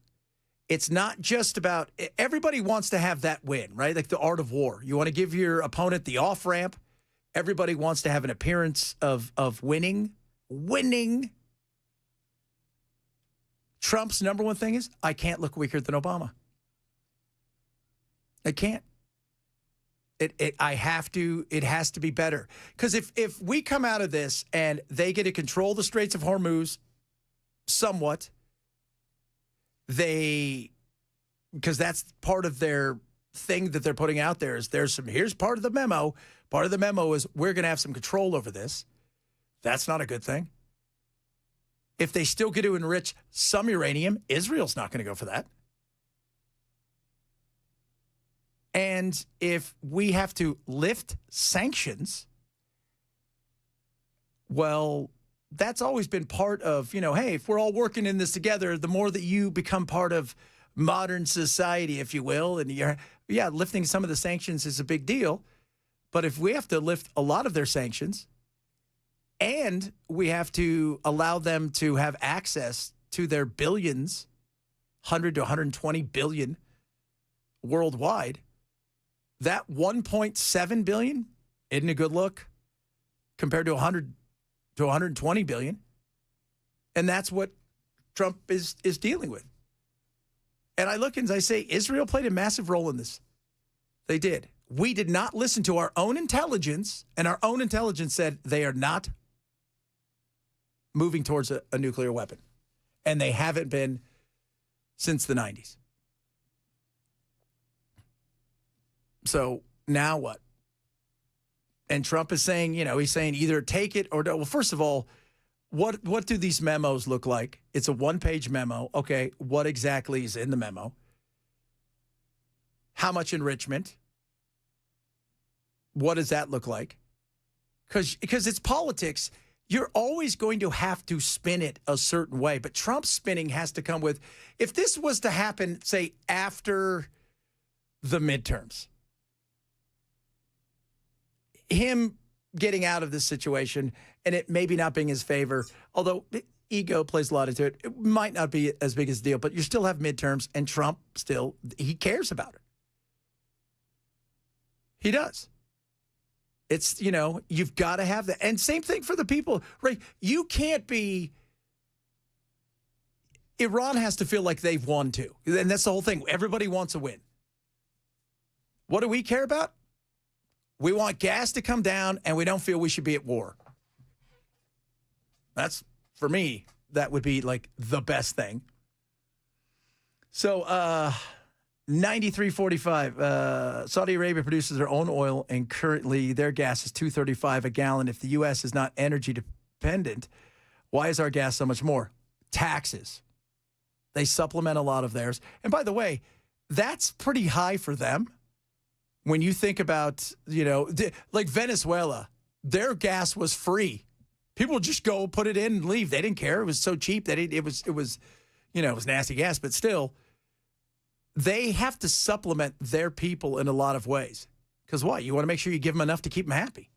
it's not just about, everybody wants to have that win, right? Like the art of war. You want to give your opponent the off-ramp. Everybody wants to have an appearance of winning. Winning. Trump's number one thing is, I can't look weaker than Obama. I can't. It has to be better. Because if we come out of this and they get to control the Straits of Hormuz somewhat, because that's part of their thing that they're putting out there is here's part of the memo. Part of the memo is we're going to have some control over this. That's not a good thing. If they still get to enrich some uranium, Israel's not going to go for that. And if we have to lift sanctions, well, that's always been part of, hey, if we're all working in this together, the more that you become part of modern society, if you will, and lifting some of the sanctions is a big deal. But if we have to lift a lot of their sanctions and we have to allow them to have access to their billions, 100 to 120 billion worldwide, that 1.7 billion isn't a good look. compared to 100 to 120 billion. And that's what Trump is dealing with. And I look and I say, Israel played a massive role in this. They did. We did not listen to our own intelligence, and our own intelligence said they are not moving towards a nuclear weapon. And they haven't been since the 90s. So now what? And Trump is saying, he's saying either take it or don't. Well, first of all, what do these memos look like? It's a one-page memo. Okay, what exactly is in the memo? How much enrichment? What does that look like? Because it's politics. You're always going to have to spin it a certain way. But Trump's spinning has to come with, if this was to happen, say, after the midterms, him getting out of this situation and it maybe not being his favor, although ego plays a lot into it, it might not be as big as a deal, but you still have midterms and Trump still, he cares about it. He does. It's, you've got to have that. And same thing for the people, right? You can't be, Iran has to feel like they've won too. And that's the whole thing. Everybody wants a win. What do we care about? We want gas to come down, and we don't feel we should be at war. That's, for me, that would be like the best thing. So, 93.45. Saudi Arabia produces their own oil, and currently their gas is $2.35 a gallon. If the U.S. is not energy dependent, why is our gas so much more? Taxes. They supplement a lot of theirs. And by the way, that's pretty high for them. When you think about, like Venezuela, their gas was free. People would just go put it in and leave. They didn't care. It was so cheap that it was nasty gas. But still, they have to supplement their people in a lot of ways. Because why? You want to make sure you give them enough to keep them happy.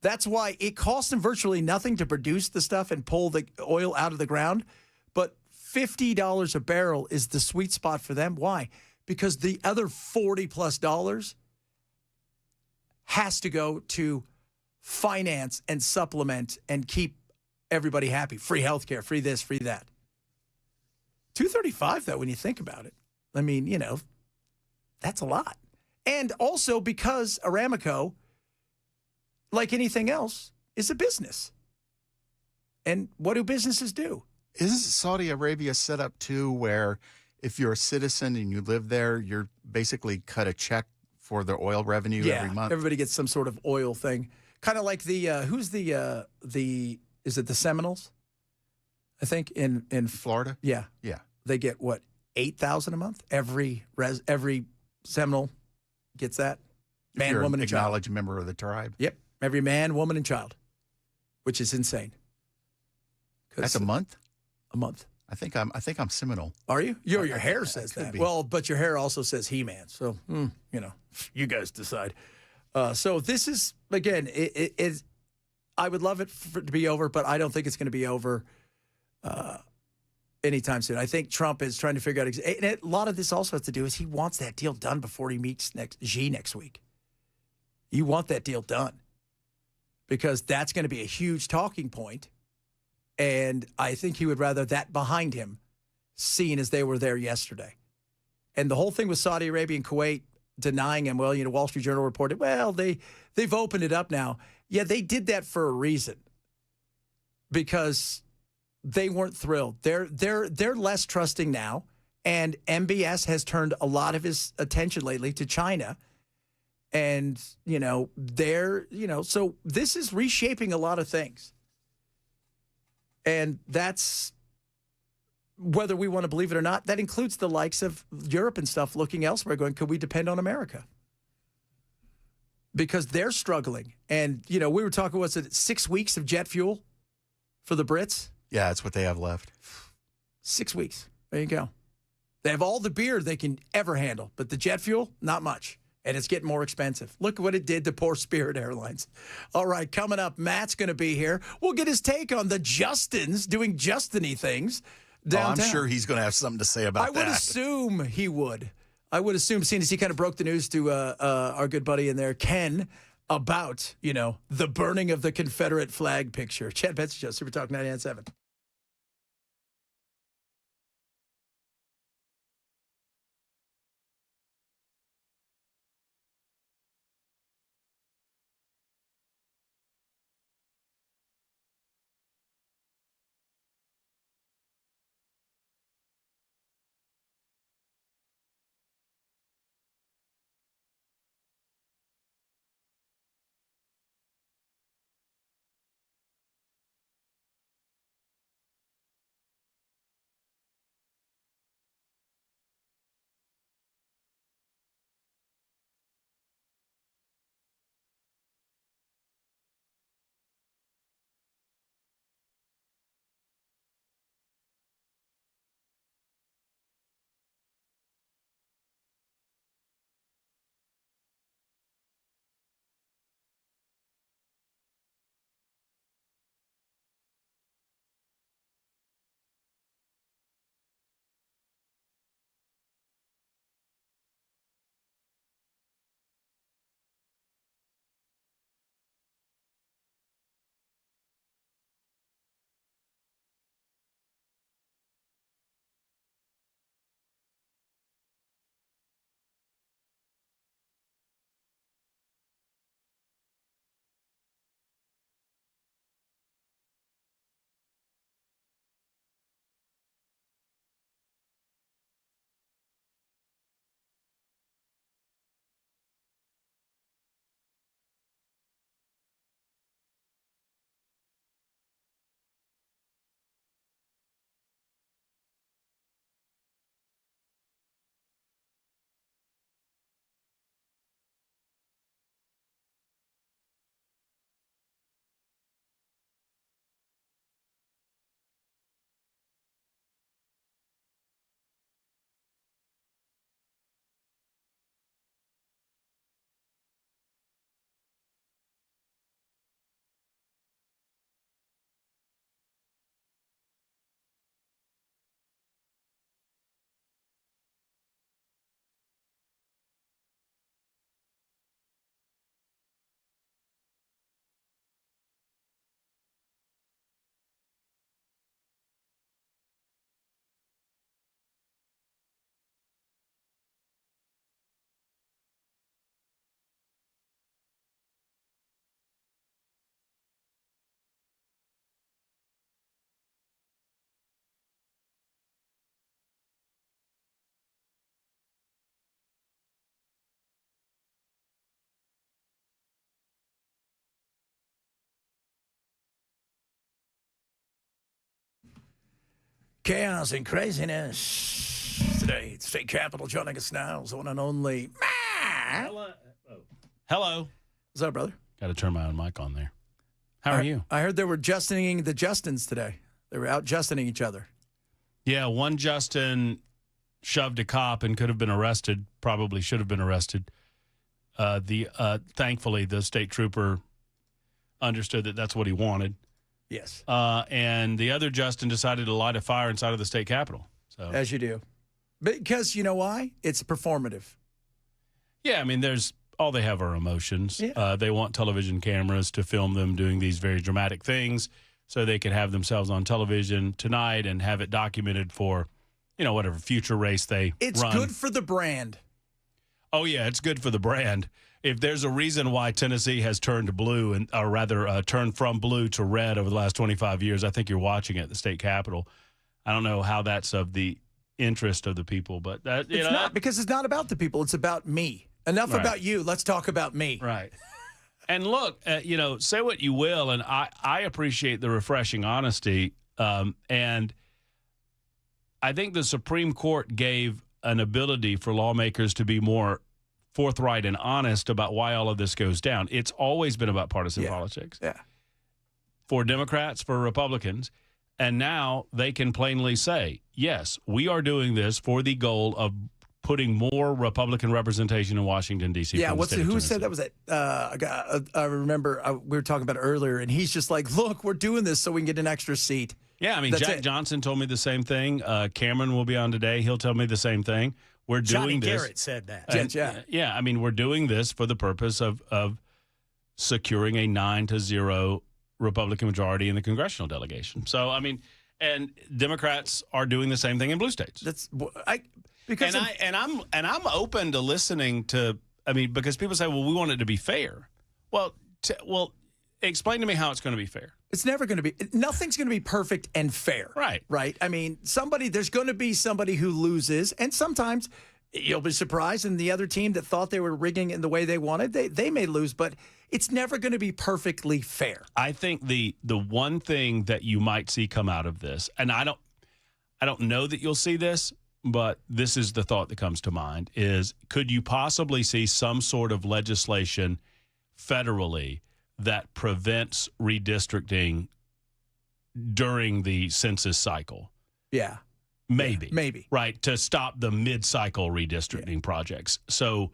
That's why it costs them virtually nothing to produce the stuff and pull the oil out of the ground. But $50 a barrel is the sweet spot for them. Why? Because the other $40+ has to go to finance and supplement and keep everybody happy. Free healthcare, free this, free that. $2.35, though, when you think about it. I mean, that's a lot. And also because Aramco, like anything else, is a business. And what do businesses do? Isn't Saudi Arabia set up, too, where if you're a citizen and you live there, you're basically cut a check for their oil revenue every month? Everybody gets some sort of oil thing. Kind of like the, is it the Seminoles? I think in Florida? Yeah. Yeah. They get, what, $8,000 a month? Every Seminole gets that. Man, woman, and child. Acknowledged member of the tribe. Yep. Every man, woman, and child, which is insane. That's a month? A month. I think I'm Seminole. Are you? Your hair says that. Be. Well, but your hair also says He-Man. So, you guys decide. So this is, again, I would love it to be over, but I don't think it's going to be over anytime soon. I think Trump is trying to figure out, and a lot of this also has to do is he wants that deal done before he meets Xi next week. You want that deal done because that's going to be a huge talking point. And I think he would rather that behind him, seeing as they were there yesterday. And the whole thing with Saudi Arabia and Kuwait denying him, well, Wall Street Journal reported, well, they've opened it up now. Yeah, they did that for a reason. Because they weren't thrilled. They're less trusting now. And MBS has turned a lot of his attention lately to China. And, so this is reshaping a lot of things. And that's, whether we want to believe it or not, that includes the likes of Europe and stuff looking elsewhere going, could we depend on America? Because they're struggling. And, we were talking, what's it, 6 weeks of jet fuel for the Brits? Yeah, that's what they have left. 6 weeks. There you go. They have all the beer they can ever handle, but the jet fuel, not much. And it's getting more expensive. Look what it did to poor Spirit Airlines. All right, coming up, Matt's going to be here. We'll get his take on the Justins doing Justin-y things downtown. I'm sure he's going to have something to say about that. I would assume he would. I would assume, seeing as he kind of broke the news to our good buddy in there, Ken, about, the burning of the Confederate flag picture. Chad Betsy Show, Super Talk 99.7. Chaos and craziness today. State Capitol joining us now is the one and only Matt. Hello. What's up, brother? Got to turn my own mic on there. How are you? I heard they were Justining the Justins today. They were out Justining each other. Yeah, one Justin shoved a cop and could have been arrested, probably should have been arrested. Thankfully, the state trooper understood that that's what he wanted. Yes. And the other Justin decided to light a fire inside of the state capitol. So, as you do. Because you know why? It's performative. Yeah, I mean, all they have are emotions. Yeah. They want television cameras to film them doing these very dramatic things so they can have themselves on television tonight and have it documented for, whatever future race they run. It's good for the brand. Oh, yeah, it's good for the brand. If there's a reason why Tennessee has turned blue, or rather turned from blue to red over the last 25 years, I think you're watching it at the state capitol. I don't know how that's of the interest of the people, but It's not, because it's not about the people. It's about me. Enough about you. Let's talk about me. Right. And look, say what you will, and I appreciate the refreshing honesty. And I think the Supreme Court gave an ability for lawmakers to be more forthright and honest about why all of this goes down. It's always been about partisan politics. Yeah. For Democrats, for Republicans. And now they can plainly say, yes, we are doing this for the goal of putting more Republican representation in Washington, D.C. Yeah, who said that? Was it? I remember we were talking about it earlier, and he's just like, look, we're doing this so we can get an extra seat. Yeah, I mean, Jack Johnson told me the same thing. Cameron will be on today. He'll tell me the same thing. We're doing Johnny this. Garrett said that. Yeah, I mean, we're doing this for the purpose of securing a 9-0 Republican majority in the congressional delegation. So, I mean, and Democrats are doing the same thing in blue states. I'm open to listening to. I mean, because people say, "Well, we want it to be fair." Well, explain to me how it's going to be fair. It's never going to be. Nothing's going to be perfect and fair. Right. Right. I mean, there's going to be somebody who loses, and sometimes you'll be surprised, and the other team that thought they were rigging in the way they wanted, they may lose, but it's never going to be perfectly fair. I think the one thing that you might see come out of this, and I don't know that you'll see this, but this is the thought that comes to mind, is could you possibly see some sort of legislation federally that prevents redistricting during the census cycle? Yeah. Maybe. Yeah, maybe. Right, to stop the mid-cycle redistricting projects. So,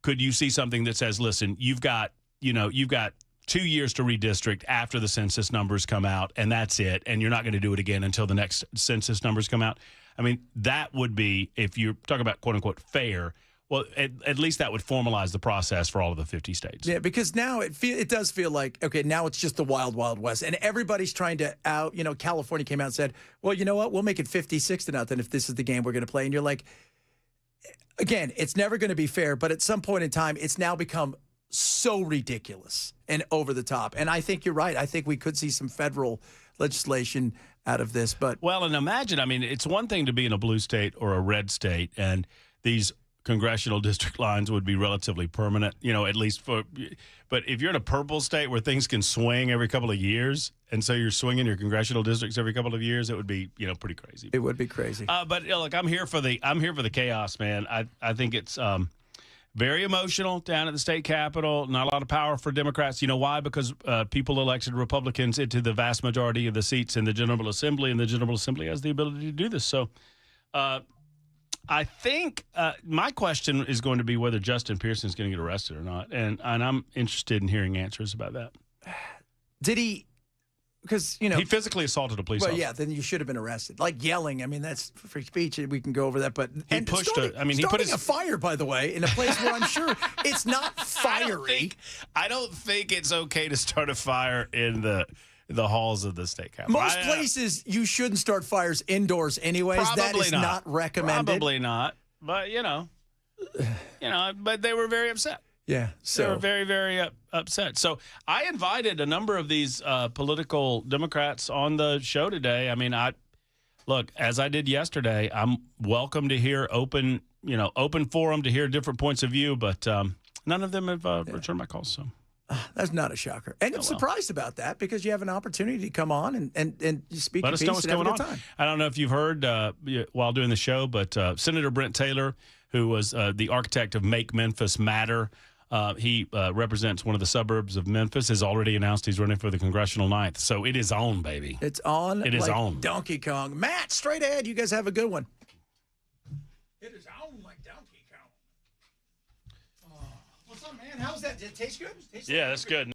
could you see something that says, listen, you've got 2 years to redistrict after the census numbers come out, and that's it, and you're not going to do it again until the next census numbers come out? I mean, that would be, if you're talking about quote-unquote fair, well, at least that would formalize the process for all of the 50 states. Yeah, because now it does feel like, okay, now it's just the wild, wild west. And everybody's trying to California came out and said, well, you know what? We'll make it 56-0 if this is the game we're going to play. And you're like, again, it's never going to be fair. But at some point in time, it's now become so ridiculous and over the top. And I think you're right. I think we could see some federal legislation out of this. But well, and imagine, I mean, it's one thing to be in a blue state or a red state, and these congressional district lines would be relatively permanent, at least but if you're in a purple state where things can swing every couple of years, and so you're swinging your congressional districts every couple of years, it would be, pretty crazy. It would be crazy. But look, I'm here for the chaos, man. I think it's very emotional down at the state capitol. Not a lot of power for Democrats. You know why? Because people elected Republicans into the vast majority of the seats in the General Assembly, and the General Assembly has the ability to do this. So, I think my question is going to be whether Justin Pearson is going to get arrested or not, and I'm interested in hearing answers about that. Did he? Because he physically assaulted a police officer. Well, yeah, then you should have been arrested. Like yelling, I mean, that's free speech. We can go over that, but he pushed he put a fire, by the way, in a place where I'm sure it's not fiery. I don't think it's okay to start a fire in the halls of the state capitol. Most places you shouldn't start fires indoors anyways. Probably that is not recommended. Probably not. But but they were very upset. Yeah. So they were very, very upset. So I invited a number of these political Democrats on the show today. I mean, look, as I did yesterday, I'm welcome to hear open forum to hear different points of view, but none of them have returned my calls. So. That's not a shocker. And I'm surprised about that because you have an opportunity to come on and you speak Let your us piece know what's and have going a good on. time. I don't know if you've heard while doing the show, but Senator Brent Taylor, who was the architect of Make Memphis Matter, he represents one of the suburbs of Memphis, has already announced he's running for the congressional 9th. So it is on, baby. It's on. It is on. Donkey Kong. Matt, straight ahead. You guys have a good one. It is on like Donkey Kong. Oh, what's up, man? How's that? Did it taste good? Yeah, that's good.